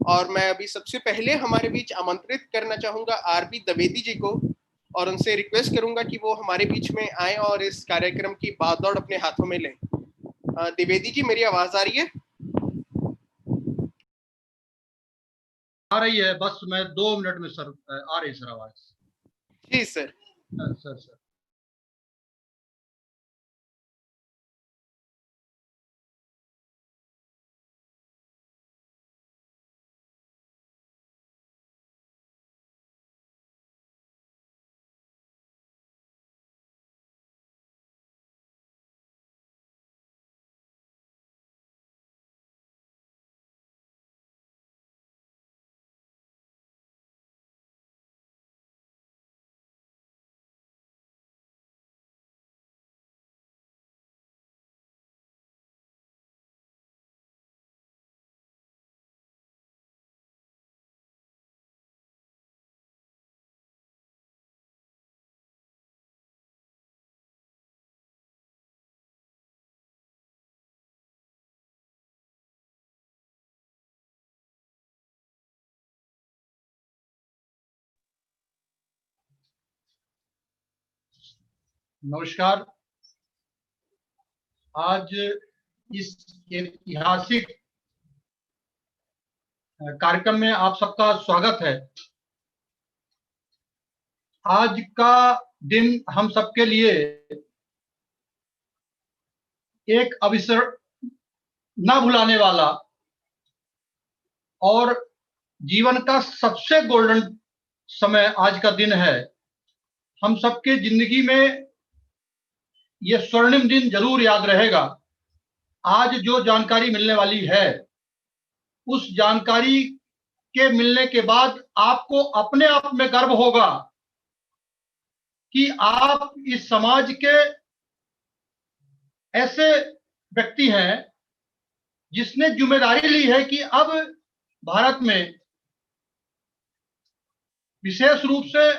और मैं अभी सबसे पहले हमारे बीच आमंत्रित करना चाहूंगा आरबी द्विवेदी जी को, और उनसे रिक्वेस्ट करूंगा कि वो हमारे बीच में आए और इस कार्यक्रम की बागडोर अपने हाथों में लें। द्विवेदी जी, मेरी आवाज आ रही है? आ रही है, बस मैं 2 मिनट में सर आ रही सर आवाज। जी सर। सर नमस्कार। आज इस ऐतिहासिक कार्यक्रम में आप सबका स्वागत है। आज का दिन हम सबके लिए एक अविस्मरणीय, न भुलाने वाला और जीवन का सबसे गोल्डन समय आज का दिन है। हम सबके जिंदगी में ये स्वर्णिम दिन जरूर याद रहेगा। आज जो जानकारी मिलने वाली है, उस जानकारी के मिलने के बाद आपको अपने आप में गर्व होगा कि आप इस समाज के ऐसे व्यक्ति हैं जिसने जिम्मेदारी ली है कि अब भारत में विशेष रूप से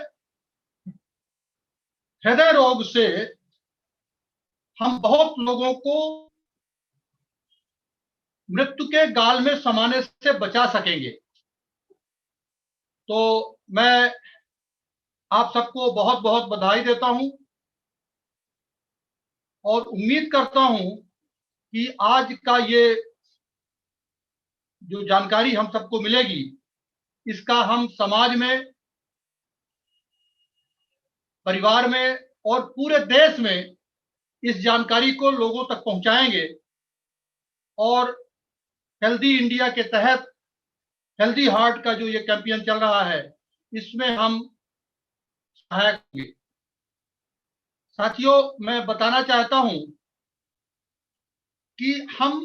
हृदय रोग से हम बहुत लोगों को मृत्यु के गाल में समाने से बचा सकेंगे। तो मैं आप सबको बहुत बहुत बधाई देता हूं और उम्मीद करता हूं कि आज का ये जो जानकारी हम सबको मिलेगी, इसका हम समाज में, परिवार में और पूरे देश में इस जानकारी को लोगों तक पहुंचाएंगे और हेल्दी इंडिया के तहत हेल्दी हार्ट का जो ये कैंपेन चल रहा है, इसमें हम सहायक होंगे। साथियों, मैं बताना चाहता हूं कि हम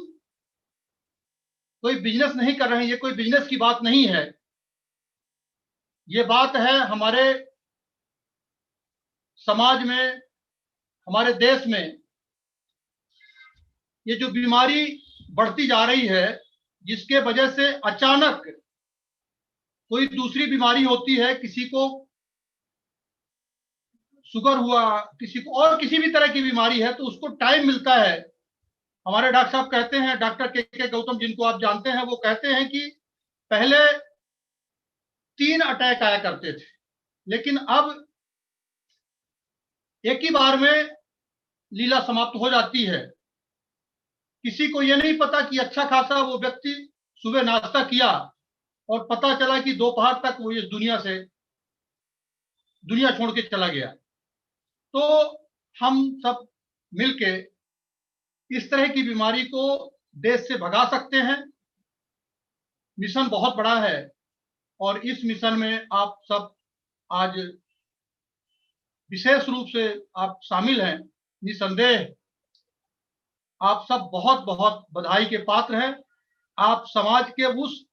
कोई बिजनेस नहीं कर रहे हैं। ये कोई बिजनेस की बात नहीं है। ये बात है हमारे समाज में, हमारे देश में ये जो बीमारी बढ़ती जा रही है, जिसके वजह से अचानक कोई दूसरी बीमारी होती है, किसी को शुगर हुआ, किसी को और किसी भी तरह की बीमारी है, तो उसको टाइम मिलता है। हमारे डॉक्टर साहब कहते हैं, डॉक्टर के गौतम, जिनको आप जानते हैं, वो कहते हैं कि पहले 3 अटैक आया करते थे, लेकिन अब एक ही बार में लीला समाप्त हो जाती है। किसी को यह नहीं पता कि अच्छा खासा वो व्यक्ति सुबह नाश्ता किया और पता चला कि दोपहर तक वो इस दुनिया छोड़ के चला गया। तो हम सब मिलके इस तरह की बीमारी को देश से भगा सकते हैं। मिशन बहुत बड़ा है और इस मिशन में आप सब आज विशेष रूप से आप शामिल हैं। निसंदेह आप सब बहुत बहुत बधाई के पात्र हैं। आप समाज के उस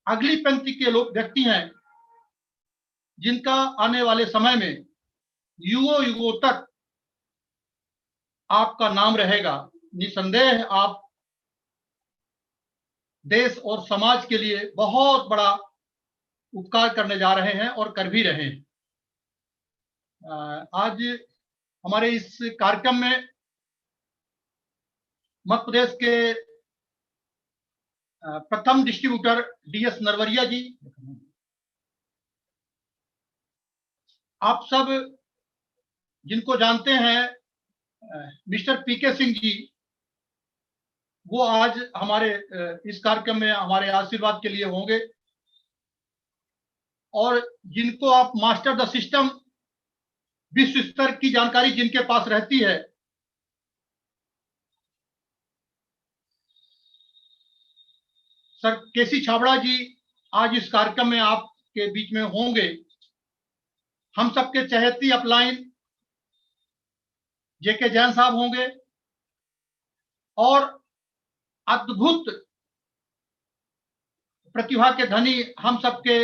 अगली पंक्ति के लोग व्यक्ति हैं जिनका आने वाले समय में युगों युगों तक आपका नाम रहेगा। निसंदेह आप देश और समाज के लिए बहुत बड़ा उपकार करने जा रहे हैं और कर भी रहे हैं। आज हमारे इस कार्यक्रम में मध्य प्रदेश के प्रथम डिस्ट्रीब्यूटर DS नरवरिया जी, आप सब जिनको जानते हैं मिस्टर PK सिंह जी, वो आज हमारे इस कार्यक्रम में हमारे आशीर्वाद के लिए होंगे, और जिनको आप मास्टर द सिस्टम विश्व स्तर की जानकारी जिनके पास रहती है, सर केसी छाबड़ा जी आज इस कार्यक्रम में आपके बीच में होंगे। हम सबके चहेती अपलाइन JK जैन साहब होंगे, और अद्भुत प्रतिभा के धनी हम सबके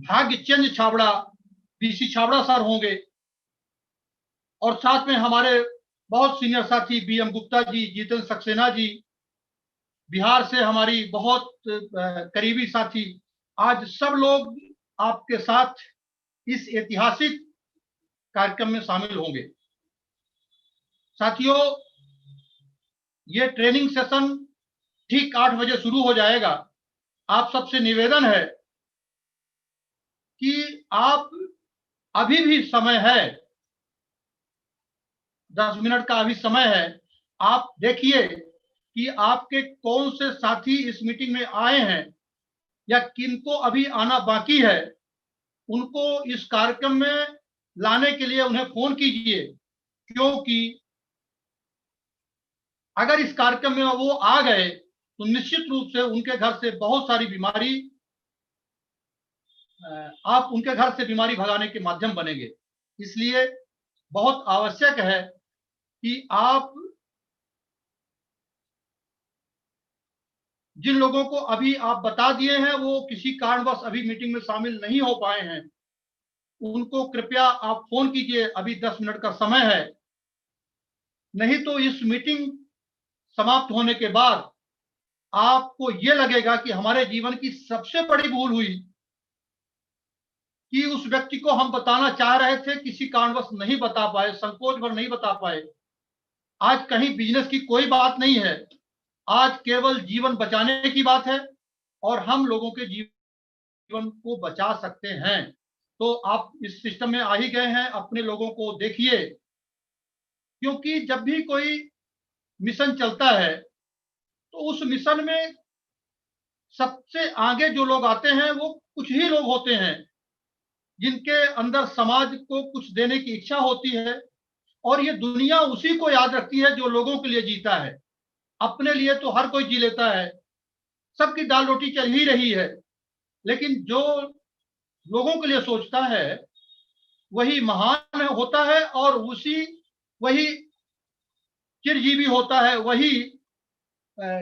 भाग्यचंद छाबड़ा BC छाबड़ा सर होंगे, और साथ में हमारे बहुत सीनियर साथी BM गुप्ता जी, जितेंद्र सक्सेना जी, बिहार से हमारी बहुत करीबी साथी, आज सब लोग आपके साथ इस ऐतिहासिक कार्यक्रम में शामिल होंगे। साथियों, ये ट्रेनिंग सेशन ठीक 8 बजे शुरू हो जाएगा। आप सबसे निवेदन है कि आप, अभी भी समय है, 10 मिनट का अभी समय है, आप देखिए कि आपके कौन से साथी इस मीटिंग में आए हैं या किनको अभी आना बाकी है। उनको इस कार्यक्रम में लाने के लिए उन्हें फोन कीजिए, क्योंकि अगर इस कार्यक्रम में वो आ गए तो निश्चित रूप से उनके घर से बहुत सारी बीमारी, आप उनके घर से बीमारी भगाने के माध्यम बनेंगे। इसलिए बहुत आवश्यक है कि आप जिन लोगों को अभी आप बता दिए हैं वो किसी कारणवश अभी मीटिंग में शामिल नहीं हो पाए हैं, उनको कृपया आप फोन कीजिए। अभी 10 मिनट का समय है, नहीं तो इस मीटिंग समाप्त होने के बाद आपको ये लगेगा कि हमारे जीवन की सबसे बड़ी भूल हुई कि उस व्यक्ति को हम बताना चाह रहे थे, किसी कारणवश नहीं बता पाए, संकोच भर नहीं बता पाए। आज कहीं बिजनेस की कोई बात नहीं है, आज केवल जीवन बचाने की बात है, और हम लोगों के जीवन को बचा सकते हैं। तो आप इस सिस्टम में आ ही गए हैं, अपने लोगों को देखिए, क्योंकि जब भी कोई मिशन चलता है तो उस मिशन में सबसे आगे जो लोग आते हैं वो कुछ ही लोग होते हैं जिनके अंदर समाज को कुछ देने की इच्छा होती है, और ये दुनिया उसी को याद रखती है जो लोगों के लिए जीता है। अपने लिए तो हर कोई जी लेता है, सबकी दाल रोटी चल ही रही है, लेकिन जो लोगों के लिए सोचता है वही महान होता है, और वही चिरजीवी होता है, वही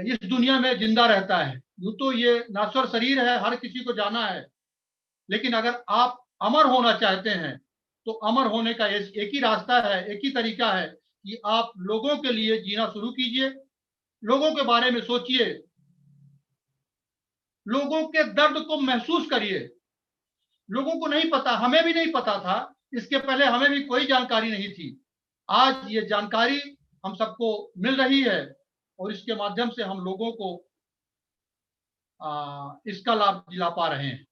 इस दुनिया में जिंदा रहता है। यूं तो ये नाश्वर शरीर है, हर किसी को जाना है, लेकिन अगर आप अमर होना चाहते हैं तो अमर होने का एक ही रास्ता है, एक ही तरीका है कि आप लोगों के लिए जीना शुरू कीजिए, लोगों के बारे में सोचिए, लोगों के दर्द को महसूस करिए। लोगों को नहीं पता, हमें भी नहीं पता था, इसके पहले हमें भी कोई जानकारी नहीं थी। आज ये जानकारी हम सबको मिल रही है, और इसके माध्यम से हम लोगों को इसका लाभ दिला पा रहे हैं।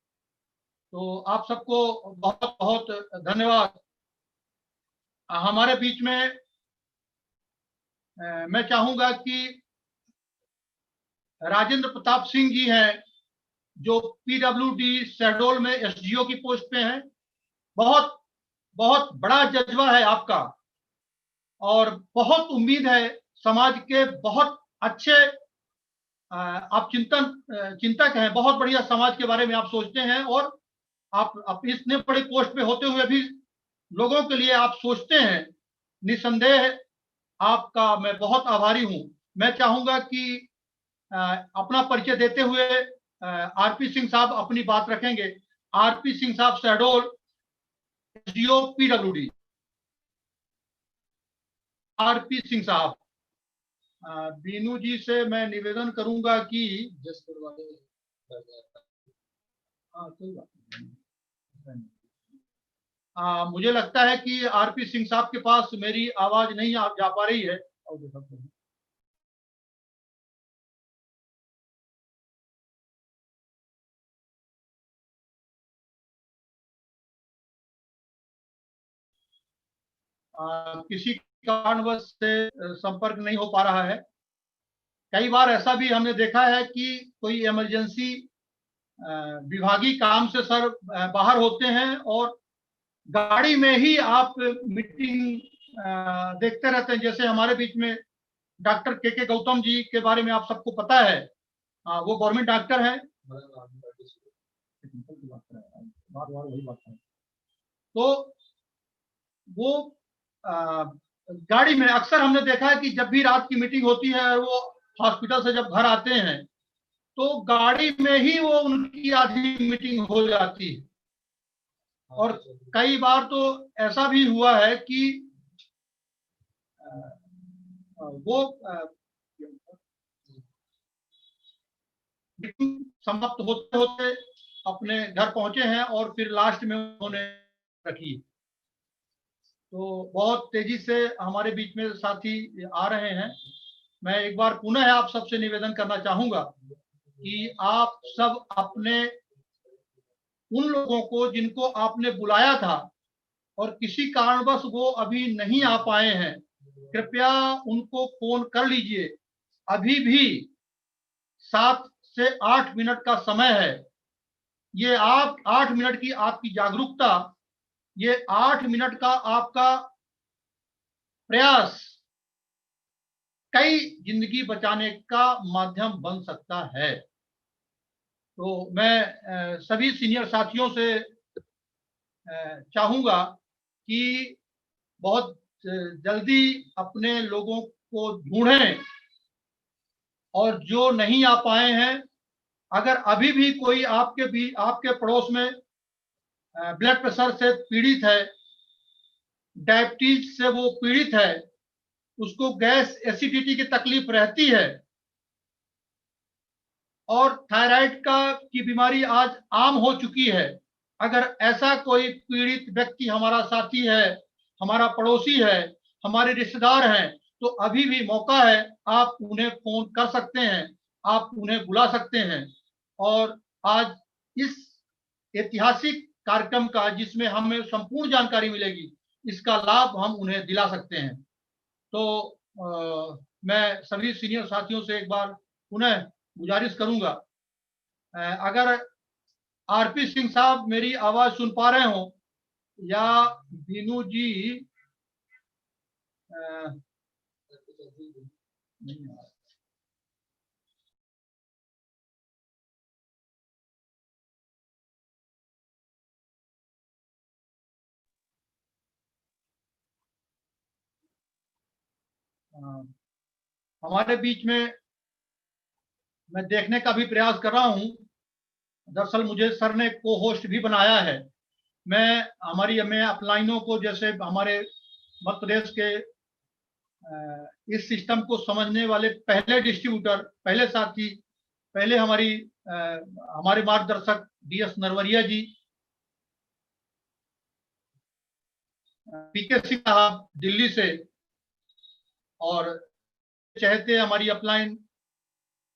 तो आप सबको बहुत बहुत धन्यवाद। हमारे बीच में मैं चाहूंगा कि राजेंद्र प्रताप सिंह जी हैं, जो PWD शहडोल में SDO की पोस्ट पे हैं। बहुत बहुत बड़ा जज्बा है आपका, और बहुत उम्मीद है, समाज के बहुत अच्छे आप चिंतक हैं, बहुत बढ़िया समाज के बारे में आप सोचते हैं, और आप इतने बड़े पोस्ट पे होते हुए भी लोगों के लिए आप सोचते हैं। निसंदेह आपका मैं बहुत आभारी हूं। मैं चाहूंगा कि अपना परिचय देते हुए RP सिंह साहब अपनी बात रखेंगे। RP सिंह साहब Shahdol SDO PWD। RP Singh साहब, बीनू जी से मैं निवेदन करूंगा कि मुझे लगता है कि RP सिंह साहब के पास मेरी आवाज नहीं जा पा रही है। किसी कारणवश से संपर्क नहीं हो पा रहा है। कई बार ऐसा भी हमने देखा है कि कोई इमरजेंसी विभागीय काम से सर बाहर होते हैं और गाड़ी में ही आप मीटिंग देखते रहते हैं। जैसे हमारे बीच में डॉक्टर के गौतम जी के बारे में आप सबको पता है, वो गवर्नमेंट डॉक्टर हैं। तो वो गाड़ी में अक्सर हमने देखा है कि जब भी रात की मीटिंग होती है और वो हॉस्पिटल से जब घर आते हैं तो गाड़ी में ही वो उनकी आधी मीटिंग हो जाती है। और कई बार तो ऐसा भी हुआ है कि वो मीटिंग समाप्त होते होते अपने घर पहुंचे हैं और फिर लास्ट में उन्होंने रखी। तो बहुत तेजी से हमारे बीच में साथी आ रहे हैं। मैं एक बार पुनः आप सबसे निवेदन करना चाहूंगा कि आप सब अपने उन लोगों को जिनको आपने बुलाया था और किसी कारणवश वो अभी नहीं आ पाए हैं, कृपया उनको फोन कर लीजिए। अभी भी 7 से 8 मिनट का समय है। ये आप 8 मिनट की आपकी जागरूकता, ये 8 मिनट का आपका प्रयास कई जिंदगी बचाने का माध्यम बन सकता है। तो मैं सभी सीनियर साथियों से चाहूंगा कि बहुत जल्दी अपने लोगों को ढूंढें और जो नहीं आ पाए हैं, अगर अभी भी कोई आपके पड़ोस में ब्लड प्रेशर से पीड़ित है, डायबिटीज से वो पीड़ित है, उसको गैस एसिडिटी की तकलीफ रहती है और थायराइड की बीमारी आज आम हो चुकी है, अगर ऐसा कोई पीड़ित व्यक्ति हमारा साथी है, हमारा पड़ोसी है, हमारे रिश्तेदार हैं, तो अभी भी मौका है। आप उन्हें फोन कर सकते हैं, आप उन्हें बुला सकते हैं और आज इस ऐतिहासिक कार्यक्रम का, जिसमें हमें संपूर्ण जानकारी मिलेगी, इसका लाभ हम उन्हें दिला सकते हैं। तो मैं सभी सीनियर साथियों से एक बार पुनः गुजारिश करूंगा, अगर आरपी सिंह साहब मेरी आवाज सुन पा रहे हो या दीनू जी, हमारे बीच में मैं देखने का भी प्रयास कर रहा हूं। दरअसल मुझे सर ने को होस्ट भी बनाया है। मैं अपलाइनों को, जैसे हमारे मध्य प्रदेश के इस सिस्टम को समझने वाले पहले डिस्ट्रीब्यूटर, पहले साथी, पहले हमारे मार्गदर्शक DS नरवरिया जी, PK सिंह साहब दिल्ली से, और चाहते हमारी अपलाइन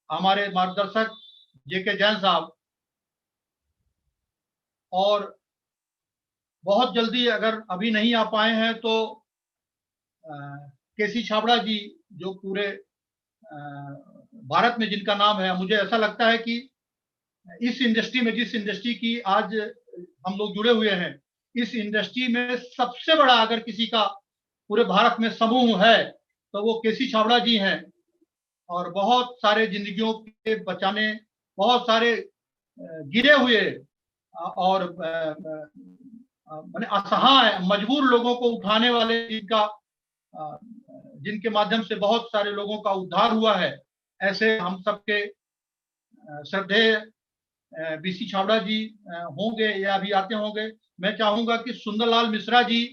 हमारे मार्गदर्शक JK जैन साहब, और बहुत जल्दी अगर अभी नहीं आ पाए हैं तो KC छाबड़ा जी, जो पूरे भारत में जिनका नाम है, मुझे ऐसा लगता है कि इस इंडस्ट्री में, जिस इंडस्ट्री की आज हम लोग जुड़े हुए हैं, इस इंडस्ट्री में सबसे बड़ा अगर किसी का पूरे भारत में समूह है तो वो KC छाबड़ा जी हैं। और बहुत सारे जिंदगियों के बचाने, बहुत सारे गिरे हुए और असहाय मजबूर लोगों को उठाने वाले, जिनके माध्यम से बहुत सारे लोगों का उद्धार हुआ है, ऐसे हम सबके श्रद्धेय BC छाबड़ा जी होंगे या अभी आते होंगे। मैं चाहूंगा कि सुंदरलाल मिश्रा जी,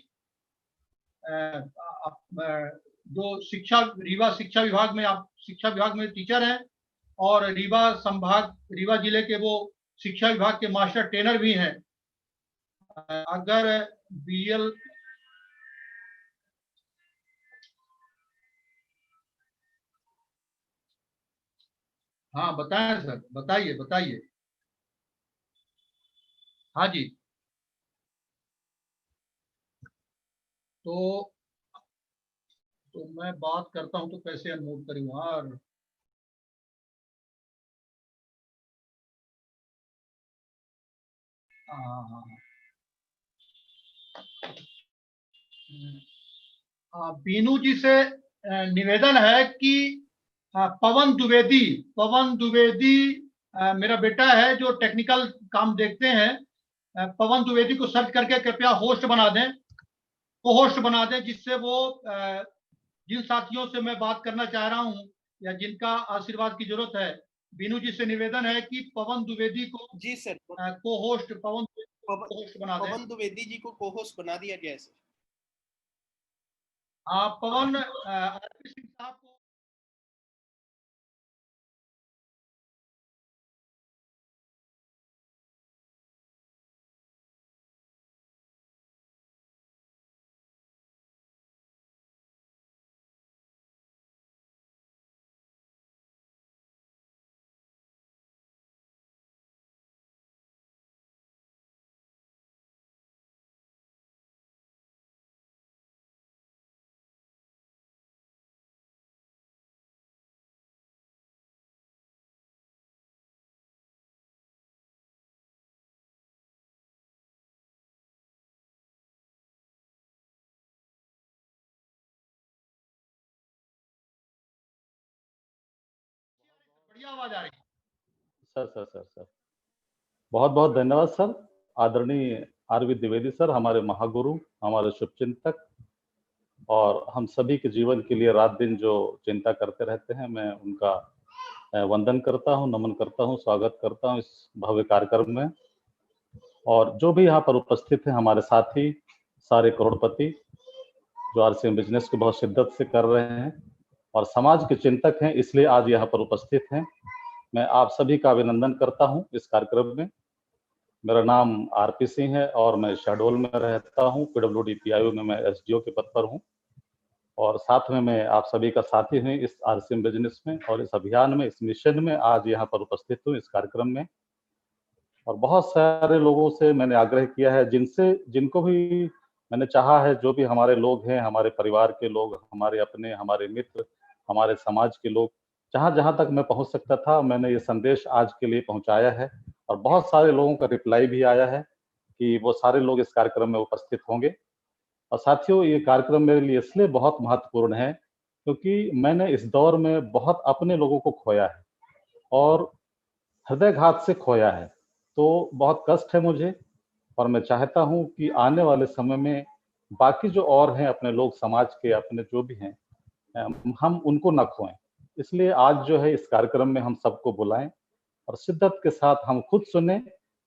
जो रीवा शिक्षा विभाग में टीचर हैं और रीवा जिले के वो शिक्षा विभाग के मास्टर ट्रेनर भी हैं। अगर BL हाँ, बताएं सर, बताइए। हाँ जी। तो तो मैं बात करता हूं तो कैसे अनम्यूट करूं यार। हाँ, बीनू जी से निवेदन है कि पवन द्विवेदी मेरा बेटा है जो टेक्निकल काम देखते हैं। पवन द्विवेदी को सर्च करके कृपया होस्ट बना दें, को होस्ट बना दें, जिससे वो जिन साथियों से मैं बात करना चाह रहा हूं या जिनका आशीर्वाद की जरूरत है, बीनू जी से निवेदन है कि पवन द्विवेदी को जी सर, को होस्ट होस्ट बना दें। पवन द्विवेदी जी को को होस्ट बना दिया गया है सर। पवन आरपी सिंह साहब को बढ़िया आवाज आ रही है। सर बहुत बहुत धन्यवाद सर। आदरणीय आरवी द्विवेदी सर, हमारे महागुरु, हमारे शुभचिंतक, और हम सभी के जीवन के लिए रात दिन जो चिंता करते रहते हैं, मैं उनका वंदन करता हूं, नमन करता हूं, स्वागत करता हूं इस भव्य कार्यक्रम में। और जो भी यहाँ पर उपस्थित हैं हमारे साथी, सारे करोड़पति जो आरसीएम बिजनेस को बहुत शिद्दत से कर रहे हैं और समाज के चिंतक हैं, इसलिए आज यहाँ पर उपस्थित हैं, मैं आप सभी का अभिनंदन करता हूं इस कार्यक्रम में। मेरा नाम आरपी सिंह है और मैं शहडोल में रहता हूं। पीडब्ल्यूडी पीआईओ में मैं एसडीओ के पद पर हूं और साथ में मैं आप सभी का साथी हूं इस आरसीएम बिजनेस में और इस अभियान में, इस मिशन में आज यहाँ पर उपस्थित हूं इस कार्यक्रम में। और बहुत सारे लोगों से मैंने आग्रह किया है, जिनको भी मैंने चाहा है, जो भी हमारे लोग हैं, हमारे परिवार के लोग, हमारे अपने, हमारे मित्र, हमारे समाज के लोग, जहां जहां तक मैं पहुंच सकता था, मैंने ये संदेश आज के लिए पहुंचाया है। और बहुत सारे लोगों का रिप्लाई भी आया है कि वो सारे लोग इस कार्यक्रम में उपस्थित होंगे। और साथियों, ये कार्यक्रम मेरे लिए इसलिए बहुत महत्वपूर्ण है क्योंकि मैंने इस दौर में बहुत अपने लोगों को खोया है और हृदयघात से खोया है। तो बहुत कष्ट है मुझे और मैं चाहता हूं कि आने वाले समय में बाकी जो और हैं अपने लोग, समाज के अपने जो भी हैं, हम उनको न खोएं। इसलिए आज जो है इस कार्यक्रम में हम सबको बुलाएं और शिद्दत के साथ हम खुद सुने,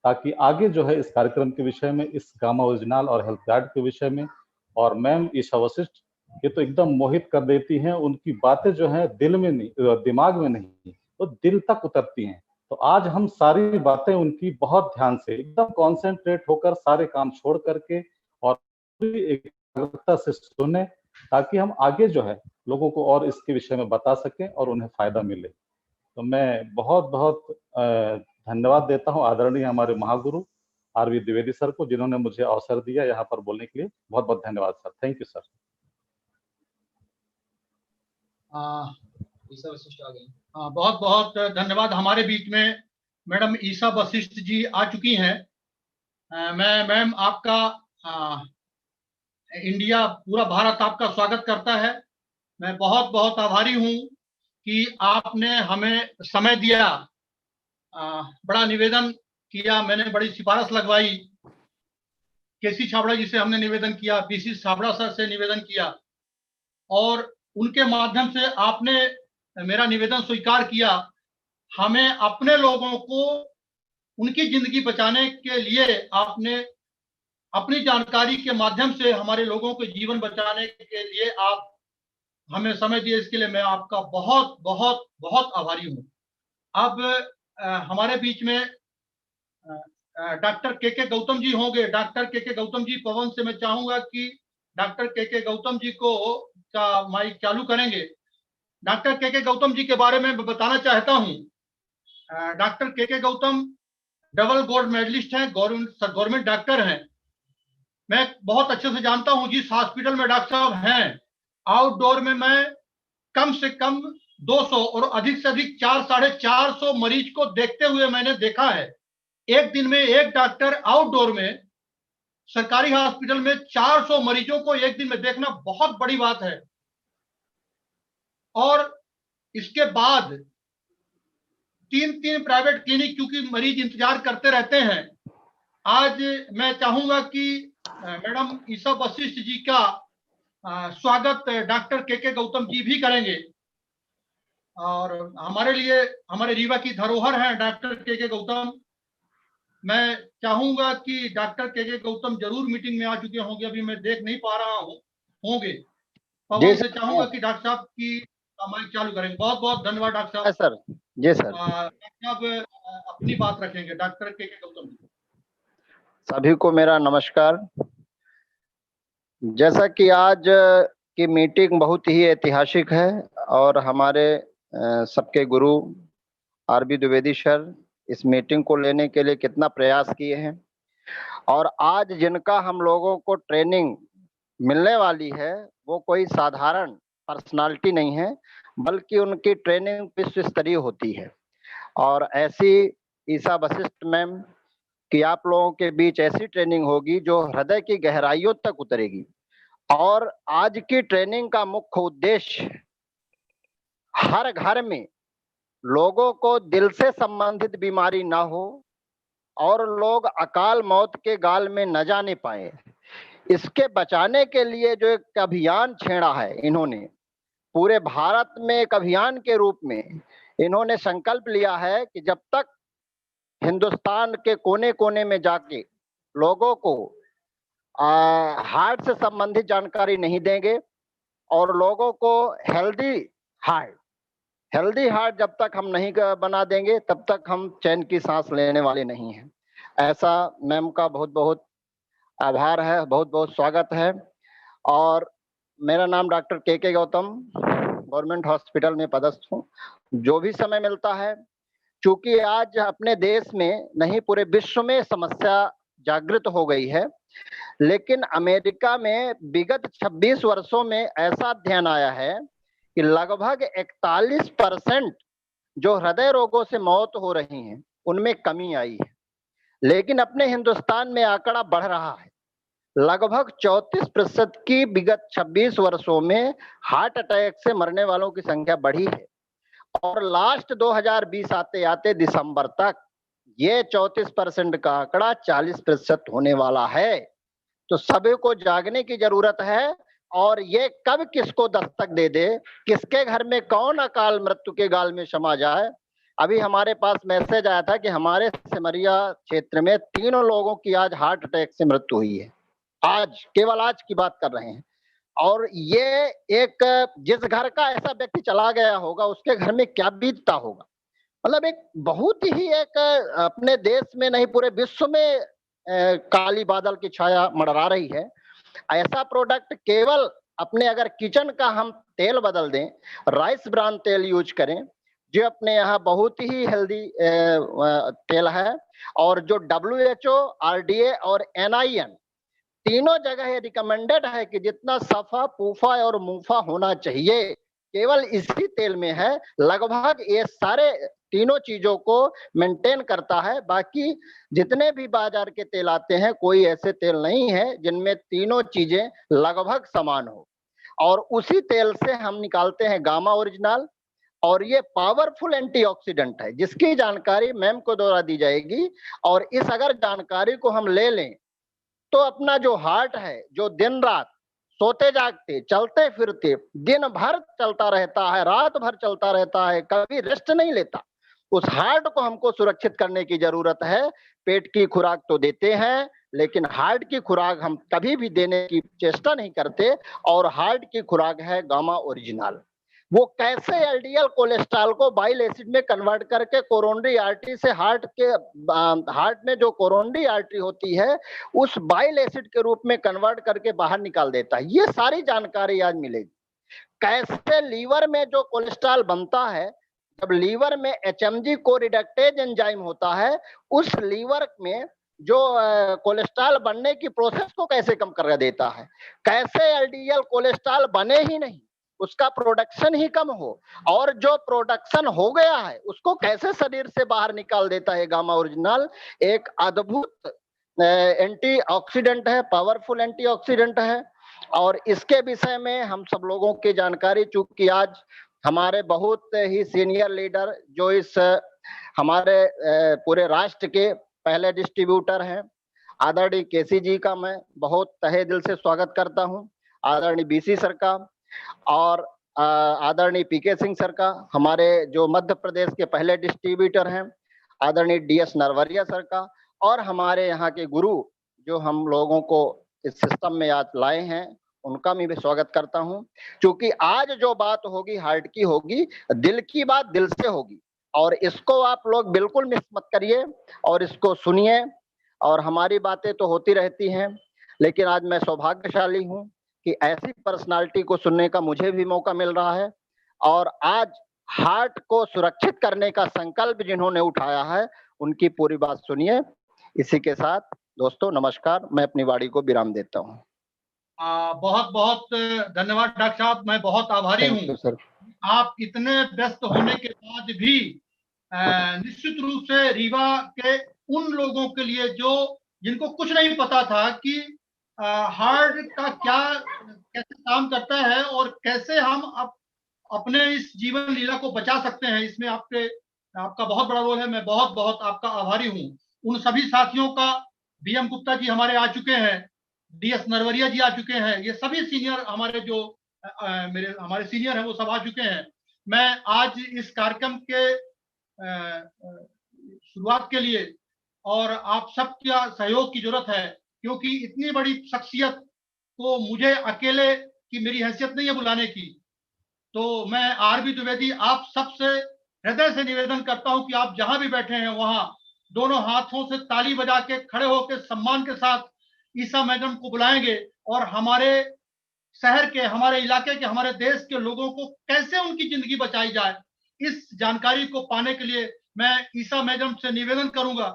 ताकि आगे जो है इस कार्यक्रम के विषय में, इस गामा ओरिजिनल और हेल्थ गार्ड के विषय में, और मैम ईशा वशिष्ठ, ये तो एकदम मोहित कर देती हैं। उनकी बातें जो हैं दिल में नहीं, दिमाग में नहीं, तो दिल तक उतरती हैं। तो आज हम सारी बातें उनकी बहुत ध्यान से, एकदम कॉन्सेंट्रेट होकर, सारे काम छोड़ करके और पूरी एकाग्रता से सुने, ताकि हम आगे जो है लोगों को और इसके विषय में बता सकें और उन्हें फायदा मिले। तो मैं बहुत बहुत धन्यवाद देता हूं आदरणीय हमारे महागुरु आरवी द्विवेदी सर को, जिन्होंने मुझे अवसर दिया यहाँ पर बोलने के लिए। बहुत बहुत धन्यवाद sir. Thank you sir. Isha Vashishth आ गई। बहुत बहुत धन्यवाद। हमारे बीच में मैडम ईशा वशिष्ठ जी आ चुकी हैं। मैं मैम आपका इंडिया, पूरा भारत आपका स्वागत करता है। मैं बहुत बहुत आभारी हूं कि आपने हमें समय दिया, बड़ा निवेदन किया, मैंने बड़ी सिफारिश लगवाई। केसी छाबड़ा जी से हमने निवेदन किया, बीसी छाबड़ा सर से निवेदन किया और उनके माध्यम से आपने मेरा निवेदन स्वीकार किया। हमें अपने लोगों को उनकी जिंदगी बचाने के लिए आपने अपनी जानकारी के माध्यम से हमारे लोगों के जीवन बचाने के लिए आप हमें समय दिए। इसके लिए मैं आपका बहुत बहुत बहुत आभारी हूं। अब हमारे बीच में डॉक्टर के गौतम जी होंगे। डॉक्टर के गौतम जी, पवन से मैं चाहूंगा कि डॉक्टर के गौतम जी को का माइक चालू करेंगे। डॉक्टर के गौतम जी के बारे में बताना चाहता हूं। डॉक्टर के गौतम डबल गोल्ड मेडलिस्ट हैं, गवर्नमेंट डॉक्टर हैं। मैं बहुत अच्छे से जानता हूं जिस हॉस्पिटल में डॉक्टर साहब हैं, आउटडोर में मैं कम से कम 200 और अधिक से अधिक 400-450 मरीज को देखते हुए मैंने देखा है। एक दिन में एक डॉक्टर आउटडोर में सरकारी हॉस्पिटल में 400 मरीजों को एक दिन में देखना बहुत बड़ी बात है। और इसके बाद 3 प्राइवेट क्लिनिक, क्योंकि मरीज इंतजार करते रहते हैं। आज मैं चाहूंगा कि मैडम ईसा वशिष्ठ जी का स्वागत डॉक्टर के गौतम जी भी करेंगे। और हमारे लिए, हमारे रीवा की धरोहर है डॉक्टर के गौतम। मैं चाहूंगा कि डॉक्टर के गौतम जरूर मीटिंग में आ चुके होंगे, अभी मैं देख नहीं पा रहा हूँ, होंगे। पवन से चाहूंगा कि डॉक्टर साहब की माइक चालू करेंगे। बहुत बहुत धन्यवाद डॉक्टर साहब। सर जी सर। डॉक्टर साहब अपनी बात रखेंगे, डॉक्टर के गौतम जी। सभी को मेरा नमस्कार। जैसा कि आज की मीटिंग बहुत ही ऐतिहासिक है और हमारे सबके गुरु आरबी द्विवेदी सर इस मीटिंग को लेने के लिए कितना प्रयास किए हैं, और आज जिनका हम लोगों को ट्रेनिंग मिलने वाली है वो कोई साधारण पर्सनालिटी नहीं है, बल्कि उनकी ट्रेनिंग विश्व स्तरीय होती है। और ऐसी ईसा वशिष्ठ मैम कि आप लोगों के बीच ऐसी ट्रेनिंग होगी जो हृदय की गहराइयों तक उतरेगी। और आज की ट्रेनिंग का मुख्य उद्देश्य हर घर में लोगों को दिल से संबंधित बीमारी ना हो और लोग अकाल मौत के गाल में न जाने पाए, इसके बचाने के लिए जो एक अभियान छेड़ा है इन्होंने, पूरे भारत में एक अभियान के रूप में इन्होंने संकल्प लिया है कि जब तक हिंदुस्तान के कोने कोने में जाके लोगों को हार्ट से संबंधित जानकारी नहीं देंगे और लोगों को हेल्दी हार्ट जब तक हम नहीं बना देंगे तब तक हम चैन की सांस लेने वाले नहीं हैं। ऐसा मैम का बहुत बहुत आभार है, बहुत बहुत स्वागत है। और मेरा नाम डॉक्टर के गौतम, गवर्नमेंट हॉस्पिटल में पदस्थ हूँ। जो भी समय मिलता है, चूंकि आज अपने देश में नहीं पूरे विश्व में समस्या जागृत हो गई है, लेकिन अमेरिका में विगत 26 वर्षों में ऐसा अध्ययन आया है कि लगभग 41% जो हृदय रोगों से मौत हो रही हैं उनमें कमी आई है। लेकिन अपने हिंदुस्तान में आंकड़ा बढ़ रहा है, लगभग 34% की विगत 26 वर्षों में हार्ट अटैक से मरने वालों की संख्या बढ़ी है। और लास्ट 2020 आते आते दिसंबर तक ये 34% का आंकड़ा 40% होने वाला है। तो सभी को जागने की जरूरत है। और ये कब किसको दस्तक दे दे, किसके घर में कौन अकाल मृत्यु के गाल में समा जाए। अभी हमारे पास मैसेज आया था कि हमारे सिमरिया क्षेत्र में 3 लोगों की आज हार्ट अटैक से मृत्यु हुई है। आज, केवल आज की बात कर रहे हैं। और ये एक, जिस घर का ऐसा व्यक्ति चला गया होगा उसके घर में क्या बीतता होगा। मतलब एक बहुत ही एक अपने देश में नहीं पूरे विश्व में काली बादल की छाया मंडरा रही है। ऐसा प्रोडक्ट केवल अपने अगर किचन का हम तेल बदल दें, राइस ब्रान तेल यूज करें जो अपने यहाँ बहुत ही हेल्दी तेल है, और जो WHO, RDA और NIN तीनों जगह ये रिकमेंडेड है कि जितना सफा, पूफा और मुफा होना चाहिए केवल इसी तेल में है। लगभग ये सारे तीनों चीजों को मेंटेन करता है। बाकी जितने भी बाजार के तेल आते हैं कोई ऐसे तेल नहीं है जिनमें तीनों चीजें लगभग समान हो। और उसी तेल से हम निकालते हैं गामा ओरिजिनल, और ये पावरफुल एंटीऑक्सीडेंट है जिसकी जानकारी मैम को द्वारा दी जाएगी। और इस अगर जानकारी को हम ले लें तो अपना जो हार्ट है, जो दिन रात सोते जागते चलते फिरते दिन भर चलता रहता है, रात भर चलता रहता है, कभी रेस्ट नहीं लेता, उस हार्ट को हमको सुरक्षित करने की जरूरत है। पेट की खुराक तो देते हैं लेकिन हार्ट की खुराक हम कभी भी देने की चेष्टा नहीं करते। और हार्ट की खुराक है गामा ओरिजिनल। वो कैसे एलडीएल कोलेस्ट्रॉल को बाइल एसिड में कन्वर्ट करके कोरोनरी आर्टरी से हार्ट में जो कोरोनरी आर्टरी होती है उस बाइल एसिड के रूप में कन्वर्ट करके बाहर निकाल देता है। ये सारी जानकारी आज मिलेगी। कैसे लीवर में जो कोलेस्ट्रॉल बनता है, जब लीवर में HMG को रिडक्टेज एंजाइम होता है, उस लीवर में जो कोलेस्ट्रॉल बनने की प्रोसेस को कैसे कम कर देता है, कैसे एलडीएल कोलेस्ट्रॉल बने ही नहीं, उसका प्रोडक्शन ही कम हो, और जो प्रोडक्शन हो गया है उसको कैसे शरीर से बाहर निकाल देता है गामा ओरिजिनल। एक अद्भुत एंटीऑक्सीडेंट है, पावरफुल एंटीऑक्सीडेंट है। और इसके विषय में हम सब लोगों की जानकारी, चूंकि आज हमारे बहुत ही सीनियर लीडर जो इस हमारे पूरे राष्ट्र के पहले डिस्ट्रीब्यूटर हैं, आदरणीय केसी जी का मैं बहुत तहे दिल से स्वागत करता हूं, आदरणीय बीसी सर का, और आदरणीय पीके सिंह सर का, हमारे जो मध्य प्रदेश के पहले डिस्ट्रीब्यूटर हैं, आदरणीय डीएस नरवरिया सर का, और हमारे यहाँ के गुरु जो हम लोगों को इस सिस्टम में आज लाए हैं, उनका मैं भी स्वागत करता हूं। क्योंकि आज जो बात होगी हार्ट की होगी, दिल की बात दिल से होगी, और इसको आप लोग बिल्कुल मिस मत करिए और इसको सुनिए। और हमारी बातें तो होती रहती हैं, लेकिन आज मैं सौभाग्यशाली हूं कि ऐसी पर्सनालिटी को सुनने का मुझे भी मौका मिल रहा है। और आज हार्ट को सुरक्षित करने का संकल्प जिन्होंने उठाया है, उनकी पूरी बात सुनिए। इसी के साथ दोस्तों नमस्कार, मैं अपनी वाणी को विराम देता हूँ। बहुत बहुत धन्यवाद डॉक्टर साहब, मैं बहुत आभारी हूँ सर। आप इतने व्यस्त होने के बाद भी निश्चित रूप से रीवा के उन लोगों के लिए जो जिनको कुछ नहीं पता था कि हार्ट का क्या कैसे काम करता है और कैसे हम अपने इस जीवन लीला को बचा सकते हैं, इसमें आपका बहुत बड़ा रोल है। मैं बहुत बहुत आपका आभारी हूँ। उन सभी साथियों का, बीएम गुप्ता जी हमारे आ चुके हैं, डीएस नरवरिया जी आ चुके हैं, ये सभी सीनियर हमारे जो हमारे सीनियर हैं वो सब आ चुके हैं। मैं आज इस कार्यक्रम के शुरुआत के लिए और आप सबका सहयोग की जरूरत है, क्योंकि इतनी बड़ी शख्सियत को मुझे अकेले की मेरी हैसियत नहीं है बुलाने की। तो मैं आरबी द्विवेदी आप सबसे हृदय से निवेदन करता हूं कि आप जहां भी बैठे हैं वहां दोनों हाथों से ताली बजा के खड़े होकर सम्मान के साथ ईसा मैडम को बुलाएंगे और हमारे शहर के, हमारे इलाके के, हमारे देश के लोगों को कैसे उनकी जिंदगी बचाई जाए, इस जानकारी को पाने के लिए मैं ईसा मैडम से निवेदन करूंगा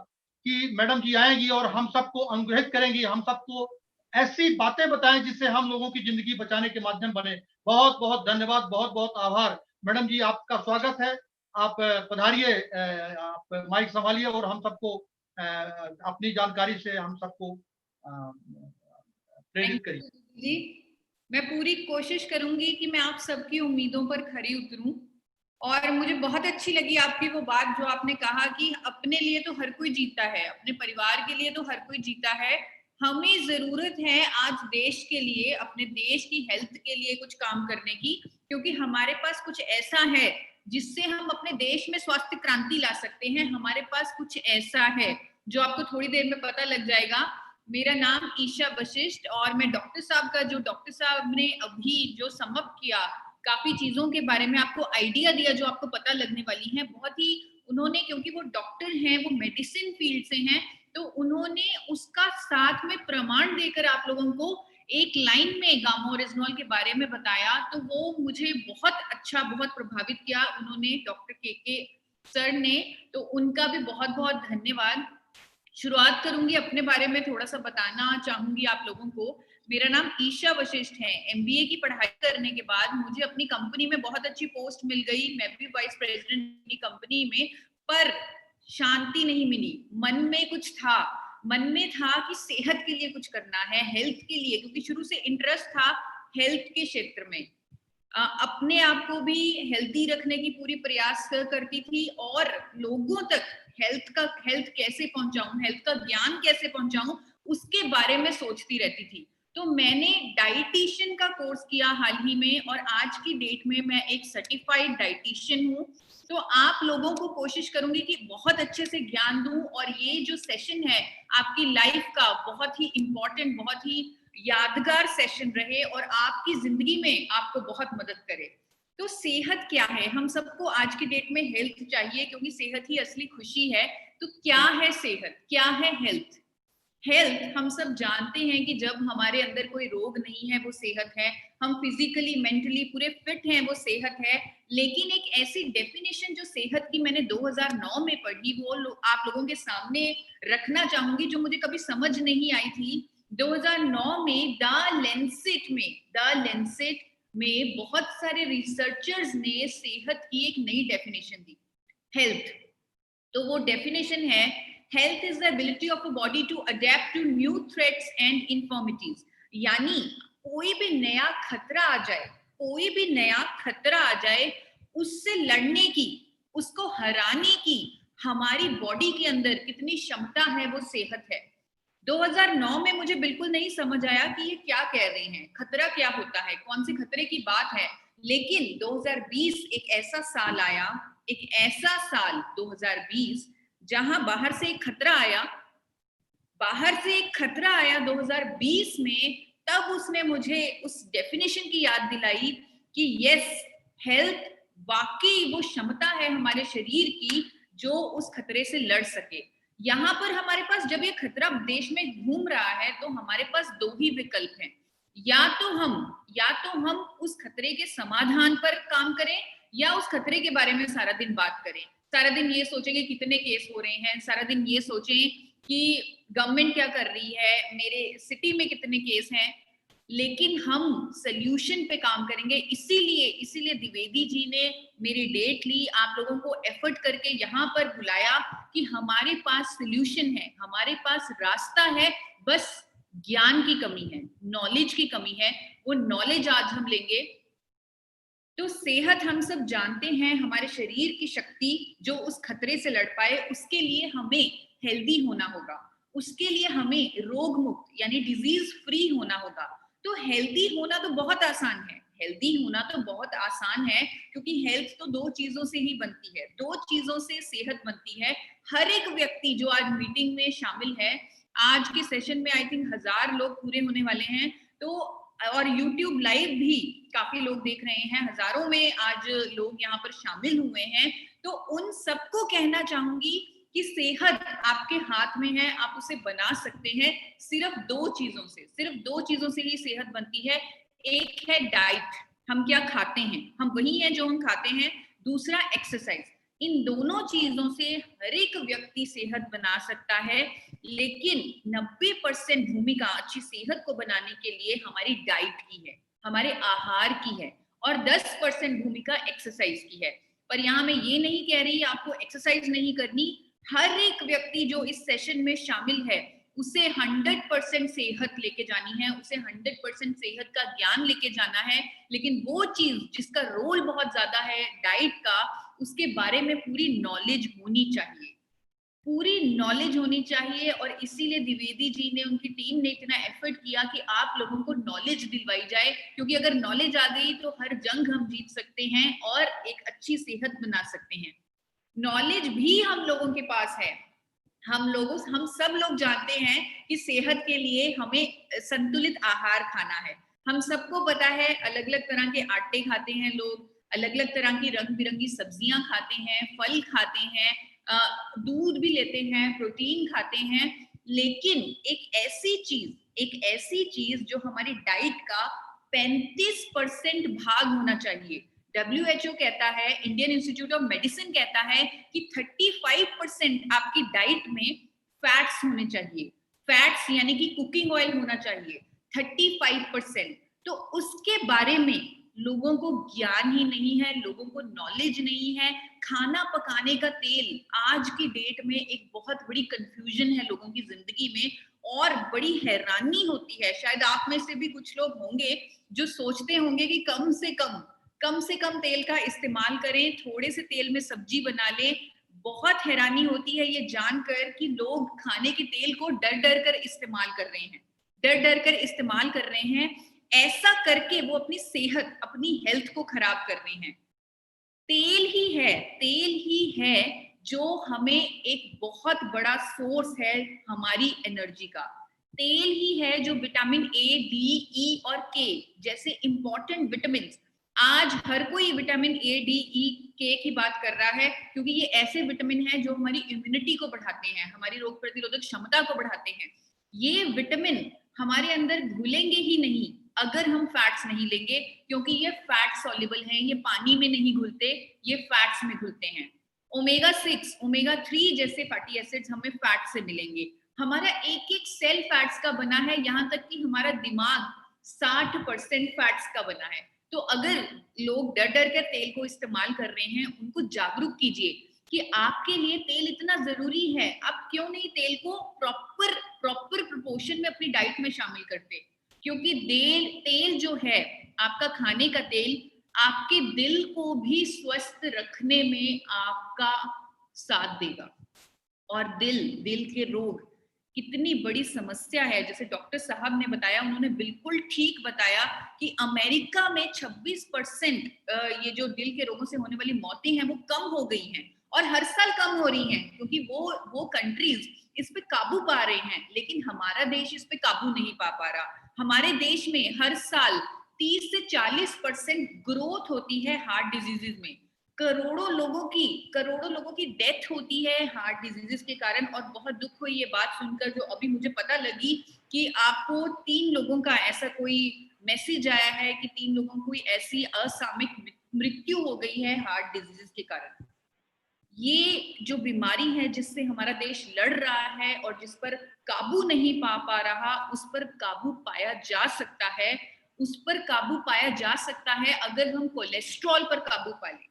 कि मैडम जी आएंगी और हम सबको अनुग्रहित करेंगी, हम सबको ऐसी बातें बताएं जिससे हम लोगों की जिंदगी बचाने के माध्यम बने। बहुत बहुत धन्यवाद, बहुत बहुत आभार। मैडम जी आपका स्वागत है, आप पधारिए, आप माइक संभालिए और हम सबको अपनी जानकारी से हम सबको प्रेरित करिए। जी, मैं पूरी कोशिश करूंगी कि मैं आप सबकी उम्मीदों पर खरी उतरूं। और मुझे बहुत अच्छी लगी आपकी वो बात जो आपने कहा कि अपने लिए तो हर कोई जीता है, अपने परिवार के लिए तो हर कोई जीता है, हमें जरूरत है आज देश के लिए, अपने देश की हेल्थ के लिए कुछ काम करने की, क्योंकि हमारे पास कुछ ऐसा है जिससे हम अपने देश में स्वास्थ्य क्रांति ला सकते हैं। हमारे पास कुछ ऐसा है जो आपको थोड़ी देर में पता लग जाएगा। मेरा नाम ईशा वशिष्ठ और मैं डॉक्टर साहब का, जो डॉक्टर साहब ने अभी जो समअप किया, काफी चीजों के बारे में आपको आइडिया दिया जो आपको पता लगने वाली है, बहुत ही उन्होंने, क्योंकि वो डॉक्टर हैं, वो मेडिसिन फील्ड से हैं, तो उन्होंने उसका साथ में प्रमाण देकर आप लोगों को एक लाइन में गामा ओरिजिनल के बारे में बताया, तो वो मुझे बहुत अच्छा, बहुत प्रभावित किया उन्होंने, डॉक्टर के सर ने, तो उनका भी बहुत बहुत धन्यवाद। शुरुआत करूंगी अपने बारे में, थोड़ा सा बताना चाहूंगी आप लोगों को। मेरा नाम ईशा वशिष्ठ है। एमबीए की पढ़ाई करने के बाद मुझे अपनी कंपनी में बहुत अच्छी पोस्ट मिल गई, मैं भी वाइस प्रेसिडेंट की कंपनी में, पर शांति नहीं मिली। मन में कुछ था, मन में था कि सेहत के लिए कुछ करना है, हेल्थ के लिए, क्योंकि शुरू से इंटरेस्ट था हेल्थ के क्षेत्र में। अपने आप को भी हेल्थी रखने की पूरी प्रयास करती थी और लोगों तक हेल्थ कैसे पहुंचाऊं, हेल्थ का ज्ञान कैसे पहुंचाऊं, उसके बारे में सोचती रहती थी। तो मैंने डाइटिशियन का कोर्स किया हाल ही में और आज की डेट में मैं एक सर्टिफाइड डाइटिशियन हूँ। तो आप लोगों को कोशिश करूंगी कि बहुत अच्छे से ज्ञान दूं और ये जो सेशन है आपकी लाइफ का बहुत ही इंपॉर्टेंट, बहुत ही यादगार सेशन रहे और आपकी जिंदगी में आपको बहुत मदद करे। तो सेहत क्या है? हम सबको आज की डेट में हेल्थ चाहिए, क्योंकि सेहत ही असली खुशी है। तो क्या है सेहत, क्या है हेल्थ? हेल्थ हम सब जानते हैं कि जब हमारे अंदर कोई रोग नहीं है वो सेहत है, हम फिजिकली मेंटली पूरे फिट हैं वो सेहत है। लेकिन एक ऐसी डेफिनेशन जो सेहत की मैंने 2009 में पढ़ी वो आप लोगों के सामने रखना चाहूंगी, जो मुझे कभी समझ नहीं आई थी। 2009 में द लेंसेट में बहुत सारे रिसर्चर्स ने सेहत की एक नई डेफिनेशन दी, हेल्थ। तो वो डेफिनेशन है, health is the ability of a body to adapt to new threats and infirmities. यानी कोई भी नया खतरा आ जाए, कोई भी नया खतरा आ जाए, उससे लड़ने की, उसको हराने की हमारी बॉडी के अंदर कितनी क्षमता है वो सेहत है। 2009 में मुझे बिल्कुल नहीं समझ आया कि ये क्या कह रहे हैं, खतरा क्या होता है, कौन से खतरे की बात है। लेकिन 2020 एक ऐसा साल आया, एक ऐसा साल 2020 जहां बाहर से एक खतरा आया 2020 में। तब उसने मुझे उस डेफिनेशन की याद दिलाई कि यस, हेल्थ वाकई वो क्षमता है हमारे शरीर की जो उस खतरे से लड़ सके। यहाँ पर हमारे पास जब ये खतरा देश में घूम रहा है तो हमारे पास दो ही विकल्प हैं, या तो हम उस खतरे के समाधान पर काम करें या उस खतरे के बारे में सारा दिन बात करें। सारा दिन ये सोचेंगे कितने केस हो रहे हैं, सारा दिन ये सोचें कि गवर्नमेंट क्या कर रही है, मेरे सिटी में कितने केस हैं, लेकिन हम सल्यूशन पे काम करेंगे। इसीलिए द्विवेदी जी ने मेरी डेट ली, आप लोगों को एफर्ट करके यहाँ पर बुलाया कि हमारे पास सल्यूशन है, हमारे पास रास्ता है, बस ज्ञान की कमी है, नॉलेज की कमी है। वो नॉलेज आज हम लेंगे। तो सेहत हम सब जानते हैं, हमारे शरीर की शक्ति जो उस खतरे से लड़ पाए, उसके लिए हमें हेल्दी होना होगा, उसके लिए हमें रोग मुक्त यानी डिजीज फ्री होना होगा। तो हेल्दी होना तो बहुत आसान है, क्योंकि हेल्थ तो दो चीजों से ही बनती है, दो चीजों से सेहत बनती है। हर एक व्यक्ति जो आज मीटिंग में शामिल है, आज के सेशन में आई थिंक 1000 लोग पूरे होने वाले हैं, तो और YouTube लाइव भी काफी लोग देख रहे हैं, हजारों में आज लोग यहाँ पर शामिल हुए हैं। तो उन सबको कहना चाहूंगी कि सेहत आपके हाथ में है, आप उसे बना सकते हैं सिर्फ दो चीजों से ही सेहत बनती है। एक है डाइट, हम क्या खाते हैं, हम वही हैं जो हम खाते हैं। दूसरा एक्सरसाइज। इन दोनों चीजों से हर एक व्यक्ति सेहत बना सकता है, लेकिन 90% भूमिका अच्छी सेहत को बनाने के लिए हमारी डाइट की है, हमारे आहार की है, और 10% भूमिका एक्सरसाइज की है। पर यहाँ मैं ये नहीं कह रही आपको एक्सरसाइज नहीं करनी। हर एक व्यक्ति जो इस सेशन में शामिल है उसे 100% सेहत लेके जानी है, उसे 100% सेहत का ज्ञान लेके जाना है। लेकिन वो चीज जिसका रोल बहुत ज्यादा है डाइट का, उसके बारे में पूरी नॉलेज होनी चाहिए। और इसीलिए द्विवेदी जी ने, उनकी टीम ने इतना एफर्ट किया कि आप लोगों को नॉलेज दिलवाई जाए, क्योंकि अगर नॉलेज आ गई तो हर जंग हम जीत सकते हैं और एक अच्छी सेहत बना सकते हैं। नॉलेज भी हम लोगों के पास है, हम सब लोग जानते हैं कि सेहत के लिए हमें संतुलित आहार खाना है। हम सबको पता है, अलग अलग तरह के आटे खाते हैं लोग, अलग अलग तरह की रंग बिरंगी सब्जियां खाते हैं, फल खाते हैं, दूध भी लेते हैं, प्रोटीन खाते हैं। लेकिन एक ऐसी चीज जो हमारी डाइट का 35% भाग होना चाहिए। WHO कहता है, इंडियन इंस्टीट्यूट ऑफ मेडिसिन कहता है कि 35% आपकी डाइट में फैट्स होने चाहिए। फैट्स यानी कि कुकिंग ऑयल होना चाहिए 35%। तो उसके बारे में लोगों को ज्ञान ही नहीं है, लोगों को नॉलेज नहीं है। खाना पकाने का तेल आज की डेट में एक बहुत बड़ी कंफ्यूजन है लोगों की जिंदगी में, और बड़ी हैरानी होती है। शायद आप में से भी कुछ लोग होंगे जो सोचते होंगे कि कम से कम तेल का इस्तेमाल करें, थोड़े से तेल में सब्जी बना लें। बहुत हैरानी होती है ये जानकर कि लोग खाने के तेल को डर डर कर इस्तेमाल कर रहे हैं। ऐसा करके वो अपनी सेहत, अपनी हेल्थ को खराब कर रहे हैं। तेल ही है जो हमें एक बहुत बड़ा सोर्स है हमारी एनर्जी का। तेल ही है जो विटामिन A, D, E और K जैसे इंपॉर्टेंट विटामिन, आज हर कोई vitamin A, D, E, K की बात कर रहा है, क्योंकि ये ऐसे विटामिन हैं जो हमारी इम्यूनिटी को बढ़ाते हैं, हमारी रोग प्रतिरोधक क्षमता को बढ़ाते हैं। ये विटामिन हमारे अंदर घुलेंगे ही नहीं अगर हम फैट्स नहीं लेंगे, क्योंकि ये फैट सॉल्युबल हैं, ये पानी में नहीं घुलते, ये फैट्स में घुलते हैं। ओमेगा 6, ओमेगा 3 जैसे फैटी एसिड्स हमें फैट से मिलेंगे। हमारा एक एक सेल फैट्स का बना है, यहाँ तक कि हमारा दिमाग 60% फैट्स का बना है। तो अगर लोग डर डर कर तेल को इस्तेमाल कर रहे हैं, उनको जागरूक कीजिए कि आपके लिए तेल इतना जरूरी है, आप क्यों नहीं तेल को प्रॉपर प्रोपोर्शन में अपनी डाइट में शामिल करते, क्योंकि तेल जो है आपका खाने का तेल आपके दिल को भी स्वस्थ रखने में आपका साथ देगा। और दिल के रोग कितनी बड़ी समस्या है, जैसे डॉक्टर साहब ने बताया, उन्होंने बिल्कुल ठीक बताया कि अमेरिका में 26% ये जो दिल के रोगों से होने वाली मौतें हैं वो कम हो गई हैं, और हर साल कम हो रही हैं, क्योंकि वो कंट्रीज इस पे काबू पा रहे हैं। लेकिन हमारा देश इस पे काबू नहीं पा रहा। हमारे देश में हर साल 30 से 40% ग्रोथ होती है हार्ट डिजीजेज में। करोड़ों लोगों की डेथ होती है हार्ट डिजीजेस के कारण। और बहुत दुख हुई ये बात सुनकर, जो अभी मुझे पता लगी कि आपको 3 लोगों का ऐसा कोई मैसेज आया है कि 3 लोगों को ऐसी असामयिक मृत्यु हो गई है हार्ट डिजीजेस के कारण। ये जो बीमारी है जिससे हमारा देश लड़ रहा है और जिस पर काबू नहीं पा रहा, उस पर काबू पाया जा सकता है। उस पर काबू पाया जा सकता है अगर हम कोलेस्ट्रॉल पर काबू पा लें।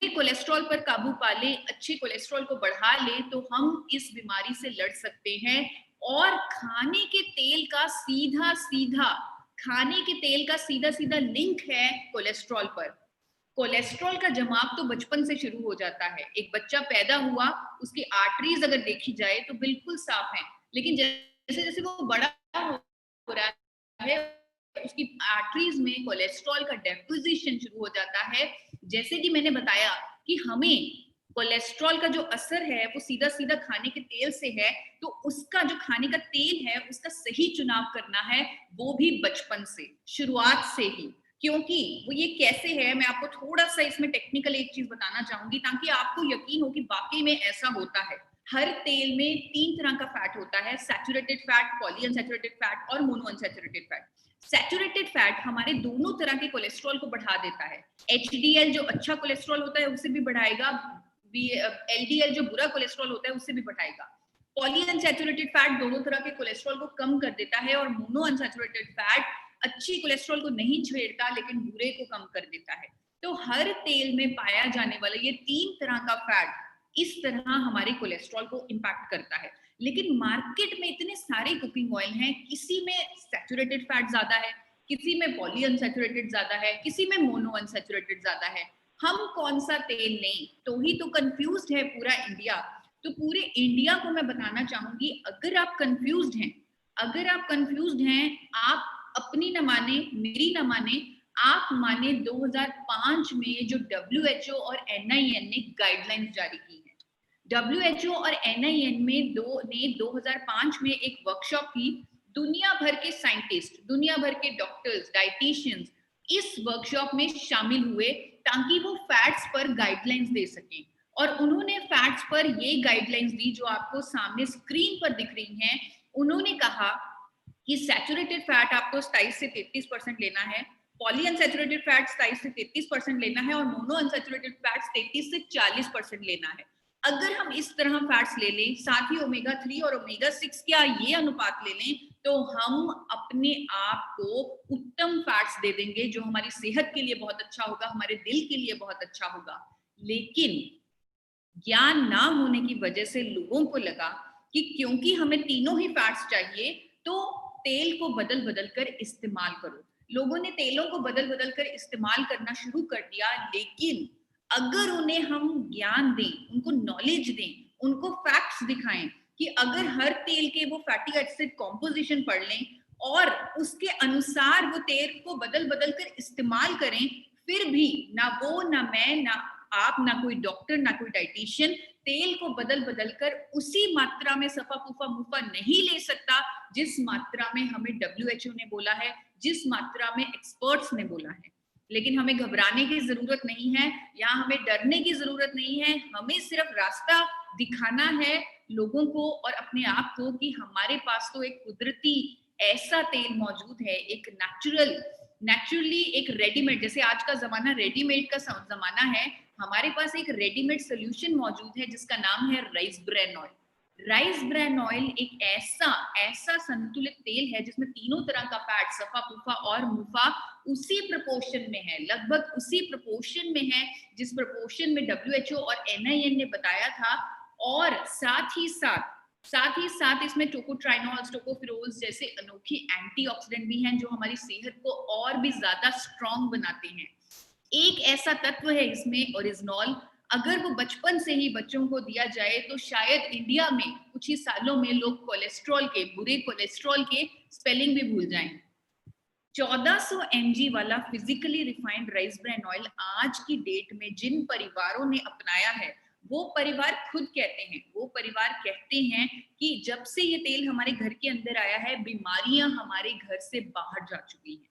कोलेस्ट्रॉल पर काबू पा लें, अच्छे कोलेस्ट्रॉल को बढ़ा लें, तो हम इस बीमारी से लड़ सकते हैं। और खाने के तेल का सीधा लिंक है कोलेस्ट्रॉल पर। कोलेस्ट्रॉल का जमाव तो बचपन से शुरू हो जाता है। एक बच्चा पैदा हुआ, उसकी आर्टरीज अगर देखी जाए तो बिल्कुल साफ है, लेकिन जैसे जैसे वो बड़ा हो रहा है, उसकी आर्टरीज में कोलेस्ट्रॉल का डेपोजिशन शुरू हो जाता है। जैसे कि मैंने बताया कि हमें कोलेस्ट्रॉल का जो असर है वो सीधा खाने के तेल से है, तो उसका जो खाने का तेल है उसका सही चुनाव करना है, वो भी बचपन से, शुरुआत से ही। क्योंकि वो ये कैसे है, मैं आपको थोड़ा सा इसमें टेक्निकल एक चीज बताना चाहूंगी ताकि आपको यकीन हो कि वाकई में ऐसा होता है। हर तेल में 3 तरह का फैट होता है, सैचुरेटेड फैट, पॉलीअनसैचुरेटेड फैट और मोनोअनसैचुरेटेड फैट। सैचुरेटेड फैट हमारे दोनों तरह के कोलेस्ट्रॉल को बढ़ा देता है। HDL जो अच्छा कोलेस्ट्रॉल होता है उसे भी बढ़ाएगा, LDL जो बुरा कोलेस्ट्रॉल होता है उसे भी बढ़ाएगा। पॉलीअनसैचुरेटेड फैट दोनों तरह के कोलेस्ट्रॉल को कम कर देता है, और मोनोअनसैचुरेटेड फैट अच्छी कोलेस्ट्रॉल को नहीं छेड़ता लेकिन बुरे को कम कर देता है। तो हर तेल में पाया जाने वाला ये 3 तरह का फैट इस तरह हमारे कोलेस्ट्रॉल को इंपैक्ट करता है। लेकिन मार्केट में इतने सारे कुकिंग ऑयल हैं, किसी में सैचुरेटेड फैट ज्यादा है, किसी में पॉलीअनसैचुरेटेड ज्यादा है, किसी में मोनोअनसैचुरेटेड ज्यादा है। हम कौन सा तेल लें, तो ही तो कंफ्यूज्ड है पूरा इंडिया। तो पूरे इंडिया को मैं बताना चाहूंगी, अगर आप कंफ्यूज्ड हैं, आप अपनी न माने, मेरी न माने, आप माने 2005 में जो WHO और NIN ने गाइडलाइंस जारी की है। WHO और NIN में 2005 में एक वर्कशॉप की। दुनिया भर के साइंटिस्ट, दुनिया भर के डॉक्टर्स, डाइटिशियंस इस वर्कशॉप में शामिल हुए ताकि वो फैट्स पर गाइडलाइंस दे सकें। और उन्होंने फैट्स पर ये गाइडलाइंस दी जो आपको सामने स्क्रीन पर दिख रही हैं। उन्होंने कहा कि सैचुरेटेड फैट आपको 27 से 33% लेना है, पॉलीअनसैचुरेटेड फैट 27 से 33% लेना है, और मोनोअनसैचुरेटेड फैट्स 33 से 40% लेना है। अगर हम इस तरह फैट्स ले लें, साथ ही ओमेगा 3 और ओमेगा 6 का ये अनुपात ले लें, तो हम अपने आप को उत्तम फैट्स दे देंगे जो हमारी सेहत के लिए बहुत अच्छा होगा, हमारे दिल के लिए बहुत अच्छा होगा। लेकिन ज्ञान ना होने की वजह से लोगों को लगा कि क्योंकि हमें तीनों ही फैट्स चाहिए तो तेल को बदल बदल कर इस्तेमाल करो। लोगों ने तेलों को बदल बदल कर इस्तेमाल करना शुरू कर दिया। लेकिन अगर उन्हें हम ज्ञान दें, उनको नॉलेज दें, उनको फैक्ट्स दिखाएं कि अगर हर तेल के वो फैटी एसिड कॉम्पोजिशन पढ़ लें और उसके अनुसार वो तेल को बदल बदल कर इस्तेमाल करें, फिर भी ना वो, ना मैं, ना आप, ना कोई डॉक्टर, ना कोई डाइटिशियन तेल को बदल बदल कर उसी मात्रा में सफा फूफा मुफा नहीं ले सकता जिस मात्रा में हमें WHO ने बोला है, जिस मात्रा में एक्सपर्ट्स ने बोला है। लेकिन हमें घबराने की जरूरत नहीं है, यहाँ हमें डरने की जरूरत नहीं है। हमें सिर्फ रास्ता दिखाना है लोगों को और अपने आप को कि हमारे पास तो एक कुदरती ऐसा तेल मौजूद है, एक नेचुरली एक रेडीमेड, जैसे आज का जमाना रेडीमेड का जमाना है, हमारे पास एक रेडीमेड सोल्यूशन मौजूद है जिसका नाम है rice bran oil. Rice bran oil एक ऐसा संतुलित तेल है जिसमें तीनों तरह का फैट, सफा, पुफा और मुफा उसी प्रपोर्शन में है, लगभग उसी प्रपोर्शन में है जिस प्रपोर्शन में WHO और NIN ने बताया था। और साथ ही साथ इसमें टोकोट्राइनोल्स, टोकोफेरोल्स जैसे अनोखे एंटीऑक्सीडेंट भी हैं जो हमारी सेहत को और भी ज्यादा स्ट्रॉन्ग बनाते हैं। एक ऐसा तत्व है इसमें ओरिजिनॉल, अगर वो बचपन से ही बच्चों को दिया जाए तो शायद इंडिया में कुछ ही सालों में लोग कोलेस्ट्रॉल के, बुरे कोलेस्ट्रॉल के स्पेलिंग भी भूल जाएं। 1400 mg वाला physically refined rice bran oil आज की डेट में जिन परिवारों ने अपनाया है, वो परिवार खुद कहते हैं कि जब से ये तेल हमारे घर के अंदर आया है, बीमारियां हमारे घर से बाहर जा चुकी हैं।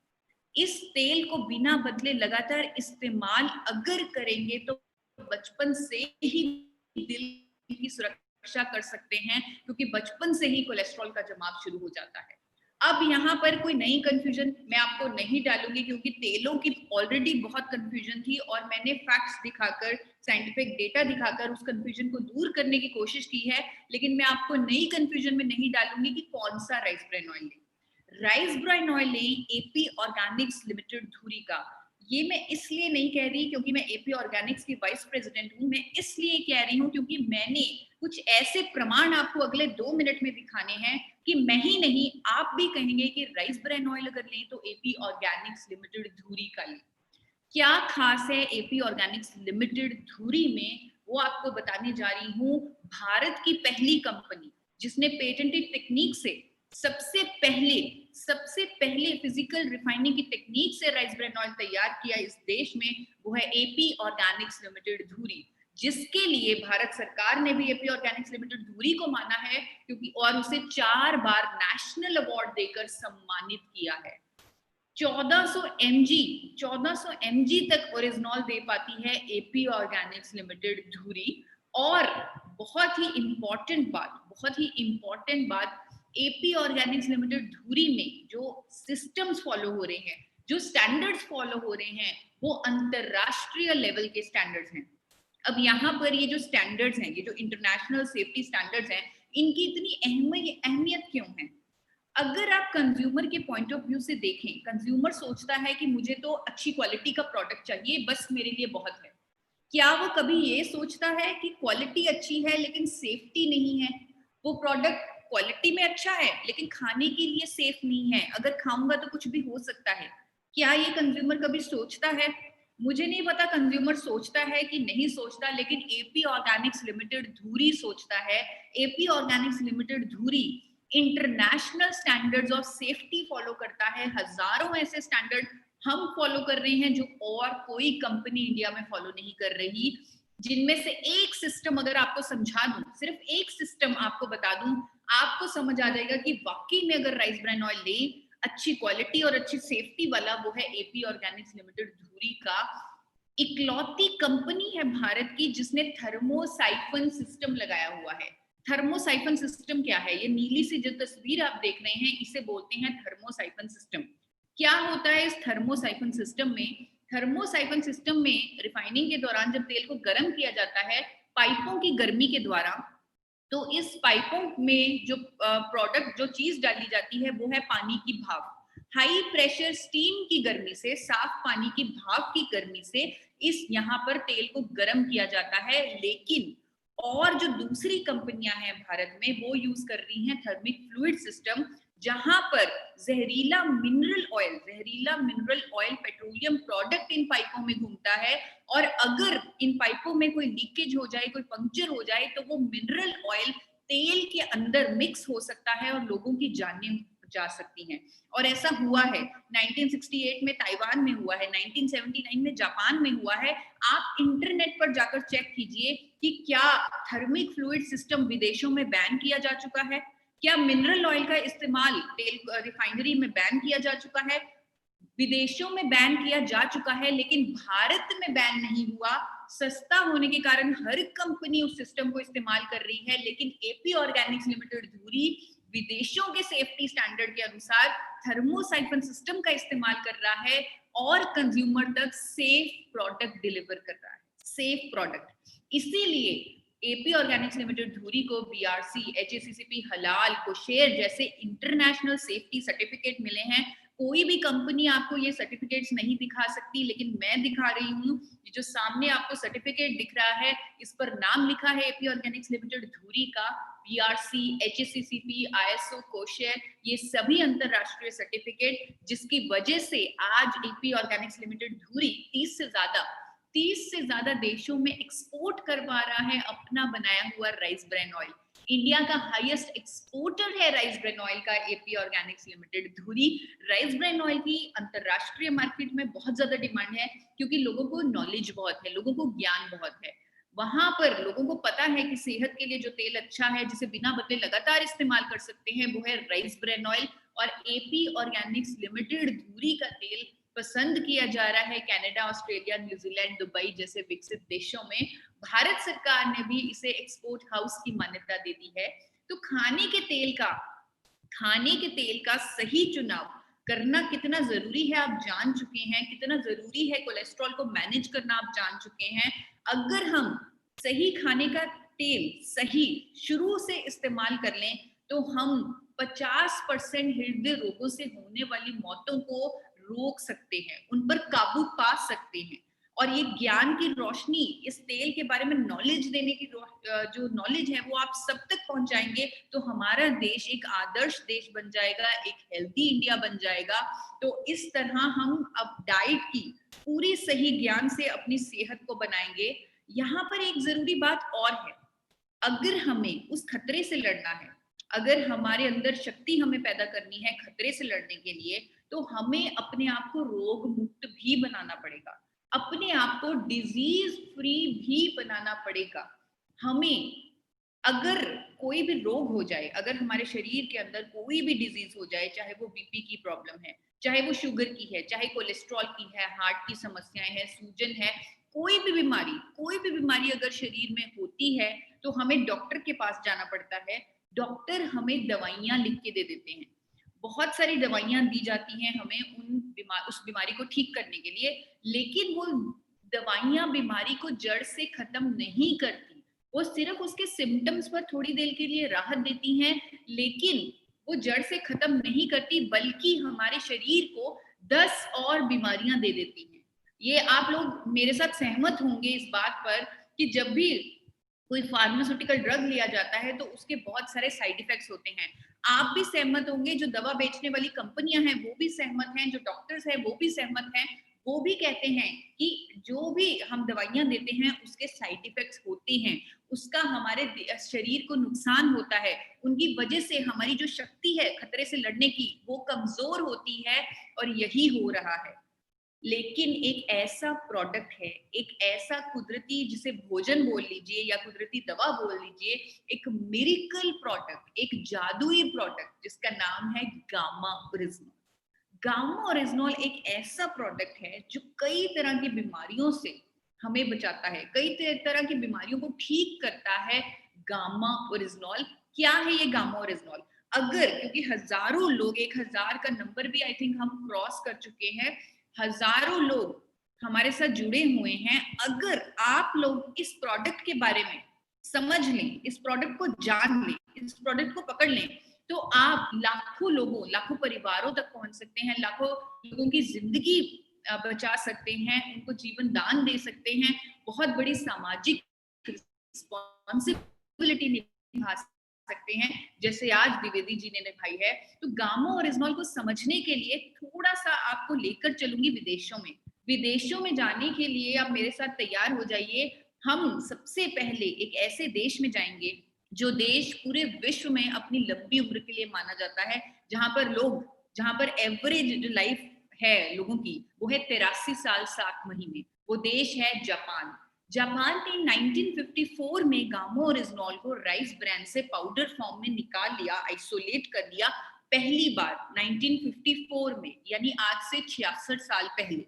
इस तेल को बिना बदले लगातार इस्तेमाल अगर करेंगे तो बचपन से ही दिल की सुरक्षा कर सकते हैं, क्योंकि बचपन से ही कोलेस्ट्रॉल का जमाव शुरू हो जाता है। अब यहाँ पर कोई नई कंफ्यूजन मैं आपको नहीं डालूंगी, क्योंकि तेलों की ऑलरेडी बहुत कंफ्यूजन थी और मैंने फैक्ट्स दिखाकर, साइंटिफिक डेटा दिखाकर उस कंफ्यूजन को दूर करने की कोशिश की है। लेकिन मैं आपको नई कंफ्यूजन में नहीं डालूंगी कि कौन सा राइस ब्रान ऑयल लें। राइस ब्रान ऑयल लें AP ऑर्गेनिक्स लिमिटेड धुरी का। ये मैं इसलिए नहीं कह रही क्योंकि मैं AP ऑर्गेनिक्स की वाइस प्रेसिडेंट हूँ, मैं इसलिए कह रही हूँ क्योंकि मैंने कुछ ऐसे प्रमाण आपको अगले 2 मिनट में दिखाने हैं कि मैं ही नहीं, आप भी कहेंगे कि राइस ब्रान ऑयल अगर लें तो AP ऑर्गेनिक्स लिमिटेड धुरी का लें। क्या खास है AP ऑर्गेनिक्स लिमिटेड धुरी में, वो आपको बताने जा रही हूँ। भारत की पहली कंपनी जिसने पेटेंटेड टेक्निक से सबसे पहले फिजिकल रिफाइनिंग की टेक्निक से राइस ब्रान ऑयल तैयार किया इस देश में, वो है AP ऑर्गेनिक्स लिमिटेड धुरी, जिसके लिए भारत सरकार ने भी AP ऑर्गेनिक्स लिमिटेड धुरी को माना है क्योंकि और उसे 4 बार नेशनल अवार्ड देकर सम्मानित किया है। 1400 mg तक ओरिजिनॉल दे पाती है AP ऑर्गेनिक्स लिमिटेड धुरी। और बहुत ही इंपॉर्टेंट बात, AP ऑर्गेनिक्स लिमिटेड धुरी में जो सिस्टम्स फॉलो हो रहे हैं, जो स्टैंडर्ड्स फॉलो हो रहे हैं, वो अंतरराष्ट्रीय लेवल के स्टैंडर्ड्स हैं। अब यहाँ पर ये जो स्टैंडर्ड्स हैं, ये जो इंटरनेशनल सेफ्टी स्टैंडर्ड्स हैं, इनकी इतनी अहमियत क्यों है? अगर आप कंज्यूमर के पॉइंट ऑफ व्यू से देखें, कंज्यूमर सोचता है कि मुझे तो अच्छी क्वालिटी का प्रोडक्ट चाहिए, बस मेरे लिए बहुत है। क्या वो कभी ये सोचता है कि क्वालिटी अच्छी है लेकिन सेफ्टी नहीं है? वो प्रोडक्ट क्वालिटी में अच्छा है लेकिन खाने के लिए सेफ नहीं है, अगर खाऊंगा तो कुछ भी हो सकता है। क्या ये कंज्यूमर कभी सोचता है? मुझे नहीं पता कंज्यूमर सोचता है कि नहीं सोचता, लेकिन AP ऑर्गेनिक्स लिमिटेड धुरी सोचता है। AP ऑर्गेनिक्स लिमिटेड धुरी international standards of safety follow करता है। हजारों ऐसे स्टैंडर्ड हम फॉलो कर रहे हैं जो और कोई कंपनी इंडिया में फॉलो नहीं कर रही, जिनमें से एक सिस्टम अगर आपको समझा दूं, सिर्फ एक सिस्टम आपको बता दूं, आपको समझ आ जाएगा कि वाकई में अगर राइस ब्रान ऑयल ले अच्छी क्वालिटी और अच्छी सेफ्टी वाला, वो है AP ऑर्गेनिक्स लिमिटेड धुरी का। इकलौती कंपनी है भारत की जिसने थर्मोसाइफन सिस्टम लगाया हुआ है। थर्मोसाइफन सिस्टम क्या है? ये नीली सी जो तस्वीर आप देख रहे हैं, इसे बोलते हैं थर्मोसाइफन सिस्टम। क्या होता है इस थर्मोसाइफन सिस्टम में? थर्मोसाइफन सिस्टम में रिफाइनिंग के दौरान जब तेल को गर्म किया जाता है पाइपों की गर्मी के द्वारा, तो इस पाइपों में जो प्रोडक्ट, जो चीज डाली जाती है, वो है पानी की भाप। हाई प्रेशर स्टीम की गर्मी से, साफ पानी की भाप की गर्मी से इस यहाँ पर तेल को गर्म किया जाता है। लेकिन और जो दूसरी कंपनियां हैं भारत में, वो यूज कर रही हैं थर्मिक फ्लूइड सिस्टम, जहां पर जहरीला mineral oil petroleum product in पाइपों में घूमता है, और अगर इन पाइपों में कोई लीकेज हो जाए, कोई पंक्चर हो जाए, तो वो मिनरल ऑयल तेल के अंदर मिक्स हो सकता है और लोगों की जानें जा सकती हैं। और ऐसा हुआ है, 1968 में ताइवान में हुआ है, 1979 में जापान में हुआ है। आप इंटरनेट पर जाकर चेक कीजिए कि क्या थर्मिक फ्लूइड सिस्टम विदेशों में बैन किया जा चुका है, क्या मिनरल ऑयल का इस्तेमाल तेल रिफाइनरी में बैन किया जा चुका है। विदेशों में बैन किया जा चुका है, लेकिन भारत में बैन नहीं हुआ। सस्ता होने के कारण हर कंपनी उस सिस्टम को इस्तेमाल कर रही है, लेकिन एपी ऑर्गेनिक्स लिमिटेड धुरी विदेशों के सेफ्टी स्टैंडर्ड के अनुसार थर्मोसाइफन सिस्टम का इस्तेमाल कर रहा है और कंज्यूमर तक सेफ प्रोडक्ट डिलीवर कर रहा है, सेफ प्रोडक्ट। इसीलिए एपी ऑर्गेनिक्स लिमिटेड धुरी को बीआरसी, एचएसीसीपी, हलाल, कोशेर जैसे इंटरनेशनल सेफ्टी सर्टिफिकेट मिले हैं। कोई भी कंपनी आपको ये सर्टिफिकेट्स नहीं दिखा सकती, लेकिन मैं दिखा रही हूँ। ये जो सामने आपको सर्टिफिकेट दिख रहा है, इस पर नाम लिखा है एपी ऑर्गेनिक्स लिमिटेड धुरी का। बीआरसी, एचएसीसीपी, आईएसओ, कोशेर, ये सभी अंतरराष्ट्रीय सर्टिफिकेट, जिसकी वजह से आज एपी ऑर्गेनिक्स लिमिटेड धुरी 30 से ज्यादा देशों में एक्सपोर्ट करवा रहा है अपना बनाया हुआ राइस ब्रान ऑयल। इंडिया का हाईएस्ट एक्सपोर्टर है राइस ब्रान ऑयल का एपी ऑर्गेनिक्स लिमिटेड धुरी। राइस ब्रान ऑयल की अंतरराष्ट्रीय मार्केट में बहुत ज्यादा डिमांड है, क्योंकि लोगों को नॉलेज बहुत है, लोगों को ज्ञान बहुत है। वहां पर लोगों को पता है कि सेहत के लिए जो तेल अच्छा है, जिसे बिना बदले लगातार इस्तेमाल कर सकते हैं, वो है राइस ब्रान ऑयल। और एपी ऑर्गेनिक्स लिमिटेड धुरी का तेल पसंद किया जा रहा है कनाडा, ऑस्ट्रेलिया, न्यूजीलैंड, दुबई जैसे विकसित देशों में। भारत सरकार ने भी इसे एक्सपोर्ट हाउस की मान्यता दे दी है। तो खाने के तेल का सही चुनाव करना कितना जरूरी है आप जान चुके हैं। कितना जरूरी है कोलेस्ट्रॉल को मैनेज करना आप जान चुके हैं। अगर हम सही खाने का तेल सही शुरू से इस्तेमाल कर लें, तो हम 50% हृदय रोगों से होने वाली मौतों को रोक सकते हैं, उन पर काबू पा सकते हैं। और ये ज्ञान की रोशनी, इस तेल के बारे में नॉलेज देने की जो नॉलेज है, वो आप सब तक पहुंचाएंगे, तो हमारा देश एक आदर्श देश बन जाएगा, एक हेल्दी इंडिया बन जाएगा। तो इस तरह हम अब डाइट की पूरी सही ज्ञान से अपनी सेहत को बनाएंगे। यहाँ पर एक जरूरी बात और है, अगर हमें उस खतरे से लड़ना है, अगर हमारे अंदर शक्ति हमें पैदा करनी है खतरे से लड़ने के लिए, तो हमें अपने आप को रोग मुक्त भी बनाना पड़ेगा, अपने आप को डिजीज फ्री भी बनाना पड़ेगा। हमें अगर कोई भी रोग हो जाए, अगर हमारे शरीर के अंदर कोई भी डिजीज हो जाए, चाहे वो बीपी की प्रॉब्लम है, चाहे वो शुगर की है, चाहे कोलेस्ट्रॉल की है, हार्ट की समस्याएं हैं, सूजन है, कोई भी बीमारी अगर शरीर में होती है, तो हमें डॉक्टर के पास जाना पड़ता है। डॉक्टर हमें दवाइयां लिख के दे देते हैं, बहुत सारी दवाइयां दी जाती हैं हमें उस बीमारी को ठीक करने के लिए, लेकिन वो दवाइयां बीमारी को जड़ से खत्म नहीं करती। वो सिर्फ उसके सिम्टम्स पर थोड़ी देर के लिए राहत देती हैं, लेकिन वो जड़ से खत्म नहीं करती, बल्कि हमारे शरीर को 10 और बीमारियां दे देती हैं। ये आप लोग मेरे साथ सहमत होंगे इस बात पर कि जब भी कोई फार्मास्यूटिकल ड्रग लिया जाता है तो उसके बहुत सारे साइड इफेक्ट्स होते हैं। आप भी सहमत होंगे, जो दवा बेचने वाली कंपनियां हैं वो भी सहमत हैं, जो डॉक्टर्स हैं वो भी सहमत हैं। वो भी कहते हैं कि जो भी हम दवाइयां देते हैं उसके साइड इफेक्ट्स होते हैं, उसका हमारे शरीर को नुकसान होता है, उनकी वजह से हमारी जो शक्ति है खतरे से लड़ने की वो कमजोर होती है, और यही हो रहा है। लेकिन एक ऐसा प्रोडक्ट है, एक ऐसा कुदरती, जिसे भोजन बोल लीजिए या कुदरती दवा बोल लीजिए, एक मिरेकल प्रोडक्ट, एक जादुई प्रोडक्ट, जिसका नाम है गामा ओरिजिनल। गामा ओरिजिनल एक ऐसा प्रोडक्ट है जो कई तरह की बीमारियों से हमें बचाता है, कई तरह की बीमारियों को ठीक करता है। गामा ओरिजिनल क्या है? ये गामा ओरिजिनल, अगर, क्योंकि हजारों लोग, 1000 का नंबर भी आई थिंक हम क्रॉस कर चुके हैं, हजारों लोग हमारे साथ जुड़े हुए हैं। अगर आप लोग इस प्रोडक्ट के बारे में समझ लें, इस प्रोडक्ट को जान लें, इस प्रोडक्ट को पकड़ लें, तो आप लाखों लोगों, लाखों परिवारों तक पहुंच सकते हैं, लाखों लोगों की जिंदगी बचा सकते हैं, उनको जीवन दान दे सकते हैं, बहुत बड़ी सामाजिक रिस्पॉन्सिबिलिटी निभा सकते हैं, जैसे आज द्विवेदी जी ने निभाई है। तो गामा ओरिजिनल को समझने के लिए थोड़ा सा आपको लेकर चलूंगी विदेशों में जाने के लिए आप मेरे साथ तैयार हो जाइए। हम सबसे पहले एक ऐसे देश में जाएंगे जो देश पूरे विश्व में अपनी लंबी उम्र के लिए माना जाता है, जहां पर एवरेज जो लाइफ है लोगों की वो है 83 साल 7 महीने। वो देश है जापान। जापान ने 1954 में गामा ओरिजिनल को राइस ब्रान से पाउडर फॉर्म में निकाल लिया, आइसोलेट कर लिया, पहली बार 1954 में, यानी आज से 66 साल पहले,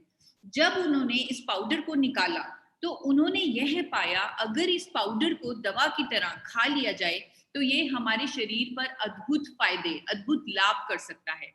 जब उन्होंने इस पाउडर को निकाला तो उन्होंने यह पाया अगर इस पाउडर को दवा की तरह खा लिया जाए तो ये हमारे शरीर पर अद्भुत फायदे, अद्भुत लाभ कर सकता है।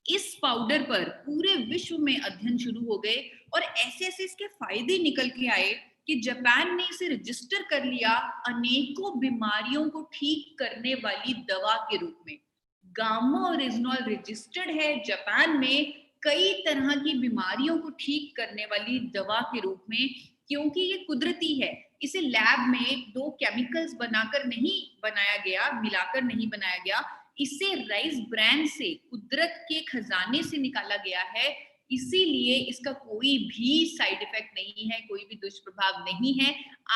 इस पाउडर पर पूरे विश्व में अध्ययन शुरू हो गए और ऐसे ऐसे इसके फायदे निकल के आए कि जापान ने इसे रजिस्टर कर लिया अनेकों बीमारियों को ठीक करने वाली दवा के रूप में। गामा ओरिजिनॉल रजिस्टर्ड है जापान में कई तरह की बीमारियों को ठीक करने वाली दवा के रूप में, क्योंकि ये कुदरती है। इसे लैब में 2 केमिकल्स बनाकर नहीं बनाया गया, मिलाकर नहीं बनाया गया, इसे राइस ब्रांड से, कुदरत के खजाने से निकाला गया है, इसीलिए इसका कोई भी साइड इफेक्ट नहीं है, कोई भी दुष्प्रभाव नहीं है।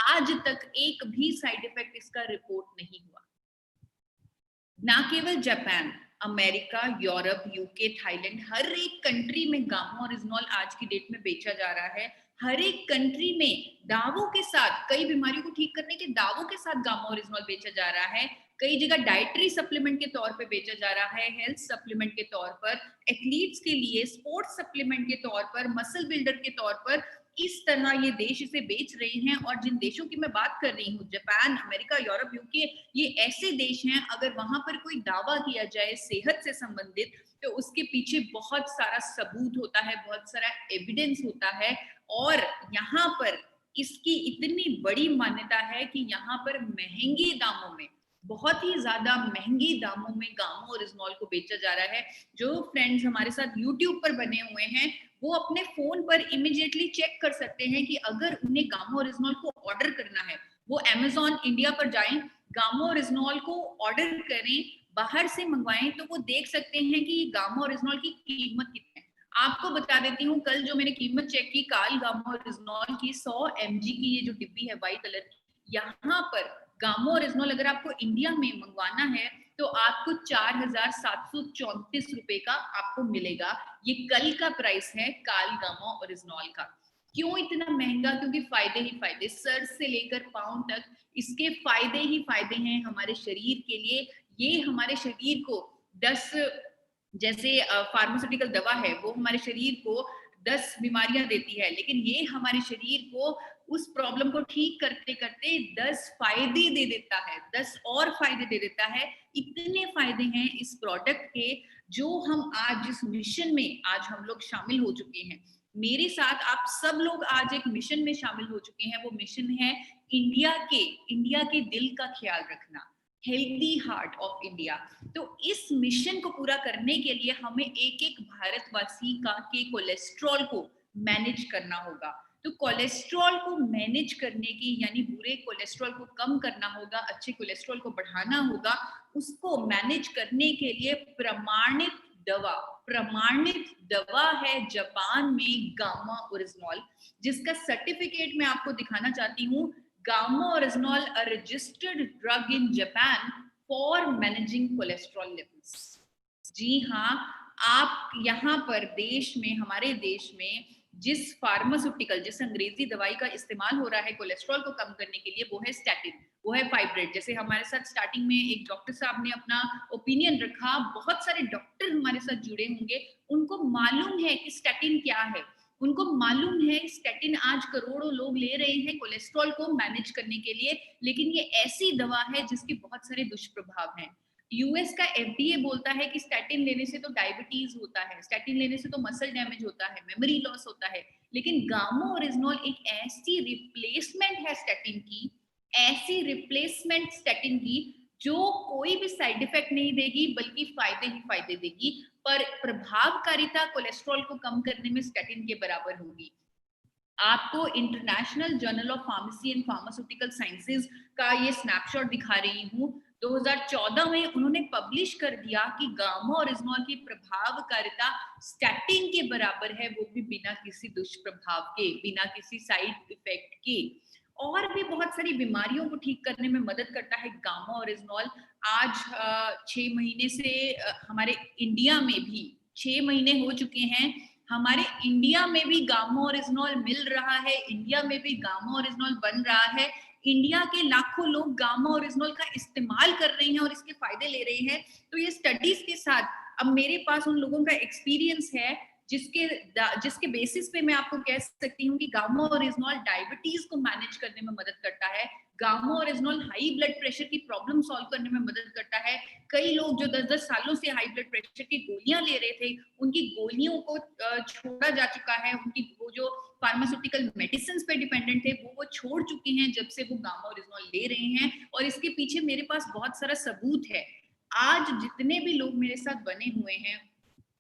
आज तक एक भी साइड इफेक्ट इसका रिपोर्ट नहीं हुआ। ना केवल Japan, America, Europe, UK, Thailand, हर एक कंट्री में गामा ओरिजिनॉल आज की डेट में बेचा जा रहा है। हर एक कंट्री में दावों के साथ, कई बीमारियों को ठीक करने के दावों के साथ गामा ओरिजिनॉल बेचा जा रहा है। कई जगह डाइटरी सप्लीमेंट के तौर पे बेचा जा रहा है, हेल्थ सप्लीमेंट के तौर पर, एथलीट्स के लिए स्पोर्ट्स सप्लीमेंट के तौर पर, मसल बिल्डर के तौर पर। इस तरह ये देश इसे बेच रहे हैं। और जिन देशों की मैं बात कर रही हूँ, जापान, अमेरिका, यूरोप, यूके, ये ऐसे देश हैं अगर वहां पर कोई दावा किया जाए सेहत से संबंधित तो उसके पीछे बहुत सारा सबूत होता है, बहुत सारा एविडेंस होता है। और यहाँ पर इसकी इतनी बड़ी मान्यता है कि यहाँ पर महंगे दामों में, बहुत ही ज्यादा महंगे दामों में गामा ओरिजिनॉल को बेचा जा रहा है। जो फ्रेंड्स हमारे साथ यूट्यूब पर बने हुए हैं वो अपने फोन पर इमीडिएटली चेक कर सकते हैं कि अगर उन्हें गामा ओरिजिनॉल को ऑर्डर करना है, वो अमेज़न इंडिया पर जाएं, गामा ओरिजिनॉल को ऑर्डर करें, बाहर से मंगवाएं, तो वो देख सकते हैं कि गामा ओरिजिनॉल की कीमत कितनी है। आपको बता देती हूँ, कल जो मैंने कीमत चेक की काल गामा ओरिजिनॉल की 100 mg की, ये जो डिब्बी है व्हाइट कलर की, यहाँ पर गामा ओरिजिनॉल अगर आपको इंडिया में मंगवाना है तो आपको 4,734 रुपए का आपको मिलेगा। ये कल का प्राइस है काल गामा ओरिजिनॉल का। क्यों इतना महंगा? क्योंकि फायदे ही फायदे, सर से लेकर पांव तक इसके फायदे ही फायदे हैं हमारे शरीर के लिए। ये हमारे शरीर को 10, जैसे फार्मास्यूटिकल दवा है वो हमारे शरीर को 10 बीमारियां देती है, लेकिन ये हमारे शरीर को उस प्रॉब्लम को ठीक करते करते 10 फायदे दे देता है, 10 और फायदे दे देता है। इतने फायदे हैं इस प्रोडक्ट के, जो हम आज जिस मिशन में आज हम लोग शामिल हो चुके हैं। मेरे साथ आप सब लोग आज एक मिशन में शामिल हो चुके हैं। वो मिशन है इंडिया के दिल का ख्याल रखना, हेल्दी हार्ट ऑफ इंडिया। तो इस मिशन को पूरा करने के लिए हमें एक एक भारतवासी के कोलेस्ट्रॉल को मैनेज करना होगा। तो कोलेस्ट्रॉल को मैनेज करने की, यानी बुरे कोलेस्ट्रॉल को कम करना होगा, अच्छे कोलेस्ट्रॉल को बढ़ाना होगा। उसको मैनेज करने के लिए प्रमाणित दवा है जापान में गामा ओरिजिनॉल, जिसका सर्टिफिकेट मैं आपको दिखाना चाहती हूँ। Gamma oryzanol, a registered drug in Japan for managing cholesterol levels. जी हाँ, आप यहाँ पर देश में, हमारे देश में जिस फार्मास्यूटिकल, जिस अंग्रेजी दवाई का इस्तेमाल हो रहा है कोलेस्ट्रॉल को कम करने के लिए, वो है स्टैटिन, वो है फाइब्रेट। जैसे हमारे साथ स्टार्टिंग में एक डॉक्टर साहब ने अपना ओपिनियन रखा, बहुत सारे डॉक्टर हमारे साथ जुड़े होंगे, उनको मालूम है कि स्टैटिन क्या है, उनको मालूम है स्टैटिन आज करोड़ों लोग ले रहे हैं कोलेस्ट्रॉल को मैनेज करने के लिए, लेकिन ये ऐसी दवा है जिसके बहुत सारे दुष्प्रभाव हैं। यूएस का एफडीए बोलता है कि स्टैटिन लेने से तो डायबिटीज होता है, स्टैटिन लेने से तो मसल डैमेज होता है, मेमोरी लॉस होता है, लेकिन गामा ओरिजिनॉल एक ऐसी रिप्लेसमेंट है स्टैटिन की, ऐसी रिप्लेसमेंट स्टैटिन की जो कोई भी साइड इफेक्ट नहीं देगी, बल्कि फायदे ही फायदे देगी। पर प्रभावकारिता कोलेस्ट्रॉल को कम करने में स्टैटिन के बराबर होगी। आपको international journal of pharmacy and pharmaceutical sciences का ये स्नैपशॉट दिखा रही हूँ। 2014 में उन्होंने पब्लिश कर दिया कि गामा ओरिजिनॉल की प्रभावकारिता स्टैटिन के बराबर है, वो भी बिना किसी दुष्प्रभाव के, बिना किसी साइड इफेक्ट के। और भी बहुत सारी बीमारियों को ठीक करने में मदद करता है गामा ओरिजिनॉल। आज 6 महीने से हमारे इंडिया में भी 6 महीने हो चुके हैं, हमारे इंडिया में भी गामा ओरिजिनॉल मिल रहा है, इंडिया में भी गामा ओरिजिनॉल बन रहा है। इंडिया के लाखों लोग गामा ओरिजिनॉल का इस्तेमाल कर रहे हैं और इसके फायदे ले रहे हैं। तो ये स्टडीज के साथ अब मेरे पास उन लोगों का एक्सपीरियंस है जिसके बेसिस पे मैं आपको कह सकती हूँ कि गामा ओरिजिनॉल डायबिटीज को मैनेज करने में मदद करता है, gamma oryzanol high blood pressure की प्रॉब्लम सॉल्व करने में मदद करता है। कई लोग जो 10-10 सालों से हाई ब्लड प्रेशर की गोलियां ले रहे थे, उनकी गोलियों को छोड़ा जा चुका है, उनकी वो जो फार्मास्यूटिकल मेडिसिन पे डिपेंडेंट थे वो छोड़ चुके हैं जब से वो गामा ओरिजिनॉल ले रहे हैं। और इसके पीछे मेरे पास बहुत सारा सबूत है। आज जितने भी लोग मेरे साथ बने हुए हैं,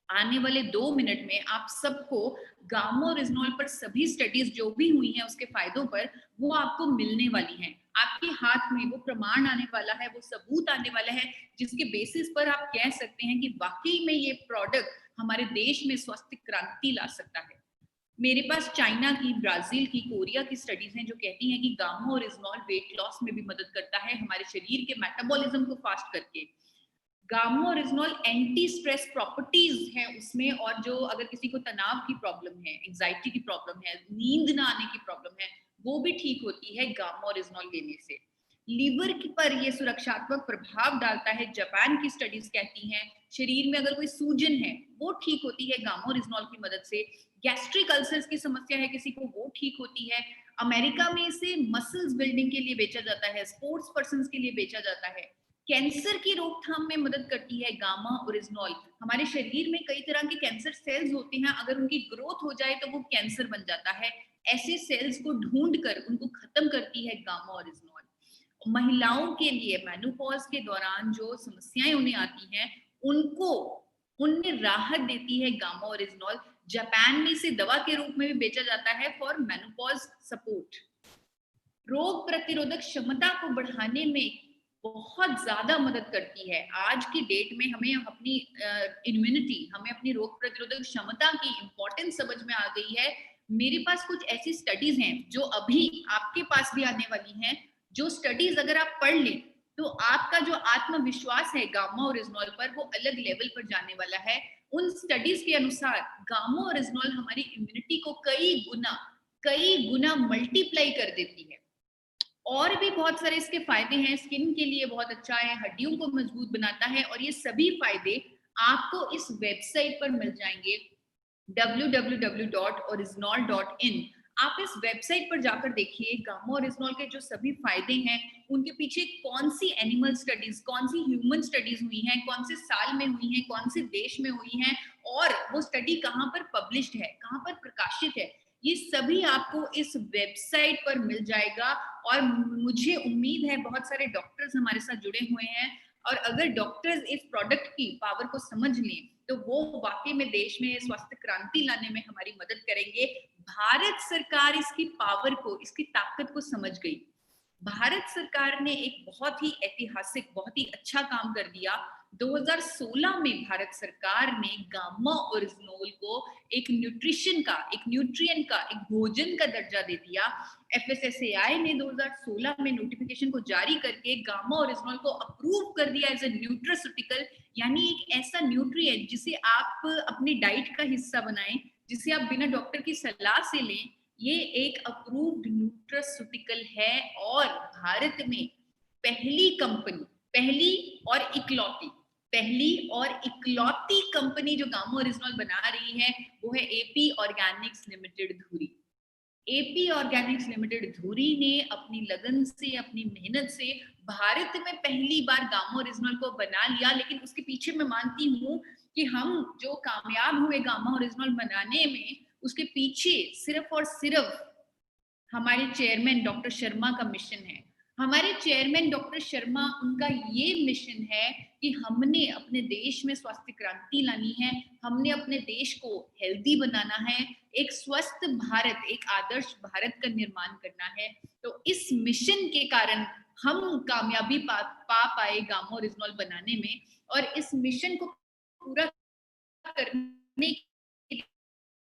आने वाले 2 मिनट में आप सबको गामा ओरिजिनॉल पर सभी स्टडीज जो भी हुई हैं उसके फायदों पर वो आपको मिलने वाली हैं। आपके हाथ में वो प्रमाण आने वाला है, वो सबूत आने वाला है, जिसके बेसिस पर आप कह सकते हैं कि वाकई में ये प्रोडक्ट हमारे देश में स्वास्थ्य क्रांति ला सकता है। मेरे पास चाइना की, ब्राजील की, कोरिया की स्टडीज हैं जो कहती हैं कि गामा ओरिजिनॉल वेट लॉस में भी मदद करता है, हमारे शरीर के मेटाबॉलिज्म को फास्ट करके। Gamma oryzanol anti stress properties हैं उसमें, और जो अगर किसी को तनाव की प्रॉब्लम है, एंजाइटी की प्रॉब्लम है, नींद ना आने की प्रॉब्लम है, वो भी ठीक होती है गामा ओरिजिनॉल लेने से। लीवर पर ये सुरक्षात्मक प्रभाव डालता है, जापान की स्टडीज कहती हैं। शरीर में अगर कोई सूजन है वो ठीक होती है गामा ओरिजिनॉल की मदद से। गैस्ट्रिक अल्सर्स की समस्या है किसी को, वो ठीक होती है। अमेरिका में इसे मसल्स बिल्डिंग के लिए बेचा जाता है, स्पोर्ट्स पर्सन के लिए बेचा जाता है। कैंसर की रोकथाम में मदद करती है गामा ओरिजिनॉल। हमारे शरीर में कई तरह के कैंसर सेल्स होते हैं, अगर उनकी ग्रोथ हो जाए तो वो कैंसर बन जाता है। ऐसे सेल्स को ढूंढकर उनको खत्म करती है गामा ओरिजिनॉल। महिलाओं के लिए मेनोपॉज के दौरान जो समस्याएं उन्हें आती हैं उनमें राहत देती है गामा ओरिजिनॉल। जापान में इसे दवा के रूप में भी बेचा जाता है फॉर मेनोपॉज सपोर्ट। रोग प्रतिरोधक क्षमता को बढ़ाने में बहुत ज्यादा मदद करती है। आज की डेट में हमें अपनी इम्यूनिटी, हमें अपनी रोग प्रतिरोधक क्षमता की इंपॉर्टेंस समझ में आ गई है। मेरे पास कुछ ऐसी स्टडीज हैं जो अभी आपके पास भी आने वाली हैं, जो स्टडीज अगर आप पढ़ लें तो आपका जो आत्मविश्वास है गामा ओरिजिनॉल पर वो अलग लेवल पर जाने वाला है। उन स्टडीज के अनुसार गामा ओरिजिनॉल हमारी इम्यूनिटी को कई गुना मल्टीप्लाई कर देती है। और भी बहुत सारे इसके फायदे हैं, स्किन के लिए बहुत अच्छा है, हड्डियों को मजबूत बनाता है, और ये सभी फायदे आपको इस वेबसाइट पर मिल जाएंगे www.originol.in। आप इस वेबसाइट पर जाकर देखिए गामा ओरिजिनॉल के जो सभी फायदे हैं, उनके पीछे कौन सी एनिमल स्टडीज, कौन सी ह्यूमन स्टडीज हुई हैं, कौन से साल में हुई हैं, कौन से देश में हुई हैं, और वो स्टडी कहाँ पर पब्लिश्ड है, कहाँ पर प्रकाशित है, ये सभी आपको इस वेबसाइट पर मिल जाएगा। और मुझे उम्मीद है बहुत सारे डॉक्टर्स हमारे साथ जुड़े हुए हैं, और अगर डॉक्टर्स इस प्रोडक्ट की पावर को समझ लें तो वो वाकई में देश में स्वास्थ्य क्रांति लाने में हमारी मदद करेंगे। भारत सरकार इसकी पावर को, इसकी ताकत को समझ गई। भारत सरकार ने एक बहुत ही ऐतिहासिक, बहुत ही अच्छा काम कर दिया। 2016 में भारत सरकार ने गामा ओरिजिनॉल को एक न्यूट्रिशन का, एक न्यूट्रिएंट का, एक भोजन का दर्जा दे दिया। FSSAI ने 2016 में नोटिफिकेशन को जारी करके गामा ओरिजिनॉल को अप्रूव कर दिया एज ए न्यूट्रास्यूटिकल, यानी एक ऐसा न्यूट्रिएंट जिसे आप अपनी डाइट का हिस्सा बनाएं, जिसे आप बिना डॉक्टर की सलाह से लें। ये एक अप्रूव्ड न्यूट्रास्यूटिकल है, और भारत में पहली और इकलौती कंपनी जो गामा ओरिजिनॉल बना रही है वो है AP ऑर्गेनिक्स लिमिटेड धुरी। AP ऑर्गेनिक्स लिमिटेड धुरी ने अपनी लगन से, अपनी मेहनत से भारत में पहली बार गामा ओरिजिनॉल को बना लिया। लेकिन उसके पीछे मैं मानती हूँ कि हम जो कामयाब हुए गामा ओरिजिनॉल बनाने में, उसके पीछे सिर्फ और सिर्फ हमारे चेयरमैन डॉक्टर शर्मा का मिशन है। हमारे चेयरमैन डॉक्टर शर्मा, उनका ये मिशन है कि हमने अपने देश में स्वास्थ्य क्रांति लानी है, हमने अपने देश को हेल्दी बनाना है, एक स्वस्थ भारत, एक आदर्श भारत का निर्माण करना है। तो इस मिशन के कारण हम कामयाबी पा पाए गामा ओरिजिनॉल बनाने में, और इस मिशन को पूरा करने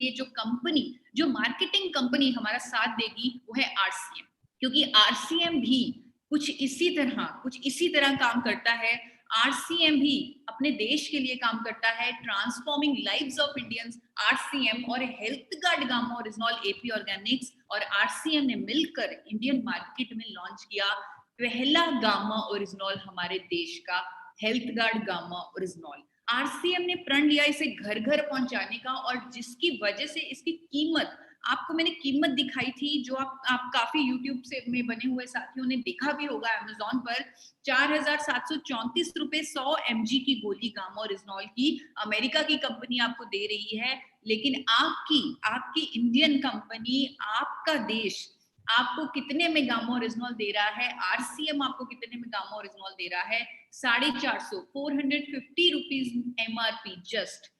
ये जो कंपनी, जो मार्केटिंग कंपनी हमारा साथ देगी वो है RCM, क्योंकि RCM भी कुछ इसी तरह काम करता है। RCM भी अपने देश के लिए काम करता है, transforming lives of Indians. RCM और health guard gamma oryzanol, AP Organics और RCM ने मिलकर इंडियन मार्केट में लॉन्च किया पहला गामा ओरिजिनॉल हमारे देश का, health guard gamma oryzanol. RCM ने प्रण लिया इसे घर घर पहुंचाने का, और जिसकी वजह से इसकी कीमत, आपको मैंने कीमत दिखाई थी जो आप काफी यूट्यूब से में बने हुए साथियों ने देखा भी होगा अमेज़न पर, 4,734 रुपए 100 mg की गोली गामा ओरिजिनॉल की अमेरिका की कंपनी आपको दे रही है। लेकिन आपकी इंडियन कंपनी, आपका देश आपको कितने में गामा ओरिजिनॉल दे रहा है? आरसीएम आपको कितने में गामा ओरिजिनॉल दे रहा है? 450, 450 रुपीज एमआरपी, जस्ट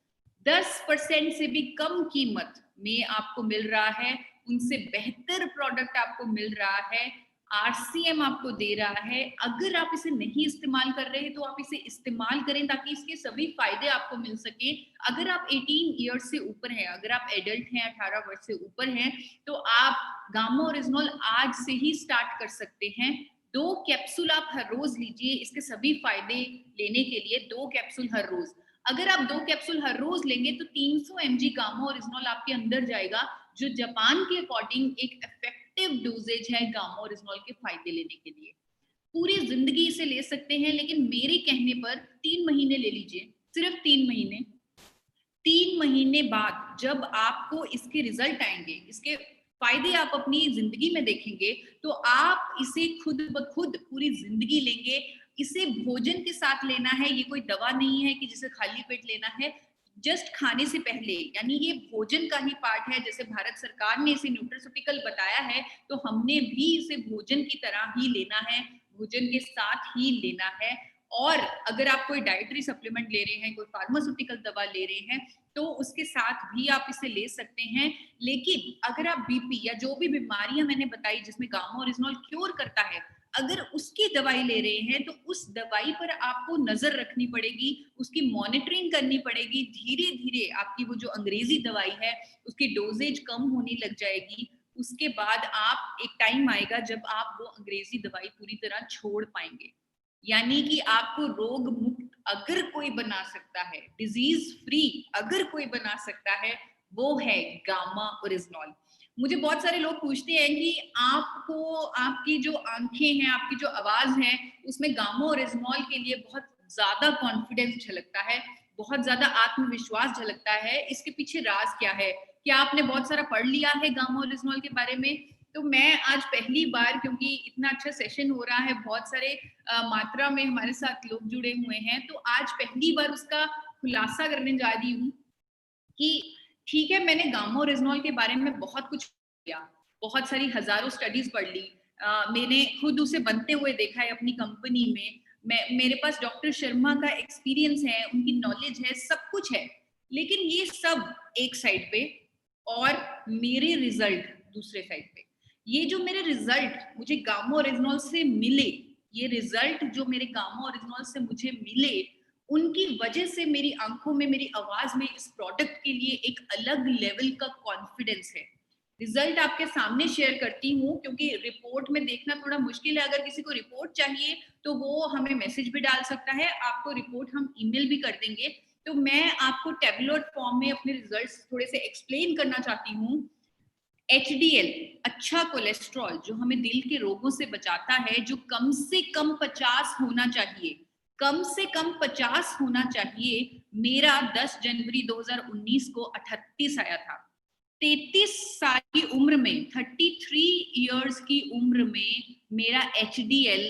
10% से भी कम कीमत में आपको मिल रहा है। उनसे बेहतर प्रोडक्ट आपको मिल रहा है, आरसीएम आपको दे रहा है। अगर आप इसे नहीं इस्तेमाल कर रहे हैं तो आप इसे इस्तेमाल करें ताकि इसके सभी फायदे आपको मिल सके। अगर आप 18 ईयर्स से ऊपर हैं, अगर आप एडल्ट हैं, 18 वर्ष से ऊपर हैं, तो आप गामा ओरिजिनॉल आज से ही स्टार्ट कर सकते हैं। 2 कैप्सूल आप हर रोज लीजिए इसके सभी फायदे लेने के लिए, 2 कैप्सूल हर रोज। अगर आप 2 कैप्सूल हर रोज लेंगे तो 300 mg गामा ओरिजिनॉल आपके अंदर जाएगा, जो जापान के अकॉर्डिंग एक इफेक्टिव डोजेज है गामा ओरिजिनॉल के फायदे लेने के लिए। पूरी जिंदगी इसे ले सकते हैं, लेकिन मेरे कहने पर 3 महीने ले लीजिए, सिर्फ 3 महीने। 3 महीने बाद जब आपको इसके रिजल्ट आएंगे, इसके फायदे आप अपनी जिंदगी में देखेंगे, तो आप इसे खुद ब खुद पूरी जिंदगी लेंगे। इसे भोजन के साथ लेना है, ये कोई दवा नहीं है कि जिसे खाली पेट लेना है। जस्ट खाने से पहले, यानी ये भोजन का ही पार्ट है। जैसे भारत सरकार ने इसे न्यूट्रास्यूटिकल बताया है, तो हमने भी इसे भोजन की तरह ही लेना है, भोजन के साथ ही लेना है। और अगर आप कोई डाइटरी सप्लीमेंट ले रहे हैं, कोई फार्मास्यूटिकल दवा ले रहे हैं, तो उसके साथ भी आप इसे ले सकते हैं। लेकिन अगर आप बीपी या जो भी बीमारियां मैंने बताई जिसमें गामा ओरिजिनॉल क्योर करता है, अगर उसकी दवाई ले रहे हैं तो उस दवाई पर आपको नजर रखनी पड़ेगी, उसकी मॉनिटरिंग करनी पड़ेगी। धीरे धीरे आपकी वो जो अंग्रेजी दवाई है उसकी डोजेज कम होने लग जाएगी। उसके बाद आप एक टाइम आएगा जब आप वो अंग्रेजी दवाई पूरी तरह छोड़ पाएंगे। यानी कि आपको रोग मुक्त अगर कोई बना सकता है, डिजीज फ्री अगर कोई बना सकता है, वो है गामा ओरिजिनॉल। मुझे बहुत सारे लोग पूछते हैं कि आपको, आपकी जो आंखें हैं, आपकी जो आवाज है, उसमें गामा ओरिजिनॉल के लिए बहुत ज्यादा कॉन्फिडेंस झलकता है, बहुत ज्यादा आत्मविश्वास झलकता है। इसके पीछे राज क्या है? क्या आपने बहुत सारा पढ़ लिया है गामा ओरिजिनॉल के बारे में? तो मैं आज पहली बार, क्योंकि इतना अच्छा सेशन हो रहा है, बहुत सारे मात्रा में हमारे साथ लोग जुड़े हुए हैं, तो आज पहली बार उसका खुलासा करने जा रही हूँ कि ठीक है, मैंने गामा ओरिजिनॉल के बारे में बहुत कुछ किया, बहुत सारी हजारों स्टडीज पढ़ ली, मैंने खुद उसे बनते हुए देखा है अपनी कंपनी में। मेरे पास डॉक्टर शर्मा का एक्सपीरियंस है, उनकी नॉलेज है, सब कुछ है। लेकिन ये सब एक साइड पे और मेरे रिजल्ट दूसरे साइड पे। ये जो मेरे रिजल्ट मुझे गामा ओरिजिनॉल से मिले, ये रिजल्ट जो मेरे गामा ओरिजिनॉल से मुझे मिले, उनकी वजह से मेरी आंखों में, मेरी आवाज में इस प्रोडक्ट के लिए एक अलग लेवल का कॉन्फिडेंस है। रिजल्ट आपके सामने शेयर करती हूँ, क्योंकि रिपोर्ट में देखना थोड़ा मुश्किल है। अगर किसी को रिपोर्ट चाहिए तो वो हमें मैसेज भी डाल सकता है, आपको रिपोर्ट हम ईमेल भी कर देंगे। तो मैं आपको टेबुलर फॉर्म में अपने रिजल्ट्स थोड़े से एक्सप्लेन करना चाहती हूँ। HDL, अच्छा कोलेस्ट्रॉल, जो हमें दिल के रोगों से बचाता है, जो कम से कम 50 होना चाहिए, कम से कम 50 होना चाहिए। मेरा 10 जनवरी 2019 को 38 आया था। 33 साल की उम्र में, 33 इयर्स की उम्र में मेरा HDL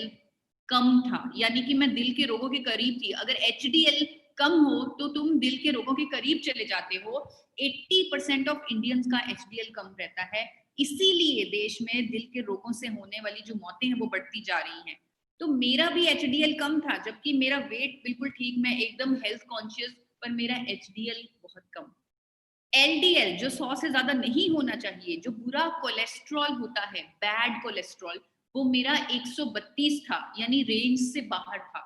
कम था, यानी कि मैं दिल के रोगों के करीब थी। अगर HDL कम हो तो तुम दिल के रोगों के करीब चले जाते हो। 80% ऑफ इंडियंस का HDL कम रहता है, इसीलिए देश में दिल के रोगों से होने वाली जो मौतें हैं वो बढ़ती जा रही हैं। तो मेरा भी HDL कम था, जबकि मेरा वेट बिल्कुल ठीक, मैं एकदम हेल्थ कॉन्शियस, पर मेरा HDL बहुत कम। LDL जो 100 से ज्यादा नहीं होना चाहिए, जो बुरा कोलेस्ट्रॉल होता है, बैड कोलेस्ट्रॉल, वो मेरा 132 था, यानी रेंज से बाहर था।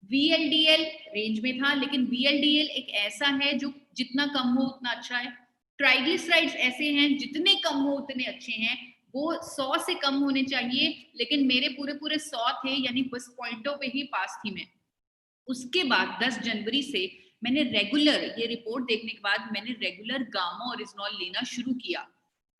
VLDL रेंज में था, लेकिन VLDL एक ऐसा है जो जितना कम हो उतना अच्छा है। ट्राइग्लिसराइड्स ऐसे हैं, जितने कम हो उतने अच्छे हैं। वो 100 से कम होने चाहिए, लेकिन मेरे पूरे 100 थे, यानी बस पॉइंटों पे ही पास थी मैं। उसके बाद 10 जनवरी से मैंने रेगुलर, ये रिपोर्ट देखने के बाद मैंने रेगुलर गामा ओरिजिनॉल लेना शुरू किया।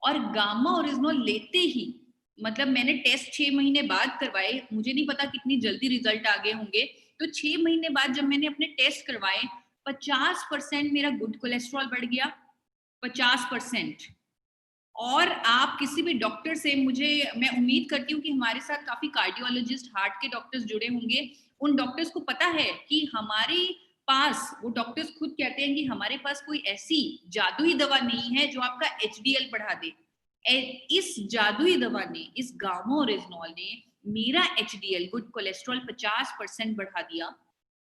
और गामा ओरिजिनॉल लेते ही, मतलब मैंने टेस्ट 6 महीने बाद करवाए, मुझे नहीं पता कितनी जल्दी रिजल्ट आ गए होंगे। तो 6 महीने बाद जब मैंने अपने टेस्ट करवाए, 50% मेरा गुड कोलेस्ट्रॉल बढ़ गया, 50%। और आप किसी भी डॉक्टर से, मैं उम्मीद करती हूँ कि हमारे साथ काफी कार्डियोलॉजिस्ट, हार्ट के डॉक्टर्स जुड़े होंगे, उन डॉक्टर्स को पता है कि हमारे पास, वो डॉक्टर्स खुद कहते हैं कि हमारे पास कोई ऐसी जादुई दवा नहीं है जो आपका HDL बढ़ा दे। इस जादुई दवा ने, इस गामा ओरिजिनॉल ने मेरा HDL, गुड कोलेस्ट्रॉल 50% बढ़ा दिया।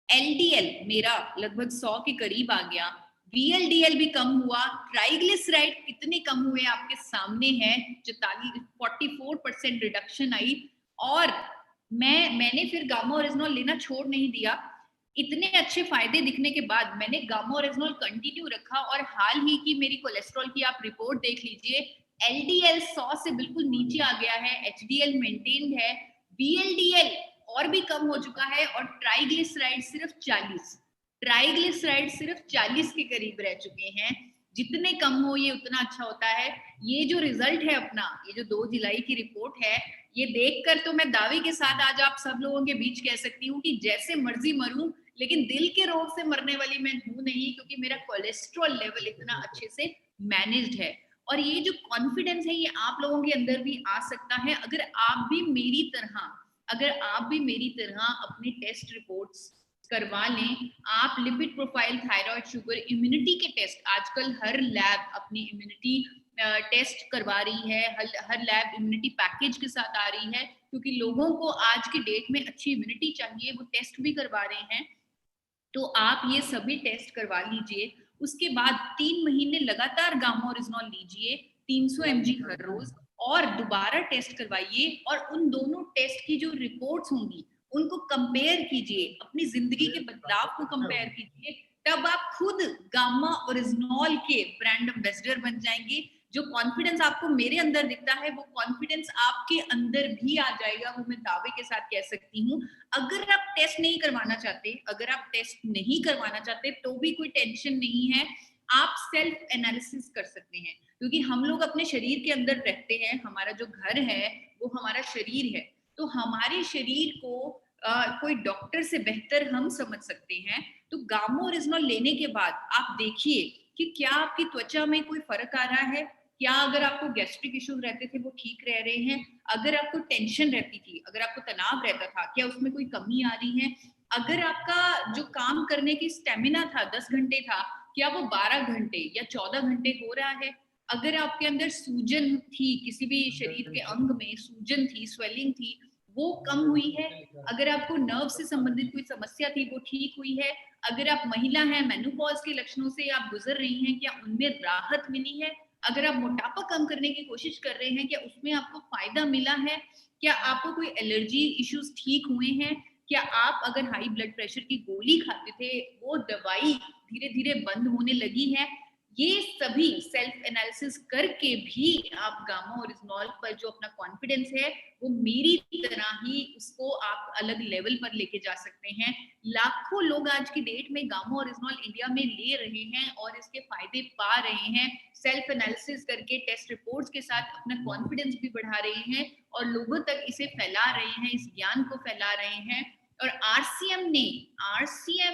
LDL मेरा लगभग 100 के करीब आ गया, VLDL भी कम हुआ, ट्राइग्लिसराइड कितने कम हुए आपके सामने है, 44% रिडक्शन आई। और मैंने फिर गामा ओरिजिनॉल लेना छोड़ नहीं दिया। इतने अच्छे फायदे दिखने के बाद मैंने गामा ओरिजिनॉल कंटिन्यू रखा, और हाल ही की मेरी कोलेस्ट्रॉल की आप रिपोर्ट देख लीजिए, LDL 100 से बिल्कुल नीचे आ गया है, HDL मेंटेन्ड है, VLDL और भी कम हो चुका है, और ट्राइग्लिसराइड सिर्फ 40 के करीब रह चुके हैं। जितने कम हो ये उतना अच्छा होता है। ये जो रिजल्ट है अपना, ये जो 2 जुलाई की रिपोर्ट है, ये देखकर तो मैं दावे के साथ आज आप सब लोगों के बीच कह सकती हूँ कि जैसे मर्जी मरूं, लेकिन दिल के रोग से मरने वाली मैं हूं नहीं, क्योंकि मेरा कोलेस्ट्रॉल लेवल इतना अच्छे से मैनेज्ड है। और ये जो कॉन्फिडेंस है ये आप लोगों के अंदर भी आ सकता है अगर आप भी मेरी तरह अपने टेस्ट रिपोर्ट्स करवा लें। आप lipid profile, thyroid, sugar, immunity के टेस्ट, आजकल हर लैब अपनी इम्यूनिटी टेस्ट करवा रही है, हर लैब इम्यूनिटी पैकेज के साथ आ रही है, क्योंकि लोगों को आज की डेट में अच्छी इम्यूनिटी चाहिए, वो टेस्ट भी करवा रहे हैं। तो आप ये सभी टेस्ट करवा लीजिए। उसके बाद 3 महीने लगातार गामा ओरिजिनॉल लीजिए, 300 mg हर रोज, और दोबारा टेस्ट करवाइए, और उन दोनोों टेस्ट की जो रिपोर्ट्स होंगी उनको कंपेयर कीजिए, अपनी जिंदगी के बदलाव को कंपेयर कीजिए, तब आप खुद गामा ओरिजिनॉल के ब्रांड एम्बेसडर बन जाएंगे। जो कॉन्फिडेंस आपको मेरे अंदर दिखता है, वो कॉन्फिडेंस आपके अंदर भी आ जाएगा, वो मैं दावे के साथ कह सकती हूँ। अगर आप टेस्ट नहीं करवाना चाहते, तो भी कोई टेंशन नहीं है, आप सेल्फ एनालिसिस कर सकते हैं, क्योंकि हम लोग अपने शरीर के अंदर रहते हैं, हमारा जो घर है वो हमारा शरीर है, तो हमारे शरीर को कोई डॉक्टर से बेहतर हम समझ सकते हैं। तो गामा ओरिजिनॉल लेने के बाद आप देखिए कि क्या आपकी त्वचा में कोई फर्क आ रहा है, क्या अगर आपको गैस्ट्रिक इश्यूज रहते थे वो ठीक रह रहे हैं, अगर आपको टेंशन रहती थी, अगर आपको तनाव रहता था, क्या उसमें कोई कमी आ रही है, अगर आपका जो काम करने की स्टेमिना था 10 घंटे था, क्या वो 12 घंटे या 14 घंटे हो रहा है, अगर आपके अंदर सूजन थी, किसी भी शरीर के अंग में सूजन थी, स्वेलिंग थी, वो कम हुई है, अगर आपको नर्व से संबंधित कोई समस्या थी वो ठीक हुई है, अगर आप महिला हैं, मेनोपॉज के लक्षणों से आप गुजर रही हैं, क्या उनमें राहत मिली है, अगर आप मोटापा कम करने की कोशिश कर रहे हैं, क्या उसमें आपको फायदा मिला है, क्या आपको कोई एलर्जी इश्यूज ठीक हुए हैं, क्या आप अगर हाई ब्लड प्रेशर की गोली खाते थे वो दवाई धीरे धीरे बंद होने लगी है, ये सभी सेल्फ एनालिसिस करके भी आप गामा ओरिजिनॉल पर जो अपना कॉन्फिडेंस है वो मेरी तरह ही उसको आप अलग लेवल पर लेके जा सकते हैं। लाखों लोग आज की डेट में गामा ओरिजिनॉल इंडिया में ले रहे हैं और इसके फायदे पा रहे हैं, सेल्फ एनालिसिस करके टेस्ट रिपोर्ट्स के साथ अपना कॉन्फिडेंस भी बढ़ा रहे हैं और लोगों तक इसे फैला रहे हैं, इस ज्ञान को फैला रहे हैं। और आरसीएम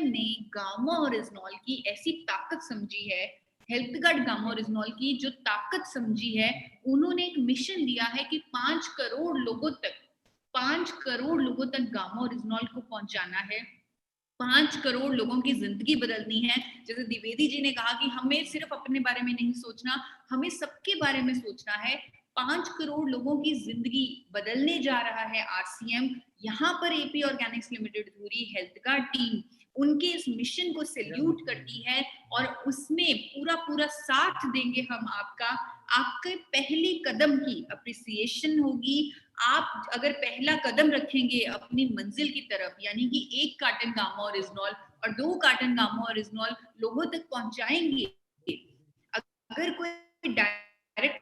ने गामा ओरिजिनॉल की ऐसी ताकत समझी है, हेल्थ गार्ड गामा ओरिजिनॉल की जो ताकत समझी है, उन्होंने एक मिशन दिया है कि 5 करोड़ लोगों तक गामा ओरिजिनॉल को पहुंचाना है, 5 करोड़ लोगों की जिंदगी बदलनी है। जैसे द्विवेदी जी ने कहा कि हमें सिर्फ अपने बारे में नहीं सोचना, हमें सबके बारे में सोचना है। 5 करोड़ लोगों की जिंदगी बदलने जा रहा है आरसीएम। यहाँ पर एपी ऑर्गेनिक्स लिमिटेड धुरी हेल्थ गार्ड टीम उनके इस मिशन को सैल्यूट करती है और उसमें पूरा साथ देंगे हम आपके पहले कदम की अप्रिसिएशन होगी। आप अगर पहला कदम रखेंगे अपनी मंजिल की तरफ, यानी कि 1 कार्टन गामा ओरिजिनॉल और 2 कार्टन गामा ओरिजिनॉल लोगों तक पहुंचाएंगे, अगर कोई डायरेक्ट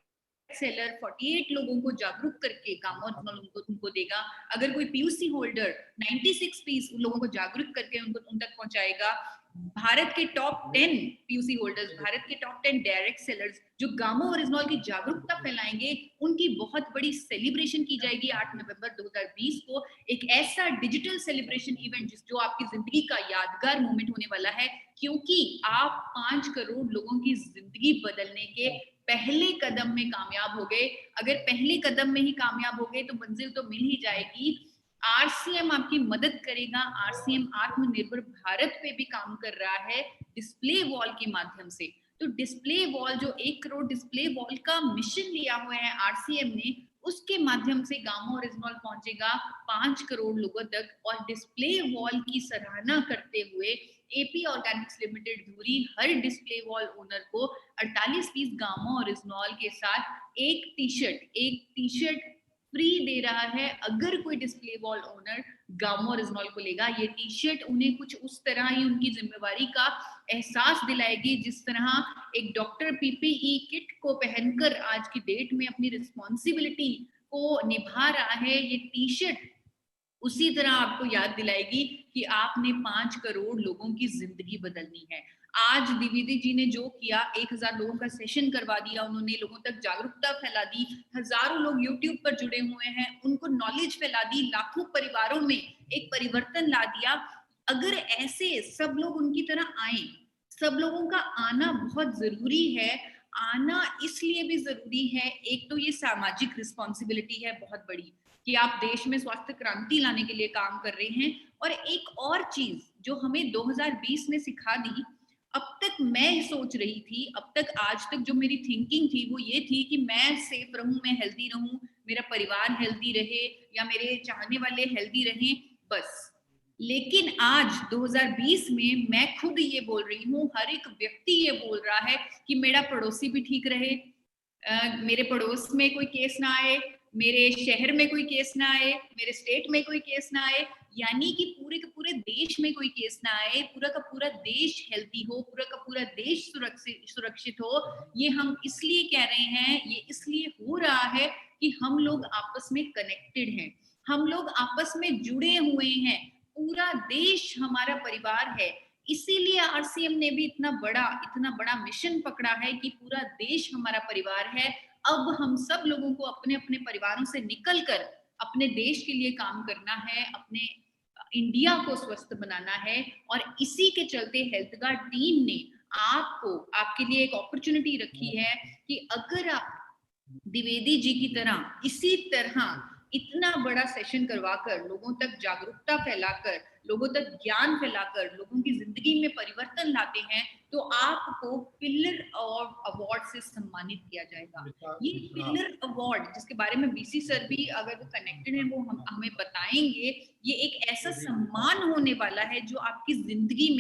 सेलर 48 लोगों को जागरूक करके गामा ओरिजिनॉल उनको देगा, अगर कोई पीयूसी होल्डर 96 पीस उन लोगों को जागरूक करके उन तक पहुंचाएगा, भारत के टॉप 10 पीयूसी होल्डर्स, भारत के टॉप 10 डायरेक्ट सेलर्स जो गामा और रिजनॉल की जागरूकता फैलाएंगे, उनकी बहुत बड़ी सेलिब्रेशन की जाएगी 8 नवंबर 2020 को। एक ऐसा डिजिटल सेलिब्रेशन इवेंट जो आपकी जिंदगी का यादगार मोमेंट होने वाला है, क्योंकि आप 5 करोड़ लोगों की जिंदगी बदलने के पहले कदम में कामयाब हो गए। अगर पहले कदम में ही कामयाब हो गए तो मंजिल तो मिल ही जाएगी। आरसीएम आपकी मदद करेगा। आरसीएम आत्मनिर्भर भारत पे भी काम कर रहा है डिस्प्ले वॉल के माध्यम से। तो डिस्प्ले वॉल, जो 1 करोड़ डिस्प्ले वॉल का मिशन लिया हुआ है आरसीएम ने, उसके माध्यम से गामा और रिजनॉल पहुंचेगा 5 करोड़ लोगों तक। और डिस्प्ले वॉल की सराहना करते हुए एपी ऑर्गेनिक्स लिमिटेड धुरी हर डिस्प्ले वॉल ओनर को 48 पीस गामा और रिजनॉल के साथ एक टी शर्ट फ्री दे रहा है अगर कोई डिस्प्ले वॉल ओनर गामा और रिजनॉल को लेगा। ये टी शर्ट उन्हें कुछ उस तरह ही उनकी जिम्मेवारी का एहसास दिलाएगी जिस तरह एक डॉक्टर पीपीई किट को पहनकर आज की डेट में अपनी रिस्पॉन्सिबिलिटी को निभा रहा है। ये टी शर्ट उसी तरह आपको याद दिलाएगी कि आपने 5 करोड़ लोगों की जिंदगी बदलनी है। आज द्विवेदी जी ने जो किया, 1000 लोगों का सेशन करवा दिया, उन्होंने लोगों तक जागरूकता फैला दी, हजारों लोग यूट्यूब पर जुड़े हुए हैं, उनको नॉलेज फैला दी, लाखों परिवारों में एक परिवर्तन ला दिया। अगर ऐसे सब लोग उनकी तरह आए, सब लोगों का आना बहुत जरूरी है। आना इसलिए भी जरूरी है, एक तो ये सामाजिक रिस्पॉन्सिबिलिटी है बहुत बड़ी कि आप देश में स्वास्थ्य क्रांति लाने के लिए काम कर रहे हैं। और एक और चीज जो हमें 2020 ने सिखा दी, अब तक मैं सोच रही थी, अब तक आज तक जो मेरी थिंकिंग थी वो ये थी कि मैं सेफ रहूं, मैं हेल्दी रहूं, मेरा परिवार हेल्दी रहे या मेरे चाहने वाले हेल्दी रहें, बस। लेकिन आज 2020 में मैं खुद ये बोल रही हूँ, हर एक व्यक्ति ये बोल रहा है कि मेरा पड़ोसी भी ठीक रहे, मेरे पड़ोस में कोई केस ना आए, मेरे शहर में कोई केस ना आए, मेरे स्टेट में कोई केस ना आए, यानी कि पूरे के पूरे देश में कोई केस ना आए, पूरा का पूरा देश हेल्दी हो, पूरा का पूरा देश सुरक्षित हो। ये हम इसलिए कह रहे हैं, ये इसलिए हो रहा है कि हम लोग आपस में कनेक्टेड हैं, हम लोग आपस में जुड़े हुए हैं, पूरा देश हमारा परिवार है। इसीलिए आरसीएम ने भी इतना बड़ा मिशन पकड़ा है कि पूरा देश हमारा परिवार है। अब हम सब लोगों को अपने अपने परिवारों से निकलकर अपने देश के लिए काम करना है, अपने इंडिया को स्वस्थ बनाना है। और इसी के चलते हेल्थ गार्ड टीम ने आपको, आपके लिए एक अपॉर्चुनिटी रखी है कि अगर आप द्विवेदी जी की तरह इसी तरह इतना बड़ा सेशन करवाकर, लोगों तक जागरूकता फैलाकर, लोगों तक ज्ञान फैलाकर, लोगों की जिंदगी में परिवर्तन लाते हैं, तो आपको पिलर अवार्ड से सम्मानित किया जाएगा। ये पिलर अवार्ड जिसके बारे में बीसी सर भी, अगर वो कनेक्टेड है, वो हमें बताएंगे। ये एक ऐसा सम्मान होने वाला है जो आपकी जिंदगी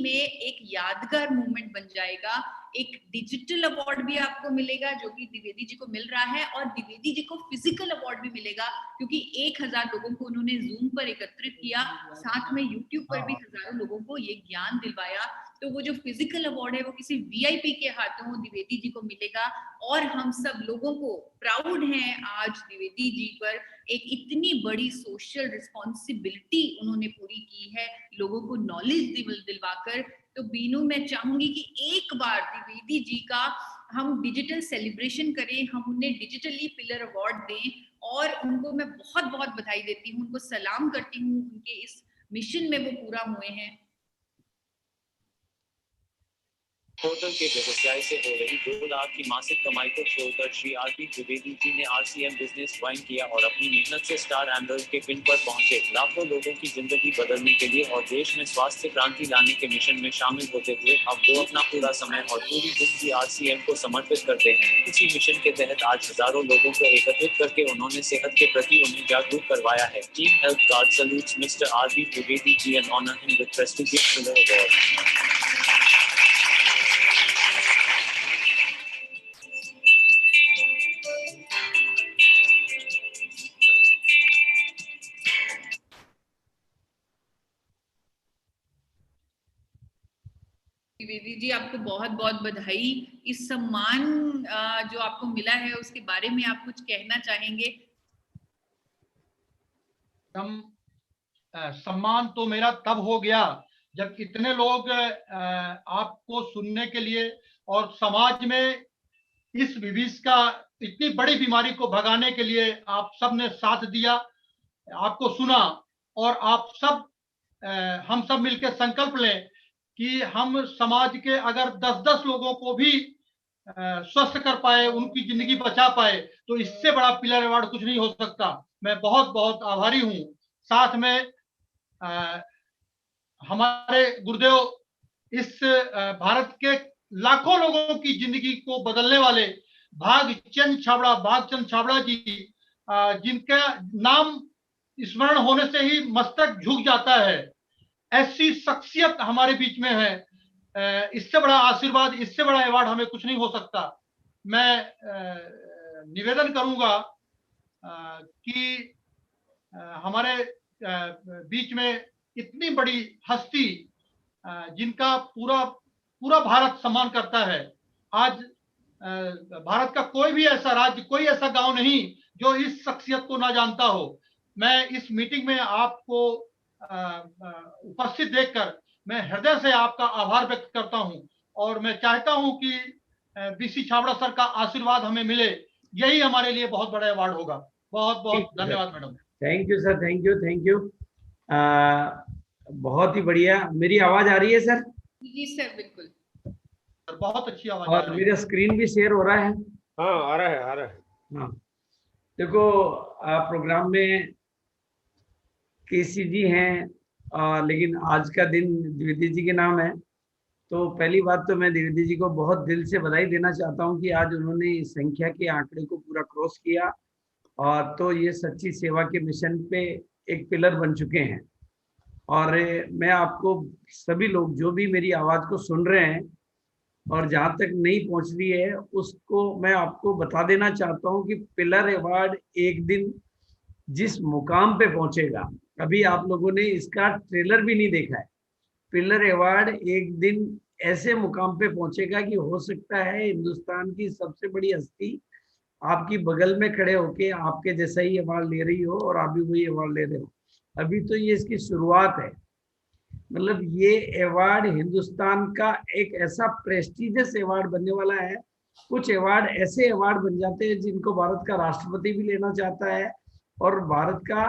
में एक यादगार मोमेंट बन जाएगा। एक डिजिटल अवार्ड भी आपको मिलेगा जो कि द्विवेदी जी को मिल रहा है, और द्विवेदी जी को फिजिकल अवार्ड भी मिलेगा क्योंकि 1000 लोगों को उन्होंने जूम पर एकत्रित किया, साथ में यूट्यूब पर भी हजारों लोगों को ये ज्ञान दिलवाया। तो वो जो फिजिकल अवार्ड है वो किसी वीआईपी के हाथों द्विवेदी जी को मिलेगा। और हम सब लोगों को प्राउड हैं आज द्विवेदी जी पर, एक इतनी बड़ी सोशल रिस्पॉन्सिबिलिटी उन्होंने पूरी की है लोगों को नॉलेज दिलवाकर। तो बीनू, मैं चाहूंगी कि एक बार द्विवेदी जी का हम डिजिटल सेलिब्रेशन करें, हम उन्हें डिजिटली पिलर अवार्ड दें, और उनको मैं बहुत बहुत बधाई देती हूँ, उनको सलाम करती हूँ, उनके इस मिशन में वो पूरा हुए हैं। होटल के व्यवसाय से हो रही 2 लाख की मासिक कमाई को छोड़कर श्री आरपी द्विवेदी जी ने आरसीएम बिजनेस ज्वाइन किया और अपनी मेहनत से स्टार एम्बर्स के पिन पर पहुंचे। लाखों लोगों की जिंदगी बदलने के लिए और देश में स्वास्थ्य क्रांति लाने के मिशन में शामिल होते हुए अब वो अपना पूरा समय और पूरी जिंदगी आरसीएम को समर्पित करते हैं। इसी मिशन के तहत आज हजारों लोगों को एकत्रित करके उन्होंने सेहत के प्रति उन्हें जागरूक करवाया है। Team health guard salutes mister RP Dwivedi ji and honour him with prestigious pillar award. Dwivedi ji, आपको बहुत बहुत बधाई। इस सम्मान जो आपको मिला है उसके बारे में आप कुछ कहना चाहेंगे? सम्मान तो मेरा तब हो गया जब इतने लोग आपको सुनने के लिए और समाज में इस विविध का इतनी बड़ी बीमारी को भगाने के लिए आप सब ने साथ दिया, आपको सुना, और आप सब हम सब मिलकर संकल्प लें कि हम समाज के अगर 10-10 लोगों को भी स्वस्थ कर पाए, उनकी जिंदगी बचा पाए, तो इससे बड़ा पिलर अवार्ड कुछ नहीं हो सकता। मैं बहुत बहुत आभारी हूं। साथ में हमारे गुरुदेव इस भारत के लाखों लोगों की जिंदगी को बदलने वाले भागचंद छाबड़ा जी, जिनका नाम स्मरण होने से ही मस्तक झुक जाता है, ऐसी शख्सियत हमारे बीच में है। इससे बड़ा आशीर्वाद, इससे बड़ा अवार्ड हमें कुछ नहीं हो सकता। मैं निवेदन करूंगा कि हमारे बीच में इतनी बड़ी हस्ती जिनका पूरा भारत सम्मान करता है, आज भारत का कोई भी ऐसा राज्य, कोई ऐसा गांव नहीं जो इस शख्सियत को ना जानता हो। मैं इस मीटिंग में आपको उपस्थित देखकर मैं हृदय से आपका आभार व्यक्त करता हूं, और मैं चाहता हूं कि बीसी छाबड़ा सर का आशीर्वाद हमें मिले, यही हमारे लिए बहुत बड़ा अवार्ड होगा। बहुत बहुत धन्यवाद madam. Thank you sir, thank you, thank you. बहुत ही बढ़िया। मेरी आवाज आ रही है सर? जी सर, बिल्कुल सर, बहुत अच्छी आवाज। और मेरा स्क्रीन भी शेयर हो रहा है? हाँ, आ रहा है, आ रहा है। हाँ, देखो प्रोग्राम में केसी जी हैं, लेकिन आज का दिन द्विवेदी जी के नाम है। तो पहली बात तो मैं द्विवेदी जी को बहुत दिल से बधाई देना चाहता हूं कि आज उन्होंने इस संख्या के आंकड़े को पूरा क्रॉस किया, और तो ये सच्ची सेवा के मिशन पे एक पिलर बन चुके हैं। और मैं आपको सभी लोग जो भी मेरी आवाज को सुन रहे हैं और जहां तक नहीं पहुंच रही है, उसको मैं आपको बता देना चाहता हूं कि पिलर अवार्ड एक दिन जिस मुकाम पे पहुंचेगा, अभी आप लोगों ने इसका ट्रेलर भी नहीं देखा है, पिलर अवार्ड एक दिन ऐसे मुकाम पे पहुंचेगा कि हो सकता है हिंदुस्तान की सबसे बड़ी हस्ती आपकी बगल में खड़े होके आपके जैसा ही अवार्ड ले रही हो और आप भी वही अवार्ड ले रहे हो। अभी तो ये इसकी शुरुआत है। मतलब ये अवार्ड हिंदुस्तान का एक ऐसा प्रेस्टिजियस अवार्ड बनने वाला है। कुछ अवार्ड ऐसे अवार्ड बन जाते हैं जिनको भारत का राष्ट्रपति भी लेना चाहता है, और भारत का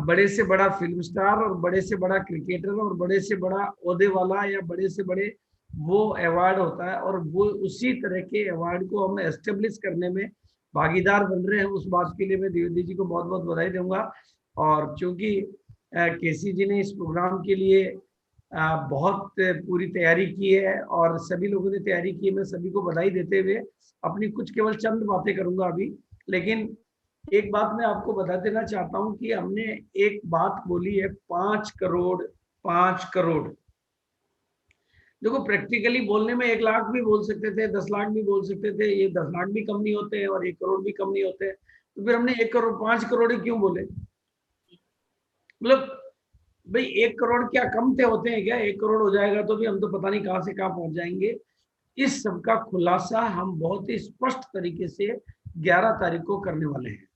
बड़े से बड़ा फिल्म स्टार और बड़े से बड़ा क्रिकेटर और बड़े से बड़ा ओहदे वाला या बड़े से बड़े वो अवार्ड होता है, और वो उसी तरह के अवार्ड को हम एस्टेब्लिश करने में भागीदार बन रहे हैं। उस बात के लिए मैं द्विवेदी जी को बहुत बहुत बधाई दूंगा। और चूंकि केसी जी ने इस प्रोग्राम के लिए बहुत पूरी तैयारी की है और सभी लोगों ने तैयारी की है, मैं सभी को बधाई देते हुए अपनी कुछ केवल चंद बातें करूंगा अभी। लेकिन एक बात मैं आपको बता देना चाहता हूं कि हमने एक बात बोली है, 5 करोड़ 5 करोड़। देखो प्रैक्टिकली बोलने में 1 लाख भी बोल सकते थे, 10 लाख भी बोल सकते थे, ये 10 लाख भी कम नहीं होते हैं और 1 करोड़ भी कम नहीं होते हैं। तो फिर हमने 1 करोड़ 5 करोड़ ही क्यों बोले? मतलब भाई 1 करोड़ क्या कम थे होते हैं क्या? 1 करोड़ हो जाएगा तो भी हम तो पता नहीं कहां से कहां पहुंच जाएंगे। इस सब का खुलासा हम बहुत ही स्पष्ट तरीके से 11 तारीख को करने वाले हैं।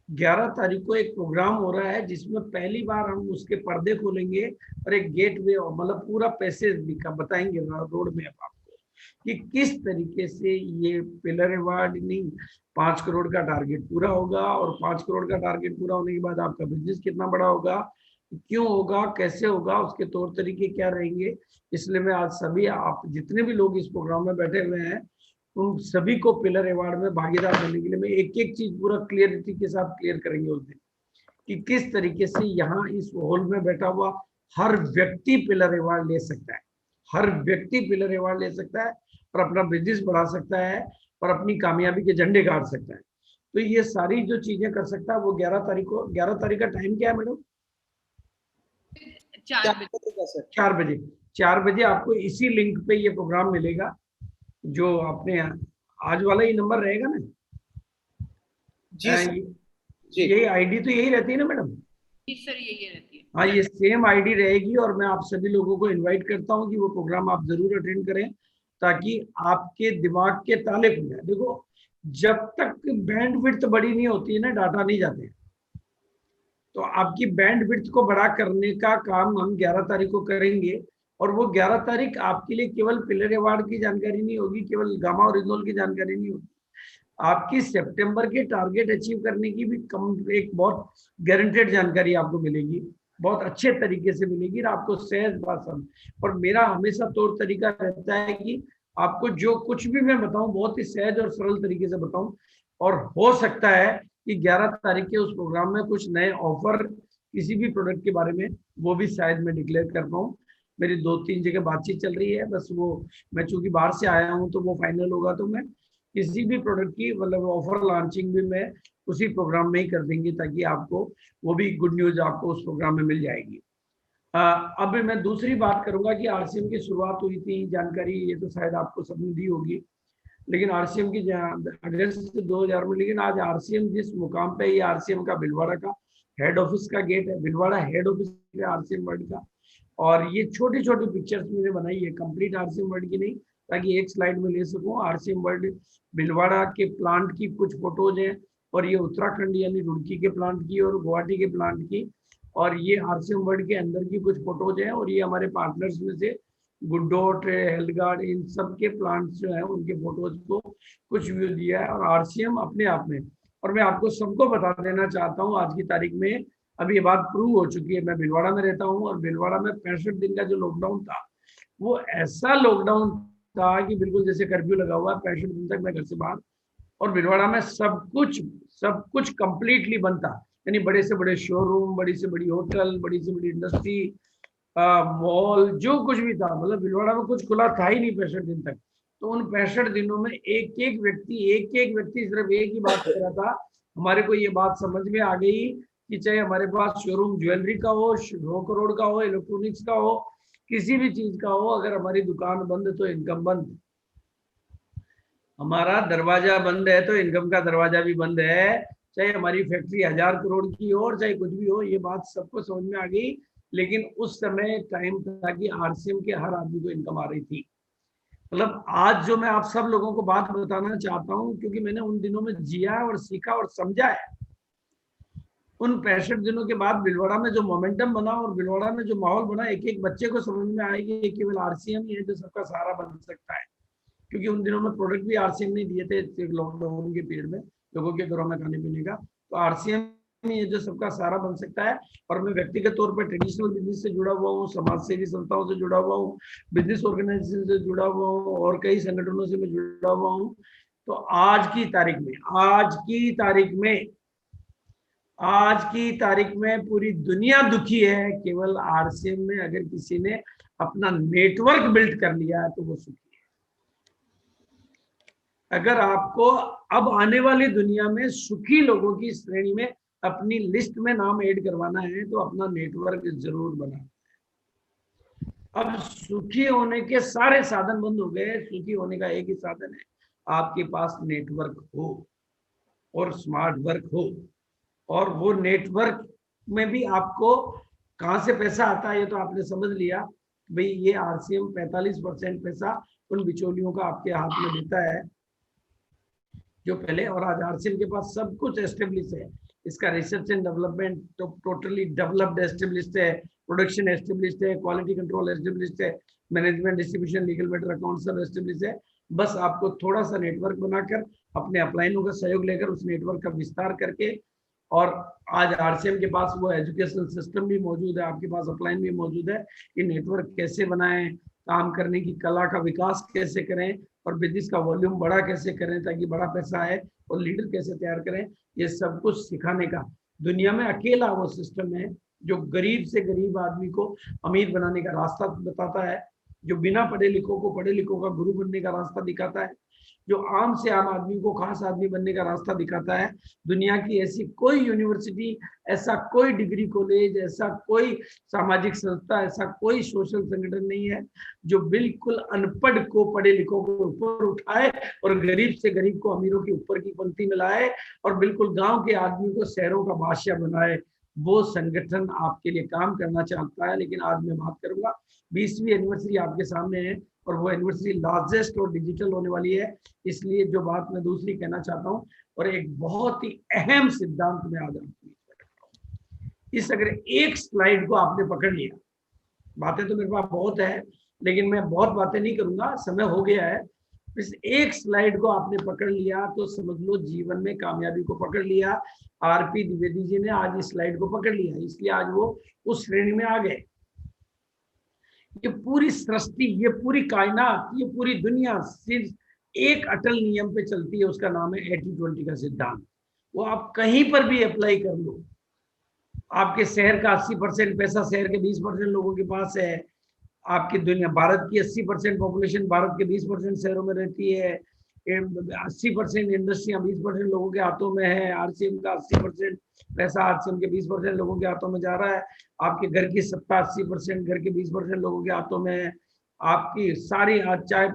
11 तारीख को एक प्रोग्राम हो रहा है जिसमें पहली बार हम उसके पर्दे खोलेंगे और एक गेट वे मतलब पूरा पैसेज बताएंगे, रोड मैप आपको कि किस तरीके से ये पिलर अवार्ड नहीं 5 करोड़ का टारगेट पूरा होगा, और 5 करोड़ का टारगेट पूरा होने के बाद आपका बिजनेस कितना बड़ा होगा, क्यों होगा, कैसे होगा, उसके तौर तरीके क्या रहेंगे। इसलिए मैं आज सभी आप जितने भी लोग इस प्रोग्राम में बैठे हुए हैं उन सभी को पिलर अवार्ड में भागीदार बनने के लिए मैं एक एक चीज पूरा क्लियरिटी के साथ क्लियर करेंगे उस दिन कि किस तरीके से यहाँ इस हॉल में बैठा हुआ हर व्यक्ति पिलर अवार्ड ले सकता है, हर व्यक्ति पिलर अवार्ड ले सकता है और अपना बिजनेस बढ़ा सकता है और अपनी कामयाबी के झंडे गाड़ सकता है। तो ये सारी जो चीजें कर सकता है वो 11 तारीख को। 11 तारीख का टाइम क्या है मैडम? 4 बजे। 4 बजे आपको इसी लिंक पे ये प्रोग्राम मिलेगा, जो आपने आज वाला ही नंबर रहेगा ना? जी यही आईडी तो यही रहती है ना मैडम? जी सर, यही रहती है। हाँ, ये सेम आईडी रहेगी और मैं आप सभी लोगों को इनवाइट करता हूँ कि वो प्रोग्राम आप जरूर अटेंड करें ताकि आपके दिमाग के ताले खुल जाए। देखो जब तक बैंडविड्थ बड़ी नहीं होती है ना, डाटा नहीं जाते हैं। तो आपकी बैंड विड्थ को बड़ा करने का काम हम 11 तारीख को करेंगे। और वो 11 तारीख आपके लिए केवल पिलर अवार्ड की जानकारी नहीं होगी, केवल गामा ओरिजिनल की जानकारी नहीं होगी, आपकी सितंबर के टारगेट अचीव करने की भी एक बहुत गारंटेड जानकारी आपको मिलेगी, बहुत अच्छे तरीके से मिलेगी और आपको सहज भाषण। और मेरा हमेशा तौर तरीका रहता है कि आपको जो कुछ भी मैं बताऊं बहुत ही सहज और सरल तरीके से बताऊं। और हो सकता है कि 11 तारीख के उस प्रोग्राम में कुछ नए ऑफर किसी भी प्रोडक्ट के बारे में वो भी शायद मैं डिक्लेयर कर पाऊँ। मेरी 2-3 जगह बातचीत चल रही है, बस वो मैं चूंकि बाहर से आया हूँ तो वो फाइनल होगा तो मैं किसी भी प्रोडक्ट की मतलब ऑफर लॉन्चिंग भी मैं उसी प्रोग्राम में ही कर देंगे, ताकि आपको वो भी गुड न्यूज आपको उस प्रोग्राम में मिल जाएगी। अब मैं दूसरी बात करूंगा कि आरसीएम की शुरुआत हुई थी, जानकारी ये तो शायद आपको सबने दी होगी, लेकिन आरसीएम की अगस्त 2000 में, लेकिन आज आरसीएम जिस मुकाम पे, ये आरसीएम का भिलवाड़ा का हेड ऑफिस का गेट है, भिलवाड़ा हेड ऑफिस है आरसीएम वर्ल्ड का। और ये छोटी छोटी पिक्चर्स मैंने बनाई है, कंप्लीट आरसीएम वर्ल्ड की नहीं, ताकि एक स्लाइड में ले सकूं। आरसीएम वर्ल्ड भिलवाड़ा के प्लांट की कुछ फोटोज हैं, और ये उत्तराखंड यानी रुड़की के प्लांट की और गुवाहाटी के प्लांट की, और ये आरसीएम वर्ल्ड के अंदर की कुछ फोटोज हैं। और ये हमारे पार्टनर्स में से गुडडॉट, हेल्थगार्ड, इन सब के प्लांट्स जो है उनके फोटोज को कुछ व्यू दिया है। और आरसीएम अपने आप में, और मैं आपको सबको बता देना चाहता हूँ आज की तारीख में, अभी ये बात प्रूव हो चुकी है। मैं भिलवाड़ा में रहता हूँ और भिलवाड़ा में 65 दिन का जो लॉकडाउन था वो ऐसा लॉकडाउन था कि बिल्कुल जैसे कर्फ्यू लगा हुआ है, 65 दिन तक मैं घर से बाहर। और भिलवाड़ा में सब कुछ कंप्लीटली बंद था, यानी बड़े से बड़े शोरूम, बड़ी से बड़ी होटल, बड़ी से बड़ी इंडस्ट्री, मॉल, जो कुछ भी था, मतलब भिलवाड़ा में कुछ खुला था ही नहीं 65 दिन तक। तो उन 65 दिनों में एक एक व्यक्ति सिर्फ एक ही बात कर रहा था। हमारे को ये बात समझ में आ गई कि चाहे हमारे पास शोरूम ज्वेलरी का हो, 100 करोड़ का हो, इलेक्ट्रॉनिक्स का हो, किसी भी चीज का हो, अगर हमारी दुकान बंद है तो इनकम बंद, हमारा दरवाजा बंद है तो इनकम का दरवाजा भी बंद है। चाहे हमारी फैक्ट्री 1000 करोड़ की हो और चाहे कुछ भी हो, ये बात सबको समझ में आ गई। लेकिन उस समय टाइम था कि आरसीएम के हर आदमी को इनकम आ रही थी। मतलब आज जो मैं आप सब लोगों को बात बताना चाहता हूँ, क्योंकि मैंने उन दिनों में जिया और सीखा और समझा है। उन 65 दिनों के बाद भिलवाड़ा में जो मोमेंटम बना और भिलवाड़ा में जो माहौल बना, एक एक बच्चे को समझ में आएगी कि केवल आरसीएम ही है जो सबका सहारा बन सकता है। क्योंकि उन दिनों में प्रोडक्ट भी आरसीएम नहीं दिए थे लॉकडाउन के पीरियड में लोगों के घरों में खाने पीने का, तो आरसीएम ही है जो सबका सहारा बन सकता है। और मैं व्यक्तिगत तौर पर ट्रेडिशनल बिजनेस से जुड़ा हुआ हूँ, समाज सेवी संस्थाओं से जुड़ा हुआ हूँ, बिजनेस ऑर्गेनाइजेशन से जुड़ा हुआ हूँ, और कई संगठनों से मैं जुड़ा हुआ हूँ। तो आज की तारीख में पूरी दुनिया दुखी है, केवल आरसीएम में अगर किसी ने अपना नेटवर्क बिल्ड कर लिया है तो वो सुखी है। अगर आपको अब आने वाली दुनिया में सुखी लोगों की श्रेणी में अपनी लिस्ट में नाम ऐड करवाना है तो अपना नेटवर्क जरूर बनाना है। अब सुखी होने के सारे साधन बंद हो गए, सुखी होने का एक ही साधन है, आपके पास नेटवर्क हो और स्मार्ट वर्क हो। और वो नेटवर्क में भी आपको कहाँ से पैसा आता है ये तो आपने समझ लिया भाई। ये आरसीएम 45% पैसा उन बिचौलियों का आपके हाथ में देता है जो पहले, और आज आरसीएम के पास सब कुछ एस्टेब्लिश है। इसका रिसर्च एंड डेवलपमेंट तो टोटली डेवलप्ड एस्टेब्लिश्ड है, प्रोडक्शन एस्टेब्लिश्ड है, क्वालिटी कंट्रोल एस्टेब्लिश्ड है, management, distribution, legal matter, account सब एस्टेब्लिश्ड है। बस आपको थोड़ा सा नेटवर्क बनाकर अपने अपलाइनों का सहयोग लेकर उस नेटवर्क का विस्तार करके, और आज आरसीएम के पास वो एजुकेशनल सिस्टम भी मौजूद है, आपके पास अपलाइन भी मौजूद है कि नेटवर्क कैसे बनाएं, काम करने की कला का विकास कैसे करें, और बिजनेस का वॉल्यूम बड़ा कैसे करें ताकि बड़ा पैसा आए, और लीडर कैसे तैयार करें, ये सब कुछ सिखाने का दुनिया में अकेला वो सिस्टम है जो गरीब से गरीब आदमी को अमीर बनाने का रास्ता बताता है, जो बिना पढ़े लिखों को पढ़े लिखों का गुरु बनने का रास्ता दिखाता है, जो आम से आम आदमी को खास आदमी बनने का रास्ता दिखाता है। दुनिया की ऐसी कोई यूनिवर्सिटी, ऐसा कोई डिग्री कॉलेज, ऐसा कोई सामाजिक संस्था, ऐसा कोई सोशल संगठन नहीं है जो बिल्कुल अनपढ़ को पढ़े लिखों को ऊपर उठाए और गरीब से गरीब को अमीरों के ऊपर की पंक्ति में लाए और बिल्कुल गांव के आदमी को शहरों का बादशाह बनाए। वो संगठन आपके लिए काम करना चाहता है। लेकिन आज मैं बात करूंगा 20वीं एनिवर्सरी आपके सामने है और वो एनिवर्सरी लार्जेस्ट और डिजिटल होने वाली है। इसलिए जो बात मैं दूसरी कहना चाहता हूँ, और एक बहुत ही अहम सिद्धांत में आज आपको इस अगर एक स्लाइड को आपने पकड़ लिया, बातें तो मेरे पास बहुत है लेकिन मैं बहुत बातें नहीं करूंगा, समय हो गया है। इस एक स्लाइड को आपने पकड़ लिया तो समझ लो जीवन में कामयाबी को पकड़ लिया। आरपी द्विवेदी जी ने आज इस स्लाइड को पकड़ लिया, इसलिए आज वो उस श्रेणी में आ गए। ये पूरी सृष्टि, ये पूरी कायनात, ये पूरी दुनिया सिर्फ एक अटल नियम पे चलती है, उसका नाम है 80-20 का सिद्धांत। वो आप कहीं पर भी अप्लाई कर लो। आपके शहर का 80% पैसा शहर के 20% लोगों के पास है। आपकी दुनिया, भारत की 80% पॉपुलेशन भारत के 20% शहरों में रहती है। 80% इंडस्ट्रियां 20% लोगों के हाथों में है। आरसीएम का 80% पैसा आरसीएम के 20% लोगों के हाथों में जा रहा है। आपके घर की सत्ता 80% घर के 20% लोगों के हाथों में है। आपकी सारी, चाहे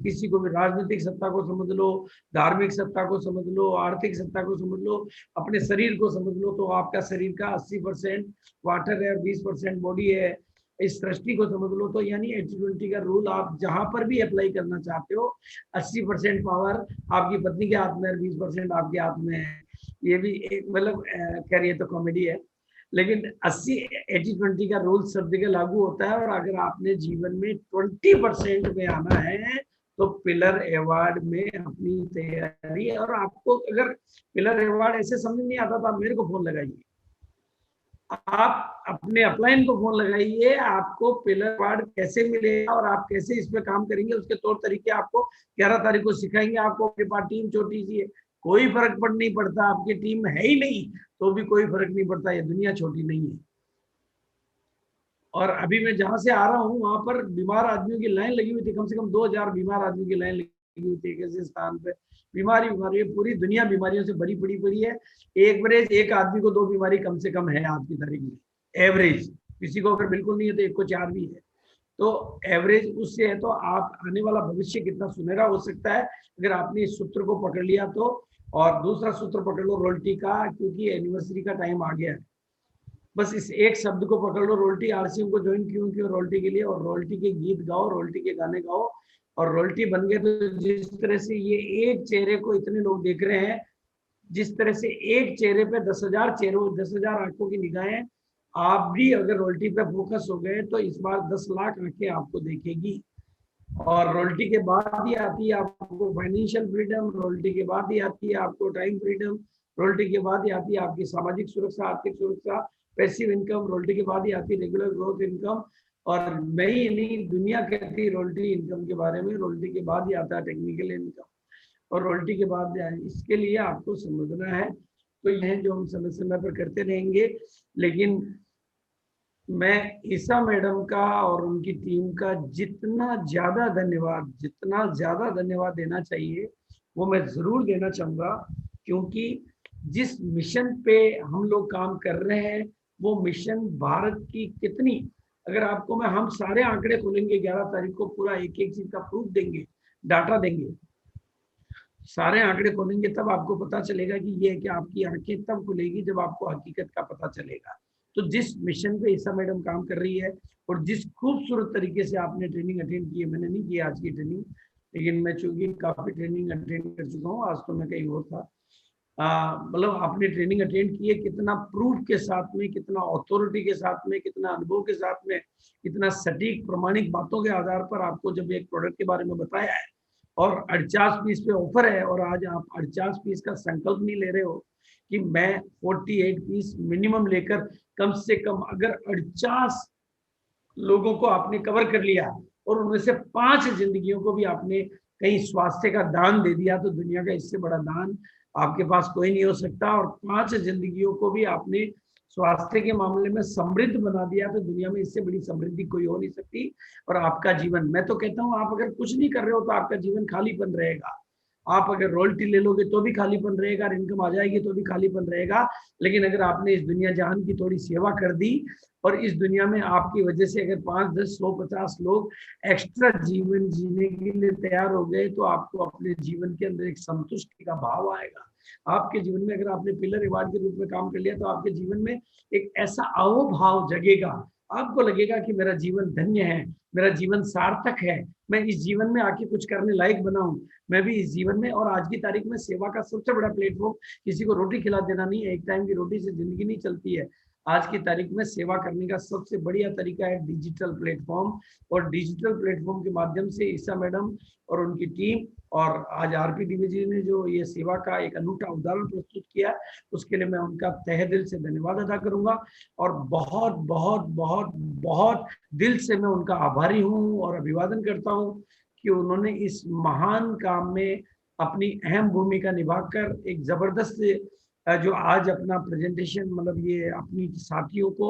किसी को भी राजनीतिक सत्ता को समझ लो, धार्मिक सत्ता को समझ लो, आर्थिक सत्ता को समझ लो, अपने शरीर को समझ लो, तो आपका शरीर का 80% वाटर है, 20% बॉडी है। इस सृष्टि को समझ लो तो यानी 80-20 का रूल आप जहां पर भी अप्लाई करना चाहते हो, 80% पावर आपकी पत्नी के हाथ में है, 20% आपके हाथ में है। ये भी एक मतलब कह रही है तो कॉमेडी है, लेकिन 80-20 का रूल सब जगह लागू होता है। और अगर आपने जीवन में 20% में आना है तो पिलर अवार्ड में अपनी तैयारी है। और आपको अगर पिलर अवार्ड ऐसे समझ नहीं आता तो आप मेरे को फोन लगाइए, आप अपने अपलाइन को फोन लगाइए, आपको पिलर अवार्ड कैसे मिलेगा और आप कैसे इस पे काम करेंगे उसके तौर तरीके आपको 11 तारीख को सिखाएंगे। आपको अपने पास टीम छोटी सी है, कोई फर्क नहीं पड़ता, आपकी टीम है ही नहीं तो भी कोई फर्क नहीं पड़ता, ये दुनिया छोटी नहीं है। और अभी मैं जहां से आ रहा हूँ वहां पर बीमार आदमियों की लाइन लगी हुई थी, कम से कम 2000 बीमार आदमियों की लाइन लगी हुई थी एक ऐसे स्थान पे। बीमारी पूरी दुनिया बीमारियों से भरी पड़ी है। एवरेज एक आदमी को 2 बीमारी कम से कम है आज की तारीख में, एवरेज। किसी को अगर बिल्कुल नहीं है तो 1 को 4 भी है, तो एवरेज उससे है। तो आप आने वाला भविष्य कितना सुनहरा हो सकता है अगर आपने इस सूत्र को पकड़ लिया तो। और दूसरा सूत्र पकड़ लो रोल्टी का, क्योंकि एनिवर्सरी का टाइम आ गया है। बस इस एक शब्द को पकड़ लो, रोल्टी। आरसीएम को ज्वाइन क्यों रोल्टी के लिए, और रोल्टी के गीत गाओ, रोल्टी के गाने गाओ और रोल्टी बन गए। तो जिस तरह से ये एक चेहरे को इतने लोग देख रहे हैं, जिस तरह से एक चेहरे पे 10,000 चेहरों, 10,000 आंखों की निगाहें, आप भी अगर रोल्टी पे फोकस हो गए तो इस बार 10 लाख आंखें आपको देखेगी। और रोल्टी के बाद ही आती है आपको फाइनेंशियल फ्रीडम, रोल्टी के बाद ही आती है आपको टाइम फ्रीडम, रोल्टी के बाद ही आती है आपकी सामाजिक सुरक्षा, आर्थिक सुरक्षा, पैसिव इनकम, रोल्टी के बाद ही आती है रेगुलर ग्रोथ इनकम। और मैं ही नहीं, दुनिया कहती है रोल्टी इनकम के बारे में, रोल्टी के बाद ही आता है टेक्निकल इनकम और रोल्टी के बाद। इसके लिए आपको समझना है। तो यह जो हम समय समय पर करते रहेंगे, लेकिन मैं ईसा मैडम का और उनकी टीम का जितना ज्यादा धन्यवाद देना चाहिए वो मैं जरूर देना चाहूंगा, क्योंकि जिस मिशन पे हम लोग काम कर रहे हैं वो मिशन भारत की कितनी, अगर आपको मैं, हम सारे आंकड़े खोलेंगे 11 तारीख को, पूरा एक एक चीज का प्रूफ देंगे, डाटा देंगे, सारे आंकड़े खोलेंगे, तब आपको पता चलेगा कि ये है कि आपकी आंखें तब खुलेगी जब आपको हकीकत का पता चलेगा। तो जिस मिशन पे ईसा मैडम काम कर रही है और जिस खूबसूरत तरीके से आपने ट्रेनिंग अटेंड की है, मैंने नहीं की आज की ट्रेनिंग, लेकिन मैं चूंकि काफी ट्रेनिंग अटेंड कर चुका हूँ, आज तो मैं कहीं और था। मतलब आपने ट्रेनिंग अटेंड की है, कितना प्रूफ के साथ में, कितना अथॉरिटी के साथ में, कितना अनुभव के साथ में, कितना सटीक प्रमाणिक बातों के आधार पर आपको जब एक प्रोडक्ट के बारे में बताया है और 48 पीस पे ऑफर है और आज आप 48 पीस का संकल्प नहीं ले रहे हो कि मैं 48 पीस मिनिमम लेकर कम से कम, अगर 48 लोगों को आपने कवर कर लिया और उनमें से 5 जिंदगियों को भी आपने कहीं स्वास्थ्य का दान दे दिया, तो दुनिया का इससे बड़ा दान आपके पास कोई नहीं हो सकता। और 5 जिंदगियों को भी आपने स्वास्थ्य के मामले में समृद्ध बना दिया, तो दुनिया में इससे बड़ी समृद्धि कोई हो नहीं सकती। और आपका जीवन, मैं तो कहता हूँ, आप अगर कुछ नहीं कर रहे हो तो आपका जीवन खालीपन रहेगा। आप अगर रॉयल्टी ले लोगे तो भी खालीपन रहेगा, इनकम आ जाएगी तो भी खालीपन रहेगा। लेकिन अगर आपने इस दुनिया जहान की थोड़ी सेवा कर दी और इस दुनिया में आपकी वजह से अगर 5, 10, 100, 50 लोग एक्स्ट्रा जीवन जीने के लिए तैयार हो गए, तो आपको अपने जीवन के अंदर एक संतुष्टि का भाव आएगा। आपके जीवन में अगर आपने पिलर अवार्ड के रूप में काम कर लिया तो आपके जीवन में एक ऐसा अहोभाव जगेगा, आपको लगेगा कि मेरा जीवन धन्य है, मेरा जीवन सार्थक है, मैं इस जीवन में आके कुछ करने लायक बना हूं, मैं भी इस जीवन में। और आज की तारीख में सेवा का सबसे बड़ा प्लेटफॉर्म किसी को रोटी खिला देना नहीं है, एक टाइम की रोटी से जिंदगी नहीं चलती है। आज की तारीख में सेवा करने का सबसे बढ़िया तरीका है डिजिटल प्लेटफॉर्म, और डिजिटल प्लेटफॉर्म के माध्यम से ईसा मैडम और उनकी टीम और आज आरपी द्विवेदी जी ने जो ये सेवा का एक अनूठा उदाहरण प्रस्तुत किया, उसके लिए मैं उनका तहे दिल से धन्यवाद अदा करूंगा और बहुत बहुत बहुत बहुत दिल से मैं उनका आभारी हूँ और अभिवादन करता हूँ कि उन्होंने इस महान काम में अपनी अहम भूमिका निभाकर एक जबरदस्त जो आज अपना प्रेजेंटेशन, मतलब ये अपनी साथियों को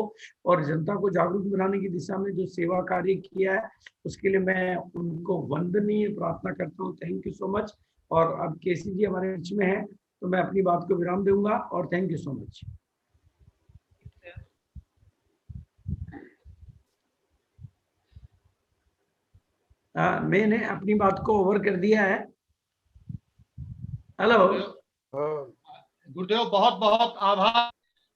और जनता को जागरूक बनाने की दिशा में जो सेवा कार्य किया है, उसके लिए मैं उनको वंदनीय प्रार्थना करता हूँ। Thank you so much. और अब केसी जी हमारे बीच में है, तो मैं अपनी बात को विराम दूंगा और थैंक यू सो मच। मैंने अपनी बात को ओवर कर दिया है। हेलो गुरुदेव, बहुत बहुत आभार।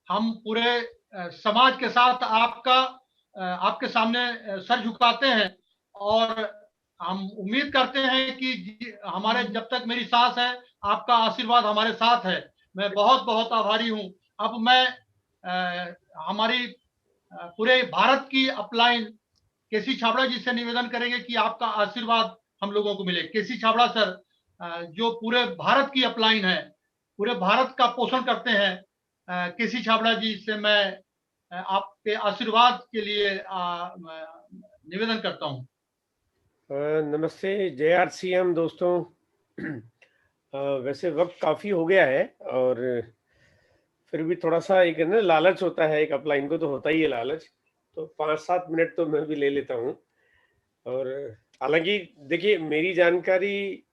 हम पूरे समाज के साथ आपके सामने सर झुकाते हैं और हम उम्मीद करते हैं कि हमारे जब तक मेरी सांस है आपका आशीर्वाद हमारे साथ है। मैं बहुत बहुत आभारी हूं। अब मैं हमारी पूरे भारत की अपलाइन केसी छाबड़ा जी से निवेदन करेंगे कि आपका आशीर्वाद हम लोगों को मिले। केसी छाबड़ा सर जो पूरे भारत की अपलाइन है, पूरे भारत का पोषण करते हैं, केसी छाबड़ा जी से मैं आपके आशीर्वाद के लिए निवेदन करता हूं। नमस्ते जय आरसीएम दोस्तों। वैसे वक्त काफी हो गया है और फिर भी थोड़ा सा एक ना लालच होता है, एक अपलाइन को तो होता ही है लालच, तो 5-7 मिनट तो मैं भी ले लेता हूँ। और हालांकि देखिए, मेरी जानकारी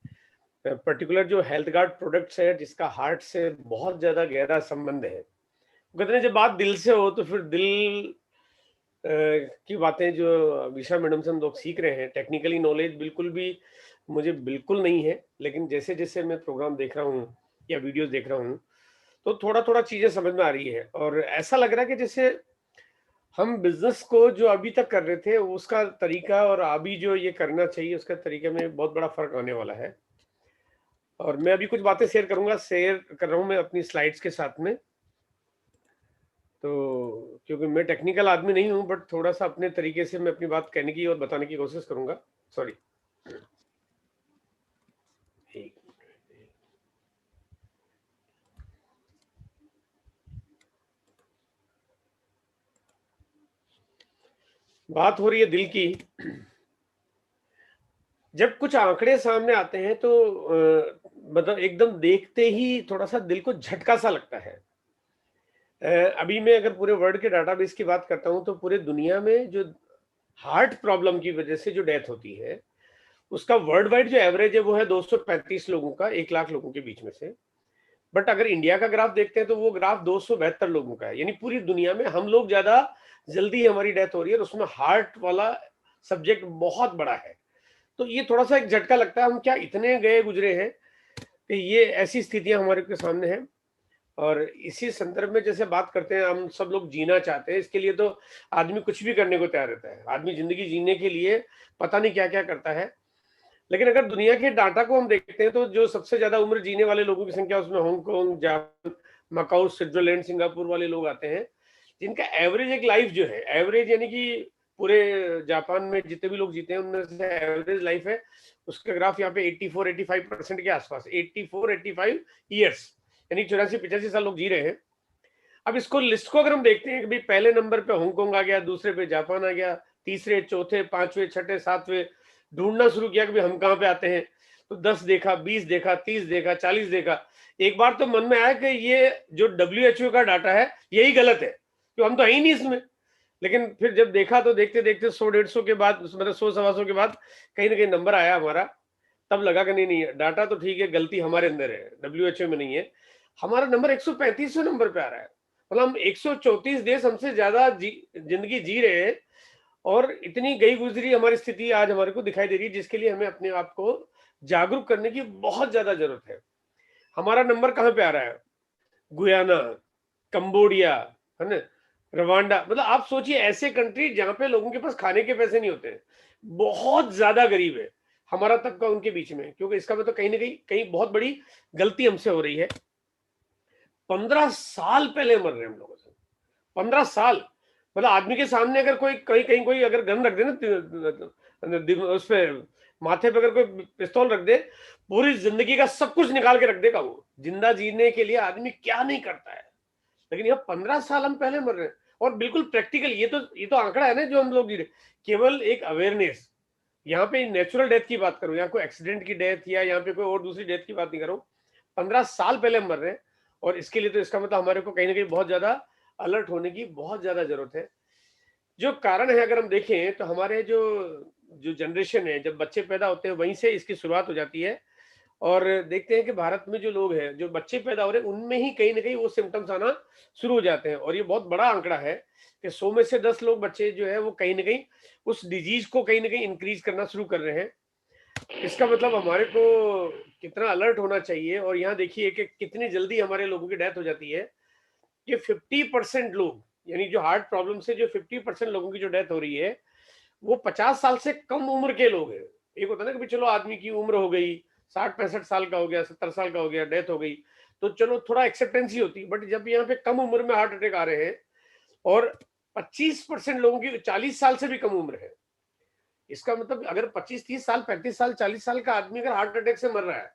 पर्टिकुलर जो हेल्थ गार्ड प्रोडक्ट्स है जिसका हार्ट से बहुत ज्यादा गहरा संबंध है, कहते हैं जब बात दिल से हो तो फिर दिल की बातें जो विशा मैडम से हम लोग सीख रहे हैं, टेक्निकली नॉलेज बिल्कुल भी मुझे बिल्कुल नहीं है, लेकिन जैसे जैसे मैं प्रोग्राम देख रहा हूँ या वीडियोस देख रहा हूँ तो थोड़ा थोड़ा चीजें समझ में आ रही है। और ऐसा लग रहा है कि जैसे हम बिजनेस को जो अभी तक कर रहे थे उसका तरीका और अभी जो ये करना चाहिए उसका तरीके में बहुत बड़ा फर्क आने वाला है। और मैं अभी कुछ बातें शेयर कर रहा हूँ मैं अपनी स्लाइड्स के साथ में, तो क्योंकि मैं टेक्निकल आदमी नहीं हूं, बट थोड़ा सा अपने तरीके से मैं अपनी बात कहने की और बताने की कोशिश करूंगा। सॉरी, बात हो रही है दिल की। जब कुछ आंकड़े सामने आते हैं तो मतलब एकदम देखते ही थोड़ा सा दिल को झटका सा लगता है। अभी मैं अगर पूरे वर्ल्ड के डाटाबेस की बात करता हूं तो पूरे दुनिया में जो हार्ट प्रॉब्लम की वजह से जो डेथ होती है उसका वर्ल्ड वाइड जो एवरेज है वो है 235 लोगों का 1 लाख लोगों के बीच में से। बट अगर इंडिया का ग्राफ देखते हैं तो वो ग्राफ 272 लोगों का है, यानी पूरी दुनिया में हम लोग ज्यादा जल्दी हमारी डेथ हो रही है और उसमें हार्ट वाला सब्जेक्ट बहुत बड़ा है। तो ये थोड़ा सा एक झटका लगता है, हम क्या इतने गए गुजरे हैं कि ये ऐसी स्थितियां हमारे के सामने हैं। और इसी संदर्भ में जैसे बात करते हैं, हम सब लोग जीना चाहते हैं, इसके लिए तो आदमी कुछ भी करने को तैयार रहता है। आदमी जिंदगी जीने के लिए पता नहीं क्या क्या करता है। लेकिन अगर दुनिया के डाटा को हम देखते हैं तो जो सबसे ज्यादा उम्र जीने वाले लोगों की संख्या उसमें Hong Kong, Japan, Macau, Switzerland, Singapore वाले लोग आते हैं, जिनका एवरेज एक लाइफ जो है, एवरेज यानी कि पूरे जापान में जितने भी लोग जीते हैं उनमें से एवरेज लाइफ है उसका ग्राफ यहाँ पे 84-85% के आसपास, 84-85 ईयर्स, यानी 84-85 साल लोग जी रहे हैं। अब इसको लिस्ट को अगर हम देखते हैं कि भाई पहले नंबर पे हांगकांग आ गया, दूसरे पे जापान आ गया, तीसरे, चौथे, पांचवे, छठे, सातवें, ढूंढना शुरू किया कि भाई हम कहाँ पे आते हैं, तो 10 देखा, 20 देखा, 30 देखा, 40 देखा। एक बार तो मन में आया कि ये जो WHO का डाटा है यही गलत है, तो हम तो है ही नहीं इसमें। लेकिन फिर जब देखा तो देखते देखते 100-150 के बाद, मतलब 100-125 के बाद कहीं ना कहीं नंबर आया हमारा, तब लगा कि नहीं डाटा तो ठीक है, गलती हमारे अंदर है, WHO में नहीं है। हमारा नंबर 135वें नंबर पे आ रहा है, मतलब हम 134 देश हमसे ज्यादा जिंदगी जी रहे हैं और इतनी गई गुजरी हमारी स्थिति आज हमारे को दिखाई दे रही है, जिसके लिए हमें अपने आप को जागरूक करने की बहुत ज्यादा जरूरत है। हमारा नंबर कहाँ पे आ रहा है? गुयाना, कंबोडिया, है ना, रवांडा, मतलब आप सोचिए ऐसे कंट्री जहां पे लोगों के पास खाने के पैसे नहीं होते, बहुत ज्यादा गरीब है, हमारा तबका उनके बीच में। क्योंकि इसका मतलब कहीं ना कहीं बहुत बड़ी गलती हमसे हो रही है। 15 साल पहले मर रहे हैं हम लोगों से, 15 साल, मतलब आदमी के सामने अगर कोई कहीं कोई अगर गन रख दे ना उस पे माथे पे, अगर कोई पिस्तौल रख दे, पूरी जिंदगी का सब कुछ निकाल के रख देगा वो। जिंदा जीने के लिए आदमी क्या नहीं करता है, लेकिन यह 15 साल हम पहले मर रहे हैं। और बिल्कुल प्रैक्टिकल, ये तो आंकड़ा है ना जो हम लोग, केवल एक अवेयरनेस। यहाँ पे नेचुरल डेथ की बात करूं, यहाँ कोई एक्सीडेंट की डेथ या यहाँ पे कोई और दूसरी डेथ की बात नहीं करूं, 15 साल पहले हम मर रहे हैं। और इसके लिए तो इसका मतलब हमारे को कहीं ना कहीं बहुत ज्यादा अलर्ट होने की बहुत ज्यादा जरूरत है। जो कारण है अगर हम देखें तो हमारे जो जनरेशन है, जब बच्चे पैदा होते हैं वहीं से इसकी शुरुआत हो जाती है। और देखते हैं कि भारत में जो लोग हैं, जो बच्चे पैदा हो रहे हैं, उनमें ही कहीं ना कहीं वो सिम्टम्स आना शुरू हो जाते हैं। और ये बहुत बड़ा आंकड़ा है कि 100 में से 10 लोग बच्चे जो है वो कहीं ना कहीं उस डिजीज को कहीं ना कहीं इंक्रीज करना शुरू कर रहे हैं। इसका मतलब हमारे को कितना अलर्ट होना चाहिए। और यहाँ देखिए कि कितनी जल्दी हमारे लोगों की डेथ हो जाती है। ये 50% लोग, यानी जो हार्ट प्रॉब्लम से जो 50% लोगों की जो डेथ हो रही है, वो 50 साल से कम उम्र के लोग हैं। एक होता है ना कि चलो आदमी की उम्र हो गई, 60-65 साल का हो गया, 70 साल का हो गया, डेथ हो गई, तो चलो थोड़ा एक्सेप्टेंसी होती है। बट जब यहाँ पे कम उम्र में हार्ट अटैक आ रहे हैं और 25% लोगों की 40 साल से भी कम उम्र है, इसका मतलब अगर 25-30 साल, 35 साल, 40 साल का आदमी अगर हार्ट अटैक से मर रहा है,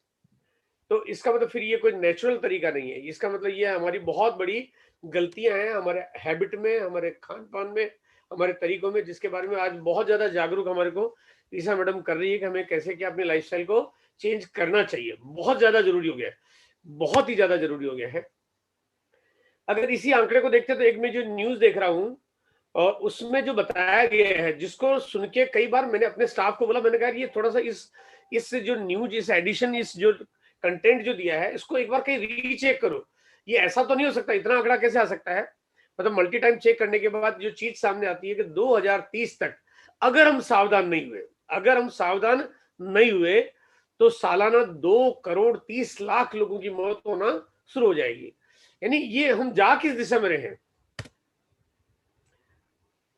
तो इसका मतलब फिर ये कोई नेचुरल तरीका नहीं है। इसका मतलब ये हमारी बहुत बड़ी गलतियां हैं हमारे हैबिट में, हमारे खान पान में, हमारे तरीकों में, जिसके बारे में आज बहुत ज्यादा जागरूक हमारे को ईसा मैडम कर रही है कि हमें कैसे क्या अपने लाइफस्टाइल को चेंज करना चाहिए। बहुत ज्यादा जरूरी हो गया है, बहुत ही ज्यादा जरूरी हो गया है। अगर इसी आंकड़े को देखते तो एक मैं जो न्यूज देख रहा हूँ और उसमें जो बताया गया है, जिसको सुन के कई बार मैंने अपने स्टाफ को बोला, मैंने कहा ये थोड़ा सा इस जो न्यूज, इस एडिशन, इस जो कंटेंट जो दिया है, इसको एक बार कहीं रीचेक करो। ये ऐसा तो नहीं हो सकता, इतना आंकड़ा कैसे आ सकता है। मतलब मल्टी टाइम चेक करने के बाद जो चीज सामने आती है कि 2030 तक अगर हम सावधान नहीं हुए तो सालाना 2,30,00,000 लोगों की मौत होना शुरू हो जाएगी। यानी ये हम जा किस दिशा में रहे हैं।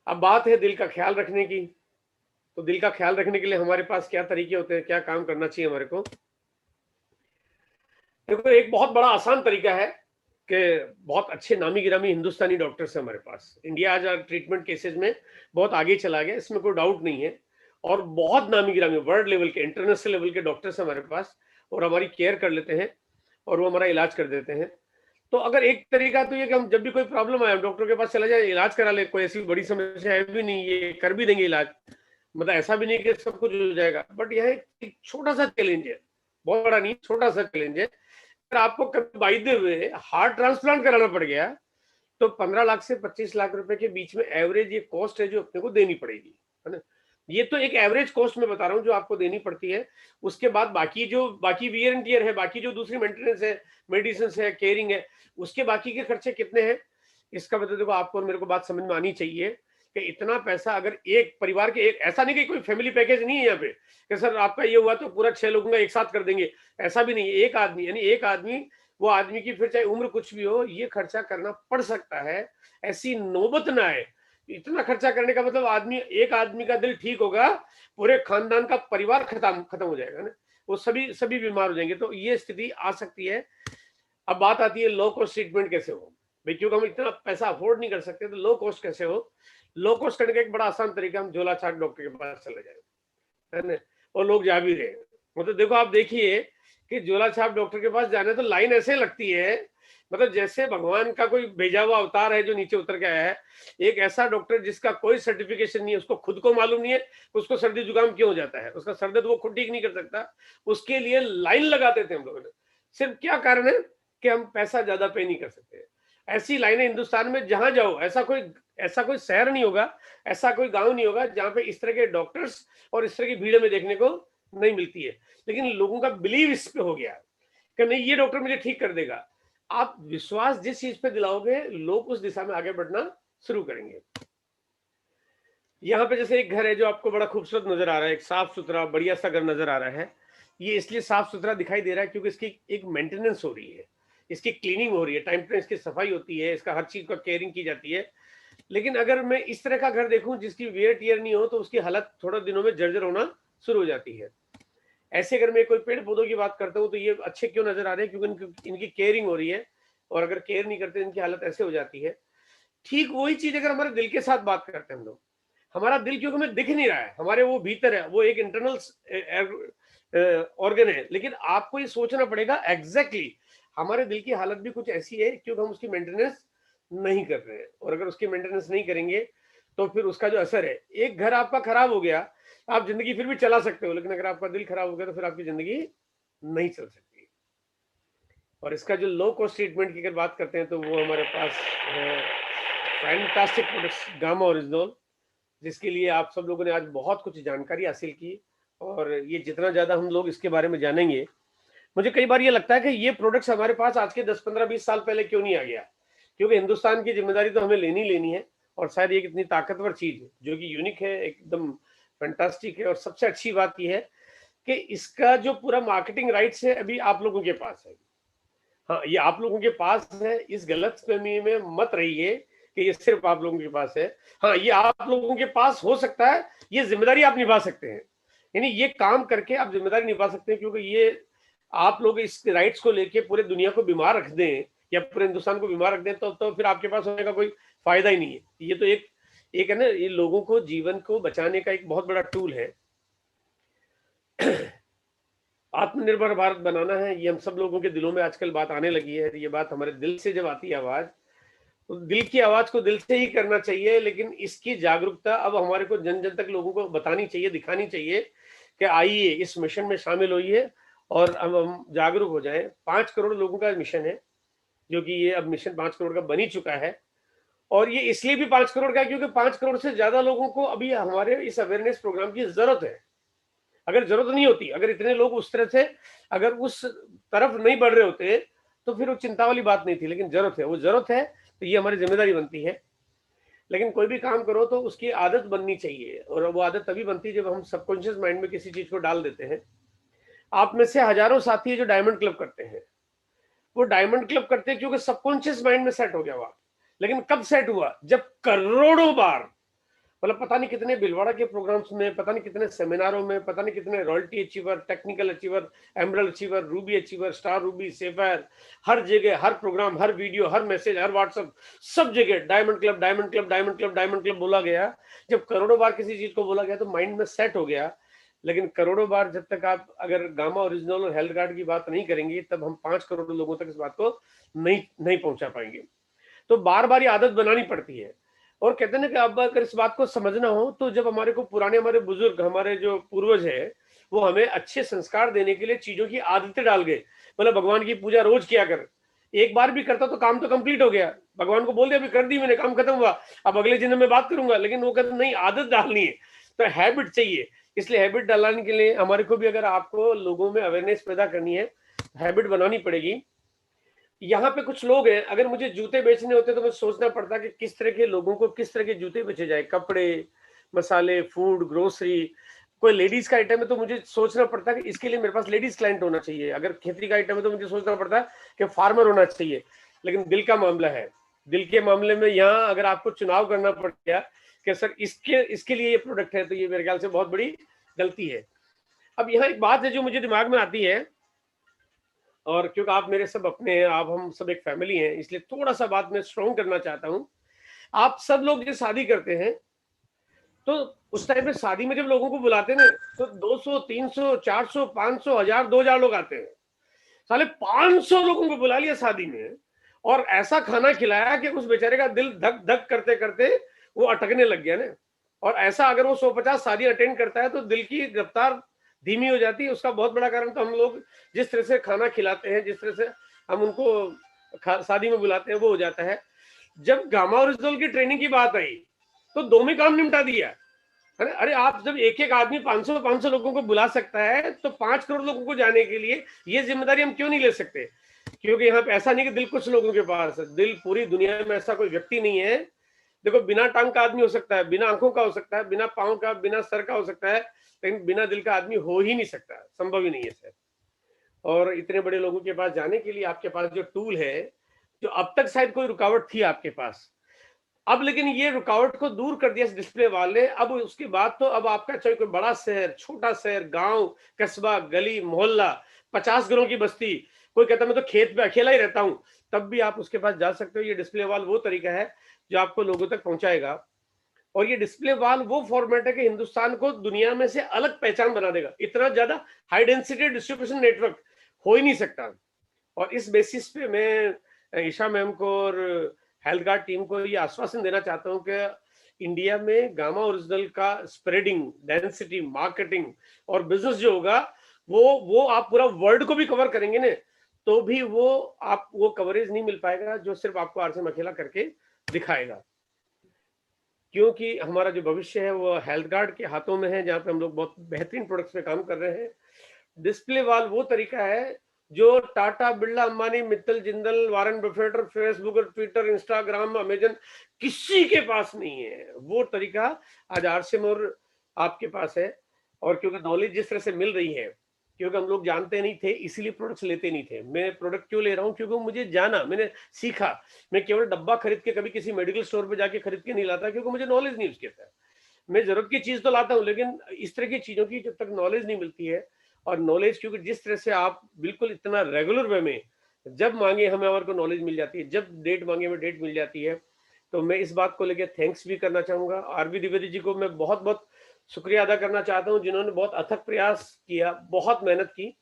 अब बात है दिल का ख्याल रखने की। तो दिल का ख्याल रखने के लिए हमारे पास क्या तरीके होते हैं, क्या काम करना चाहिए हमारे को। देखो, एक बहुत बड़ा आसान तरीका है कि बहुत अच्छे नामी गिरामी हिंदुस्तानी डॉक्टर्स हैं हमारे पास। इंडिया आज ट्रीटमेंट केसेस में बहुत आगे चला गया, इसमें कोई डाउट नहीं है। और बहुत नामी गिरामी वर्ल्ड लेवल के, इंटरनेशनल लेवल के डॉक्टर्स हमारे पास, और हमारी केयर कर लेते हैं और वो हमारा इलाज कर देते हैं। तो अगर एक तरीका तो ये कि हम जब भी कोई प्रॉब्लम आए, डॉक्टर के पास चला जाए, इलाज करा ले। कोई ऐसी बड़ी समस्या है भी नहीं, ये कर भी देंगे इलाज। मतलब ऐसा भी नहीं कि सब कुछ हो जाएगा। बट यह एक छोटा सा चैलेंज है, बहुत बड़ा नहीं, छोटा सा चैलेंज है। अगर आपको कभी by the way heart transplant कराना पड़ गया तो 15 लाख से 25 लाख रुपए के बीच में एवरेज ये कॉस्ट है जो अपने को देनी पड़ेगी, है ना। ये तो एक एवरेज कॉस्ट में बता रहा हूँ जो आपको देनी पड़ती है। उसके बाद बाकी वियर एंड टियर है, बाकी जो दूसरी मेंटेनेंस है, मेडिसिन है, केयरिंग है, उसके बाकी के खर्चे कितने हैं, इसका मतलब देखो आपको और मेरे को बात समझ में आनी चाहिए कि इतना पैसा अगर एक परिवार के, एक ऐसा नहीं कि कोई फैमिली पैकेज नहीं है यहाँ पे कि सर आपका ये हुआ तो पूरा 6 लोगों का एक साथ कर देंगे, ऐसा भी नहीं है। एक आदमी, यानी एक आदमी, वो आदमी की फिर चाहे उम्र कुछ भी हो, ये खर्चा करना पड़ सकता है। ऐसी नौबत ना आए। इतना खर्चा करने का मतलब एक आदमी का दिल ठीक होगा, पूरे खानदान का परिवार खत्म हो जाएगा ना, वो सभी बीमार हो जाएंगे। तो ये स्थिति आ सकती है। अब बात आती है लो कॉस्ट ट्रीटमेंट कैसे हो भाई, क्योंकि हम इतना पैसा अफोर्ड नहीं कर सकते, तो लो कॉस्ट कैसे हो। लो कॉस्ट करने का एक बड़ा आसान तरीका, हम झोला छाट डॉक्टर के पास चले जाए, है ना। और लोग जा भी रहे। मतलब देखो, आप देखिए कि झोला छाप डॉक्टर के पास जाने तो लाइन ऐसे लगती है, मतलब जैसे भगवान का कोई भेजा हुआ अवतार है जो नीचे उतर के आया है। एक ऐसा डॉक्टर जिसका कोई सर्टिफिकेशन नहीं है, उसको खुद को मालूम नहीं है उसको सर्दी जुकाम क्यों हो जाता है, उसका सर दर्द वो खुद ठीक नहीं कर सकता, उसके लिए लाइन लगाते थे हम लोगों ने। सिर्फ क्या कारण है कि हम पैसा ज्यादा पे नहीं कर सकते। ऐसी लाइनें हिंदुस्तान में जहां जाओ, ऐसा कोई शहर नहीं होगा, ऐसा कोई गांव नहीं होगा जहां पे इस तरह के डॉक्टर्स और इस तरह की भीड़ में देखने को नहीं मिलती है। लेकिन लोगों का बिलीव इस पे हो गया कि नहीं, ये डॉक्टर मुझे ठीक कर देगा। आप विश्वास जिस चीज पे दिलाओगे, लोग उस दिशा में आगे बढ़ना शुरू करेंगे। यहाँ पे जैसे एक घर है जो आपको बड़ा खूबसूरत नजर आ रहा है, एक साफ सुथरा बढ़िया सा घर नजर आ रहा है। ये इसलिए साफ सुथरा दिखाई दे रहा है क्योंकि इसकी एक मेंटेनेंस हो रही है, इसकी क्लीनिंग हो रही है, टाइम पे इसकी सफाई होती है, इसका हर चीज का केयरिंग की जाती है। लेकिन अगर मैं इस तरह का घर देखूं जिसकी वेयर टियर नहीं हो, तो उसकी हालत थोड़ा दिनों में जर्जर होना शुरू हो जाती है। ऐसे अगर मैं कोई पेड़ पौधों की बात करता हूँ तो ये अच्छे क्यों नजर आ रहे हैं, क्योंकि इनकी केयरिंग हो रही है। और अगर केयर नहीं करते इनकी हालत ऐसे हो जाती है। ठीक वही चीज अगर हमारे दिल के साथ बात करते हैं हम लोग, हमारा दिल क्योंकि हमें दिख नहीं रहा है, हमारे वो भीतर है, वो एक इंटरनल ऑर्गन है, लेकिन आपको ये सोचना पड़ेगा एग्जैक्टली हमारे दिल की हालत भी कुछ ऐसी है क्योंकि हम उसकी मेंटेनेंस नहीं कर रहे हैं, और अगर उसकी मेंटेनेंस नहीं करेंगे तो फिर उसका जो असर है, एक घर आपका खराब हो गया, आप जिंदगी फिर भी चला सकते हो, लेकिन अगर आपका दिल खराब हो गया तो फिर आपकी जिंदगी नहीं चल सकती। और इसका जो लो कॉस्ट ट्रीटमेंट की अगर बात करते हैं तो वो हमारे पास है फैंटास्टिक प्रोडक्ट्स गामा ओरिजिनल, जिसके लिए आप सब लोगों ने आज बहुत कुछ जानकारी हासिल की, और ये जितना ज्यादा हम लोग इसके बारे में जानेंगे, मुझे कई बार ये लगता है कि ये प्रोडक्ट्स हमारे पास आज के 10, 15, 20 साल पहले क्यों नहीं आ गया, क्योंकि हिंदुस्तान की जिम्मेदारी तो हमें लेनी है, और शायद ये इतनी ताकतवर चीज है जो कि यूनिक है, एकदम फैंटास्टिक है, और सबसे अच्छी बात यह है कि इसका जो पूरा मार्केटिंग राइट्स है अभी आप लोगों के पास है। हाँ, ये आप लोगों के पास है, इस गलतफहमी में मत रहिए कि ये सिर्फ आप लोगों के पास है। हाँ, ये आप लोगों के पास हो सकता है, ये जिम्मेदारी आप निभा सकते हैं, यानी ये काम करके आप जिम्मेदारी निभा सकते हैं, क्योंकि ये आप लोग इस राइट्स को लेके पूरे दुनिया को बीमार रख दें या पूरे हिंदुस्तान को बीमार रख दें तो फिर आपके पास होने का कोई फायदा ही नहीं है। ये तो एक है ना, ये लोगों को जीवन को बचाने का एक बहुत बड़ा टूल है। आत्मनिर्भर भारत बनाना है, ये हम सब लोगों के दिलों में आजकल बात आने लगी है। ये बात हमारे दिल से जब आती है आवाज, तो दिल की आवाज को दिल से ही करना चाहिए, लेकिन इसकी जागरूकता अब हमारे को जन जन तक लोगों को बतानी चाहिए, दिखानी चाहिए कि आइए इस मिशन में शामिल होइए और अब हम जागरूक हो जाएं। 5 करोड़ लोगों का मिशन है, जो कि ये अब मिशन 5 करोड़ का बन ही चुका है, और ये इसलिए भी 5 करोड़ का है क्योंकि 5 करोड़ से ज्यादा लोगों को अभी हमारे इस अवेयरनेस प्रोग्राम की जरूरत है। अगर जरूरत नहीं होती, अगर इतने लोग उस तरह से अगर उस तरफ नहीं बढ़ रहे होते तो फिर वो चिंता वाली बात नहीं थी, लेकिन जरूरत है, वो जरूरत है, तो ये हमारी जिम्मेदारी बनती है। लेकिन कोई भी काम करो तो उसकी आदत बननी चाहिए, और वो आदत तभी बनती है जब हम सबकॉन्शियस माइंड में किसी चीज को डाल देते हैं। आप में से हजारों साथी है जो डायमंड क्लब करते हैं, वो डायमंड क्लब करते हैं क्योंकि सबकॉन्शियस माइंड में सेट हो गया हुआ। लेकिन कब सेट हुआ? जब करोड़ों बार, मतलब पता नहीं कितने भिलवाड़ा के प्रोग्राम्स में, पता नहीं कितने सेमिनारों में, पता नहीं कितने royalty achiever, technical achiever, emerald achiever, ruby achiever, star ruby, sapphire, हर जगह, हर प्रोग्राम, हर वीडियो, हर मैसेज, हर व्हाट्सएप, सब जगह diamond club, diamond club, diamond club, diamond club बोला गया। जब करोड़ों बार किसी चीज को बोला गया तो माइंड में सेट हो गया। लेकिन करोड़ों बार जब तक आप अगर गामा ओरिजिनल और हेल्थ गार्ड की बात नहीं करेंगे, तब हम 5 करोड़ लोगों तक इस बात को नहीं पहुंचा पाएंगे। तो बार बार ये आदत बनानी पड़ती है। और कहते हैं कि अब अगर इस बात को समझना हो तो जब हमारे को पुराने, हमारे बुजुर्ग, हमारे जो पूर्वज है, वो हमें अच्छे संस्कार देने के लिए चीजों की आदतें डाल गए। मतलब भगवान की पूजा रोज किया कर, एक बार भी करता तो काम तो कंप्लीट हो गया, भगवान को बोल दिया, अभी कर दी मैंने, काम खत्म हुआ, अब अगले दिन में बात करूंगा। लेकिन वो कहते नहीं, आदत डालनी है, तो हैबिट चाहिए। इसलिए हैबिट डालने के लिए हमारे को भी, अगर आपको लोगों में अवेयरनेस पैदा करनी है, हैबिट बनानी पड़ेगी। यहाँ पे कुछ लोग हैं, अगर मुझे जूते बेचने होते तो मुझे सोचना पड़ता कि किस तरह के लोगों को किस तरह के जूते बेचे जाए, कपड़े, मसाले, फूड, ग्रोसरी। कोई लेडीज का आइटम है तो मुझे सोचना पड़ता कि इसके लिए मेरे पास लेडीज क्लाइंट होना चाहिए। अगर खेती का आइटम है तो मुझे सोचना पड़ता कि फार्मर होना चाहिए। लेकिन दिल का मामला है, दिल के मामले में यहाँ अगर आपको चुनाव करना पड़ गया कि सर इसके लिए ये प्रोडक्ट है, तो ये मेरे ख्याल से बहुत बड़ी गलती है। अब यहाँ एक बात है जो मुझे दिमाग में आती है, और क्योंकि आप मेरे सब अपने हैं, आप हम सब एक फैमिली हैं, इसलिए थोड़ा सा बात मैं स्ट्रॉन्ग करना चाहता हूं। आप सब लोग जो शादी करते हैं तो उस टाइम पे शादी में जब लोगों को बुलाते हैं ना, तो 200, 300, 400, 500, 1000, 2000 लोग आते हैं। साले 500 लोगों को बुला लिया शादी में, और ऐसा खाना खिलाया कि उस बेचारे का दिल धक धक करते करते वो अटकने लग गया ना। और ऐसा अगर वो 150 शादी अटेंड करता है तो दिल की रफ्तार धीमी हो जाती है। उसका बहुत बड़ा कारण तो हम लोग जिस तरह से खाना खिलाते हैं, जिस तरह से हम उनको शादी में बुलाते हैं, वो हो जाता है। जब गामा ओरिजिनल की ट्रेनिंग की बात आई तो 2 में काम निपटा दिया। अरे आप जब एक एक आदमी 500 लोगों को बुला सकता है तो 5 करोड़ लोगों को जाने के लिए ये जिम्मेदारी हम क्यों नहीं ले सकते? क्योंकि यहाँ पे ऐसा नहीं कि दिल कुछ लोगों के पास है, दिल पूरी दुनिया में ऐसा कोई व्यक्ति नहीं है। देखो, बिना टांग का आदमी हो सकता है, बिना आंखों का हो सकता है, बिना पाँव का, बिना सर का हो सकता है, लेकिन बिना दिल का आदमी हो ही नहीं सकता, संभव ही नहीं है सर। और इतने बड़े लोगों के पास जाने के लिए आपके पास जो टूल है, जो अब तक शायद कोई रुकावट थी आपके पास, अब लेकिन ये रुकावट को दूर कर दिया इस डिस्प्ले वाले। अब उसके बाद तो अब आपका चाहे कोई बड़ा शहर, छोटा शहर, गांव, कस्बा, गली, मोहल्ला, 50 घरों की बस्ती, कोई कहता मैं तो खेत पे अकेला ही रहता हूँ, तब भी आप उसके पास जा सकते हो। ये डिस्प्ले वॉल वो तरीका है जो आपको लोगों तक पहुंचाएगा, और ये डिस्प्ले वॉल वो फॉर्मेट है कि हिंदुस्तान को दुनिया में से अलग पहचान बना देगा। इतना ज्यादा हाई डेंसिटी डिस्ट्रीब्यूशन नेटवर्क हो ही नहीं सकता। और इस बेसिस पे मैं ईशा मैम को और हेल्थ गार्ड टीम को ये आश्वासन देना चाहता हूँ कि इंडिया में गामा ओरिजिनल का स्प्रेडिंग, डेंसिटी, मार्केटिंग और बिजनेस जो होगा वो आप पूरा वर्ल्ड को भी कवर करेंगे ना, तो भी वो कवरेज नहीं मिल पाएगा जो सिर्फ आपको आरसीएम अकेला करके दिखाएगा। क्योंकि हमारा जो भविष्य है वो हेल्थ गार्ड के हाथों में है, जहाँ पे हम लोग बहुत बेहतरीन प्रोडक्ट्स पे काम कर रहे हैं। डिस्प्ले वॉल वो तरीका है जो Tata, Birla, Ambani, Mittal, Jindal, Warren Buffett, Facebook और ट्विटर, इंस्टाग्राम, अमेजन किसी के पास नहीं है। वो तरीका आज आरसीएम और आपके पास है। और क्योंकि नॉलेज जिस तरह से मिल रही है, क्योंकि हम लोग जानते नहीं थे इसीलिए प्रोडक्ट्स लेते नहीं थे। मैं प्रोडक्ट क्यों ले रहा हूँ? क्योंकि मुझे जाना, मैंने सीखा। मैं केवल डब्बा खरीद के कभी किसी मेडिकल स्टोर पे जाके खरीद के नहीं लाता, क्योंकि मुझे नॉलेज नहीं उसके अंदर। मैं जरूरत की चीज तो लाता हूँ, लेकिन इस तरह की चीजों की जब तक नॉलेज नहीं मिलती है, और नॉलेज क्योंकि जिस तरह से आप बिल्कुल इतना रेगुलर वे में जब मांगे हमें हमारे को नॉलेज मिल जाती है, जब डेट मांगे हमें डेट मिल जाती है, तो मैं इस बात को लेकर थैंक्स भी करना चाहूंगा। आरबी द्विवेदी जी को मैं बहुत बहुत शुक्रिया अदा करना चाहता हूँ, जिन्होंने बहुत अथक प्रयास किया, बहुत मेहनत की,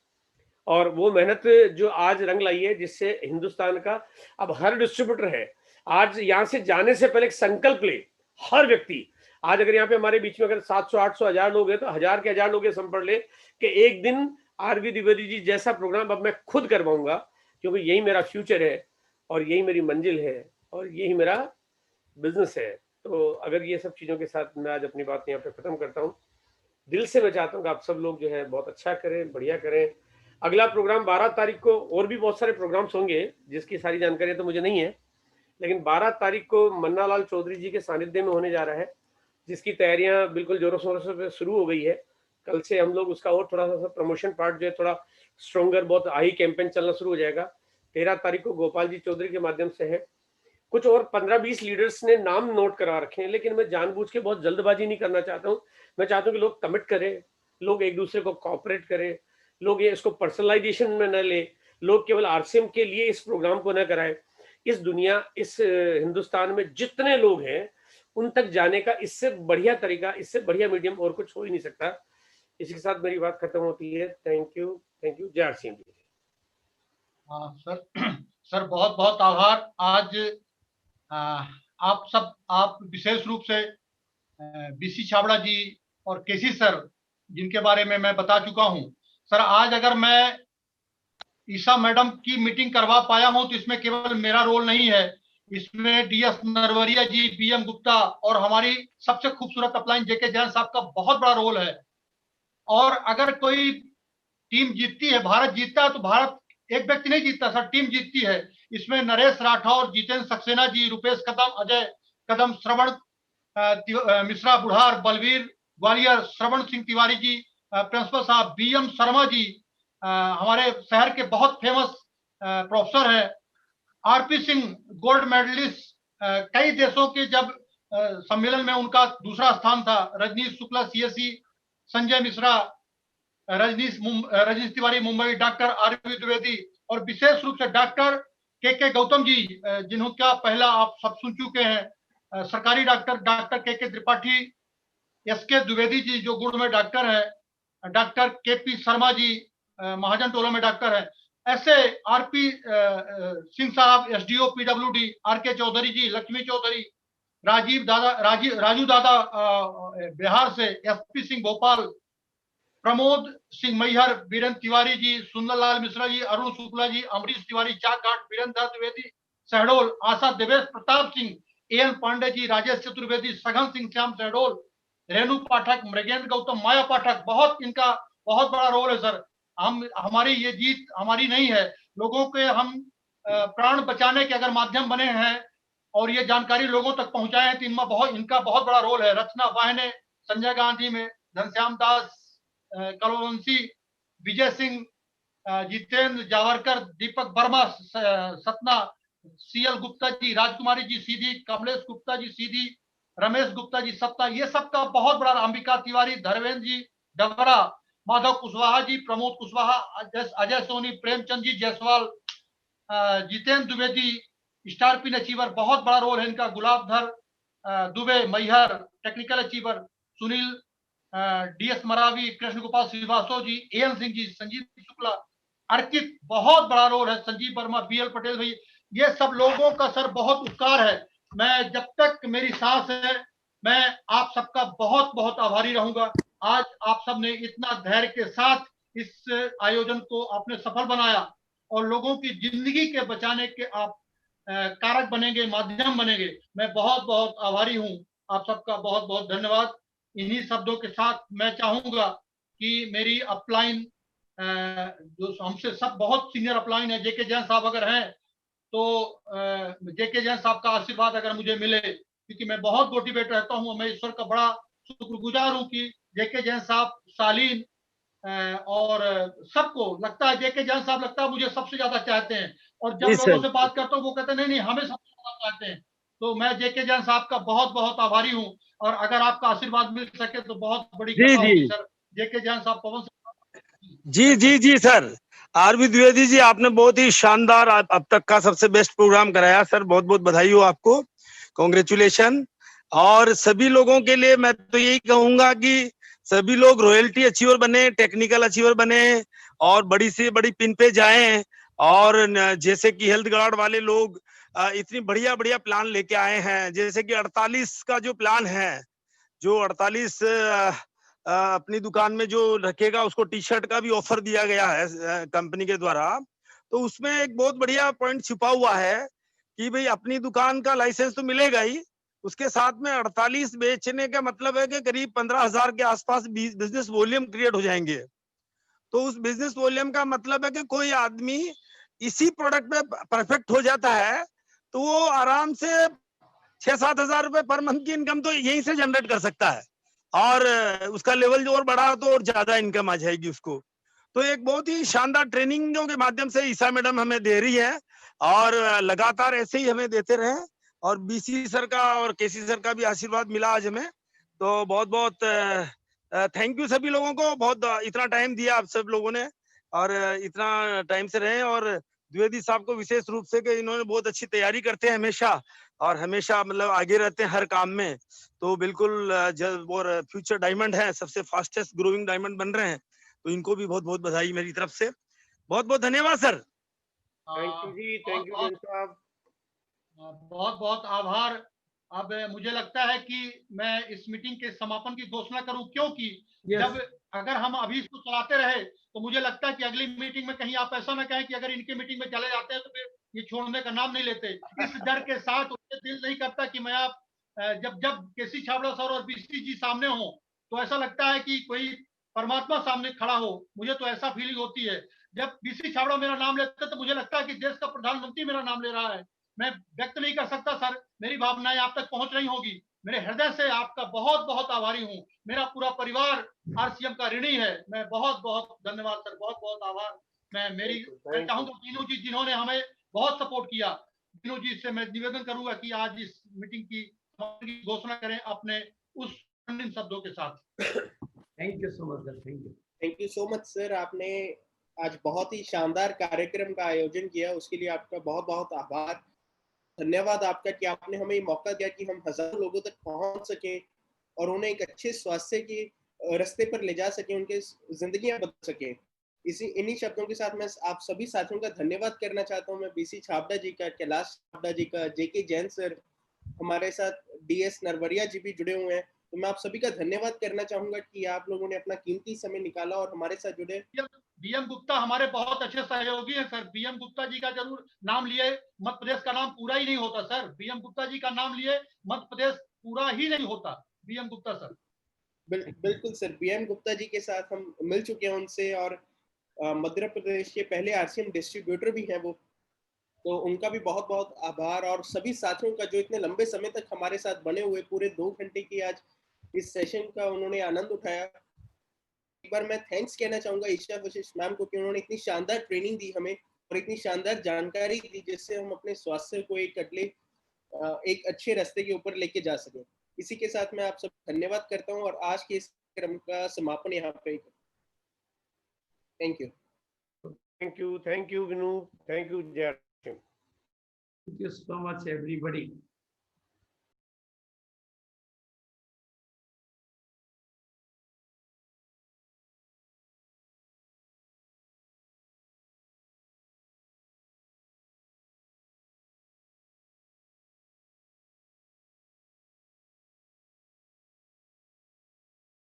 और वो मेहनत जो आज रंग लाई है, जिससे हिंदुस्तान का अब हर डिस्ट्रीब्यूटर है। आज यहाँ से जाने से पहले एक संकल्प ले हर व्यक्ति। आज अगर यहाँ पे हमारे बीच में अगर 700, 800, 1000 लोग हैं, तो 1000 के 1000 लोग ये संपर्क ले कि एक दिन आरबी द्विवेदी जी जैसा प्रोग्राम अब मैं खुद करवाऊंगा, क्योंकि यही मेरा फ्यूचर है और यही मेरी मंजिल है और यही मेरा बिजनेस है। तो अगर ये सब चीजों के साथ मैं आज अपनी बात यहाँ पे खत्म करता हूँ। दिल से मैं चाहता हूँ कि आप सब लोग जो है बहुत अच्छा करें, बढ़िया करें। अगला प्रोग्राम 12 तारीख को, और भी बहुत सारे प्रोग्राम्स होंगे जिसकी सारी जानकारी तो मुझे नहीं है, लेकिन 12 तारीख को मन्ना लाल चौधरी जी के सानिध्य में होने जा रहा है, जिसकी तैयारियां बिल्कुल जोरों शोरों से शुरू हो गई है। कल से हम लोग उसका और थोड़ा सा प्रमोशन पार्ट जो है थोड़ा स्ट्रॉन्गर, बहुत हाई कैंपेन चलना शुरू हो जाएगा। 13 तारीख को गोपाल जी चौधरी के माध्यम से है। कुछ और 15-20 लीडर्स ने नाम नोट करा रखे हैं, लेकिन मैं जानबूझ के बहुत जल्दबाजी नहीं करना चाहता हूँ। मैं चाहता हूँ कि लोग कमिट करें, लोग एक दूसरे को कोऑपरेट करें, लोग ये इसको पर्सनलाइजेशन में न ले, लोग केवल आरसीएम के लिए इस प्रोग्राम को न कराए। इस दुनिया, इस हिंदुस्तान में जितने लोग हैं उन तक जाने का इससे बढ़िया तरीका, इससे बढ़िया मीडियम और कुछ हो ही नहीं सकता। इसी के साथ मेरी बात खत्म होती है। Thank you, thank you. जय आरसीएम जी। हाँ सर बहुत बहुत आभार। आज आप विशेष रूप से बीसी छाबड़ा जी और केसी सर, जिनके बारे में मैं बता चुका हूं। सर आज अगर मैं ईशा मैडम की मीटिंग करवा पाया हूं तो इसमें केवल मेरा रोल नहीं है, इसमें डीएस नरवरिया जी, बीएम गुप्ता और हमारी सबसे खूबसूरत अपलाइन जेके जैन साहब का बहुत बड़ा रोल है। और अगर कोई टीम जीतती है, भारत जीतता है, तो भारत एक व्यक्ति नहीं जीतता सर, टीम जीतती है। इसमें नरेश राठौर, जितेंद्र सक्सेना जी, रुपेश कदम, अजय कदम, श्रवण मिश्रा बुढ़ार, बलवीर ग्वालियर, श्रवण सिंह तिवारी जी, प्रिंसिपल साहब बीएम शर्मा जी, हमारे शहर के बहुत फेमस प्रोफेसर है, आरपी सिंह गोल्ड मेडलिस्ट, कई देशों के जब सम्मेलन में उनका दूसरा स्थान था, Rajneesh Shukla CSC, Sanjay Mishra, Rajneesh Tiwari Mumbai, doctor RB Dwivedi, और विशेष रूप से डॉक्टर के गौतम जी, जिनका पहला आप सब सुन चुके हैं, सरकारी डॉक्टर के त्रिपाठी, एसके द्विवेदी जी जो गुड़ में डॉक्टर है, डॉक्टर केपी शर्मा जी महाजन टोला में डॉक्टर है, ऐसे आरपी सिंह साहब एसडीओ पीडब्ल्यूडी, आरके चौधरी जी, लक्ष्मी चौधरी, राजू दादा बिहार से, एसपी सिंह भोपाल, प्रमोद सिंह मैहर, बीरेन्द्र तिवारी जी, सुंदरलाल मिश्रा जी, अरुण शुक्ला जी, अमरीश तिवारी चाकघाट, वीरेंद्र द्विवेदी शहडोल, आशा देवेश प्रताप सिंह, एन पांडे जी, राजेश चतुर्वेदी, सघन सिंह श्याम शहडोल, रेणु पाठक, मृगेंद्र गौतम, माया पाठक, इनका बहुत बड़ा रोल है सर। हमारी ये जीत हमारी नहीं है, लोगों के हम प्राण बचाने के अगर माध्यम बने हैं और ये जानकारी लोगों तक पहुंचाए हैं, तो इनका बहुत बड़ा रोल है। रचना वाहने, संजय गांधी में, घनश्याम दास कलवंशी, विजय सिंह, जितेंद्र जावरकर, दीपक वर्मा, सतना, सीएल गुप्ता जी, राजकुमारी जी सीधी, कमलेश गुप्ता जी सीधी, रमेश गुप्ता जी सत्ता, ये सबका बहुत बड़ा, Ambika Tiwari, Dharmendra ji Dabra, Madhav Kushwaha ji, Pramod Kushwaha, Ajay Soni, Premchand ji Jaiswal, Jitendra Dwivedi, star pin achiever, बहुत बड़ा रोल है इनका, Gulabdhar Dubey Maihar, technical achiever, Sunil, DS Maravi, Krishna Gopal Srivastava ji, AN Singh ji, Sanjeev Shukla, Arkit, बहुत बड़ा रोल है, संजीव वर्मा, बीएल पटेल भाई, ये सब लोगों का सर बहुत उपकार है। मैं जब तक मेरी सांस है मैं आप सबका बहुत बहुत आभारी रहूंगा। आज आप सब ने इतना धैर्य के साथ इस आयोजन को आपने सफल बनाया और लोगों की जिंदगी के बचाने के आप कारक बनेंगे, माध्यम बनेंगे। मैं बहुत बहुत आभारी हूं, आप सबका बहुत बहुत धन्यवाद। इन्हीं शब्दों के साथ मैं चाहूंगा कि मेरी अपलाइन जो हमसे सब बहुत सीनियर अपलाइन है, जेके जैन साहब अगर हैं तो जेके जैन साहब का आशीर्वाद अगर मुझे मिले, क्योंकि मैं बहुत मोटिवेट रहता हूं। मैं ईश्वर का बड़ा शुक्रगुजार हूं कि जेके जैन साहब, सालीन और सबको लगता है जेके जैन साहब लगता है मुझे सबसे ज्यादा चाहते हैं, और जब लोगों से बात करता हूँ वो कहते हैं नहीं नहीं हमें सबसे ज्यादा चाहते हैं। तो मैं जेके जैन साहब का बहुत बहुत आभारी हूँ, और अगर आपका आशीर्वाद मिल सके तो बहुत बड़ी कृपा होगी सर। जेके जैन साहब, पवन जी जी जी सर, आरबी द्विवेदी जी, आपने बहुत ही शानदार अब तक का सबसे बेस्ट प्रोग्राम कराया सर, बहुत बहुत बधाई हो आपको, कॉन्ग्रेचुलेशन। और सभी लोगों के लिए मैं तो यही कहूंगा कि सभी लोग रॉयल्टी अचीवर बने, टेक्निकल अचीवर बने और बड़ी से बड़ी पिन पे जाएं। और जैसे कि हेल्थ गार्ड वाले लोग इतनी बढ़िया बढ़िया प्लान लेके आए हैं, जैसे कि 48 का जो प्लान है, जो 48 अपनी दुकान में जो रखेगा उसको टी शर्ट का भी ऑफर दिया गया है कंपनी के द्वारा। तो उसमें एक बहुत बढ़िया पॉइंट छुपा हुआ है कि भाई अपनी दुकान का लाइसेंस तो मिलेगा ही, उसके साथ में 48 बेचने का मतलब है कि करीब 15,000 के आसपास बिजनेस वॉल्यूम क्रिएट हो जाएंगे। तो उस बिजनेस वॉल्यूम का मतलब है कि कोई आदमी इसी प्रोडक्ट पे परफेक्ट हो जाता है तो वो आराम से 6-7 हजार रुपए पर मंथ की इनकम तो यहीं से जनरेट कर सकता है, और उसका लेवल जो और बढ़ा तो और ज्यादा इनकम आ जाएगी उसको। तो एक बहुत ही शानदार ट्रेनिंगों के माध्यम से ईसा मैडम हमें दे रही है, और लगातार ऐसे ही हमें देते रहे। और बीसी सर का और केसी सर का भी आशीर्वाद मिला आज हमें, तो बहुत बहुत थैंक यू सभी लोगों को। बहुत इतना टाइम दिया आप सब लोगों ने, और इतना टाइम से रहे। और द्विवेदी साहब को विशेष रूप से कि इन्होंने बहुत अच्छी तैयारी करते हैं हमेशा, और हमेशा मतलब आगे रहते हैं हर काम में। तो बिल्कुल जब वो फ्यूचर डायमंड है, सबसे फास्टेस्ट ग्रोइंग डायमंड बन रहे हैं, तो इनको भी बहुत बहुत बधाई मेरी तरफ से। बहुत बहुत धन्यवाद सर। थैंक यू जी, थैंक यू जैन साहब, बहुत बहुत आभार। अब मुझे लगता है कि मैं इस मीटिंग के समापन की घोषणा करूं, क्योंकि जब अगर हम अभी इसको चलाते रहे तो मुझे लगता है कि अगली मीटिंग में कहीं आप ऐसा ना कहें कि अगर इनके मीटिंग में चले जाते हैं तो फिर ये छोड़ने का नाम नहीं लेते। इस डर के साथ उनसे दिल नहीं करता कि मैं आप जब जब केसी छाबड़ा सर और बीसी जी सामने हो तो ऐसा लगता है कि कोई परमात्मा सामने खड़ा हो। मुझे तो ऐसा फीलिंग होती है। जब बीसी छाबड़ा मेरा नाम लेते तो मुझे लगता है कि देश का प्रधानमंत्री मेरा नाम ले रहा है। मैं व्यक्त नहीं कर सकता सर, मेरी भावनाएं आप तक पहुंच रही होगी। मेरे हृदय से आपका बहुत बहुत आभारी हूं। मेरा पूरा परिवार आरसीएम का ऋणी है। मैं बहुत बहुत धन्यवाद सर, बहुत बहुत आभार। मैं चाहूंगा दीनू जी जिन्होंने हमें बहुत सपोर्ट किया, दीनू जी से मैं निवेदन करूंगा कि आज इस मीटिंग की घोषणा करें अपने उस शब्दों के साथ। Thank you so much sir, thank you so much sir. आपने आज बहुत ही शानदार कार्यक्रम का आयोजन किया, उसके लिए आपका बहुत बहुत आभार, धन्यवाद आपका कि आपने हमें मौका दिया कि हम हजारों लोगों तक पहुंच सके और उन्हें एक अच्छे स्वास्थ्य के रास्ते पर ले जा सके, उनके जिंदगियां बदल सके। इन्हीं शब्दों के साथ मैं आप सभी साथियों का धन्यवाद करना चाहता हूं। मैं बीसी छाबड़ा जी का, कैलाश छाबड़ा जी का, जेके जैन सर, हमारे साथ डीएस नरवरिया जी भी जुड़े हुए हैं। तो मैं आप सभी का धन्यवाद करना चाहूंगा कि आप लोगों ने अपना कीमती समय निकाला और हमारे साथ जुड़े। बीएम गुप्ता हमारे बहुत अच्छे सहयोगी हैं सर। बीएम गुप्ता जी का जरूर नाम लिए मध्य प्रदेश का नाम पूरा ही नहीं होता सर। बीएम गुप्ता जी का नाम लिए मध्य प्रदेश पूरा ही नहीं होता। BM Gupta sir. बिल्कुल सर, बीएम गुप्ता जी के साथ हम मिल चुके हैं उनसे, और मध्य प्रदेश के पहले आरसीएम डिस्ट्रीब्यूटर भी हैं वो। तो उनका भी बहुत बहुत आभार, और सभी साथियों का जो इतने लंबे समय तक हमारे साथ बने हुए, पूरे 2 घंटे की आज इस सेशन का उन्होंने आनंद उठाया। एक बार मैं थैंक्स कहना चाहूंगा ईशा वशिष्ठ मैम को कि उन्होंने इतनी शानदार ट्रेनिंग दी हमें और इतनी शानदार जानकारी दी जिससे हम अपने स्वास्थ्य को एक अच्छे रास्ते के ऊपर लेके जा सके। इसी के साथ मैं आप सब धन्यवाद करता हूं और आज के इस कार्यक्रम का समापन यहाँ पे thank you. Thank you Vinu, thank you Jay. Thank you so much, everybody.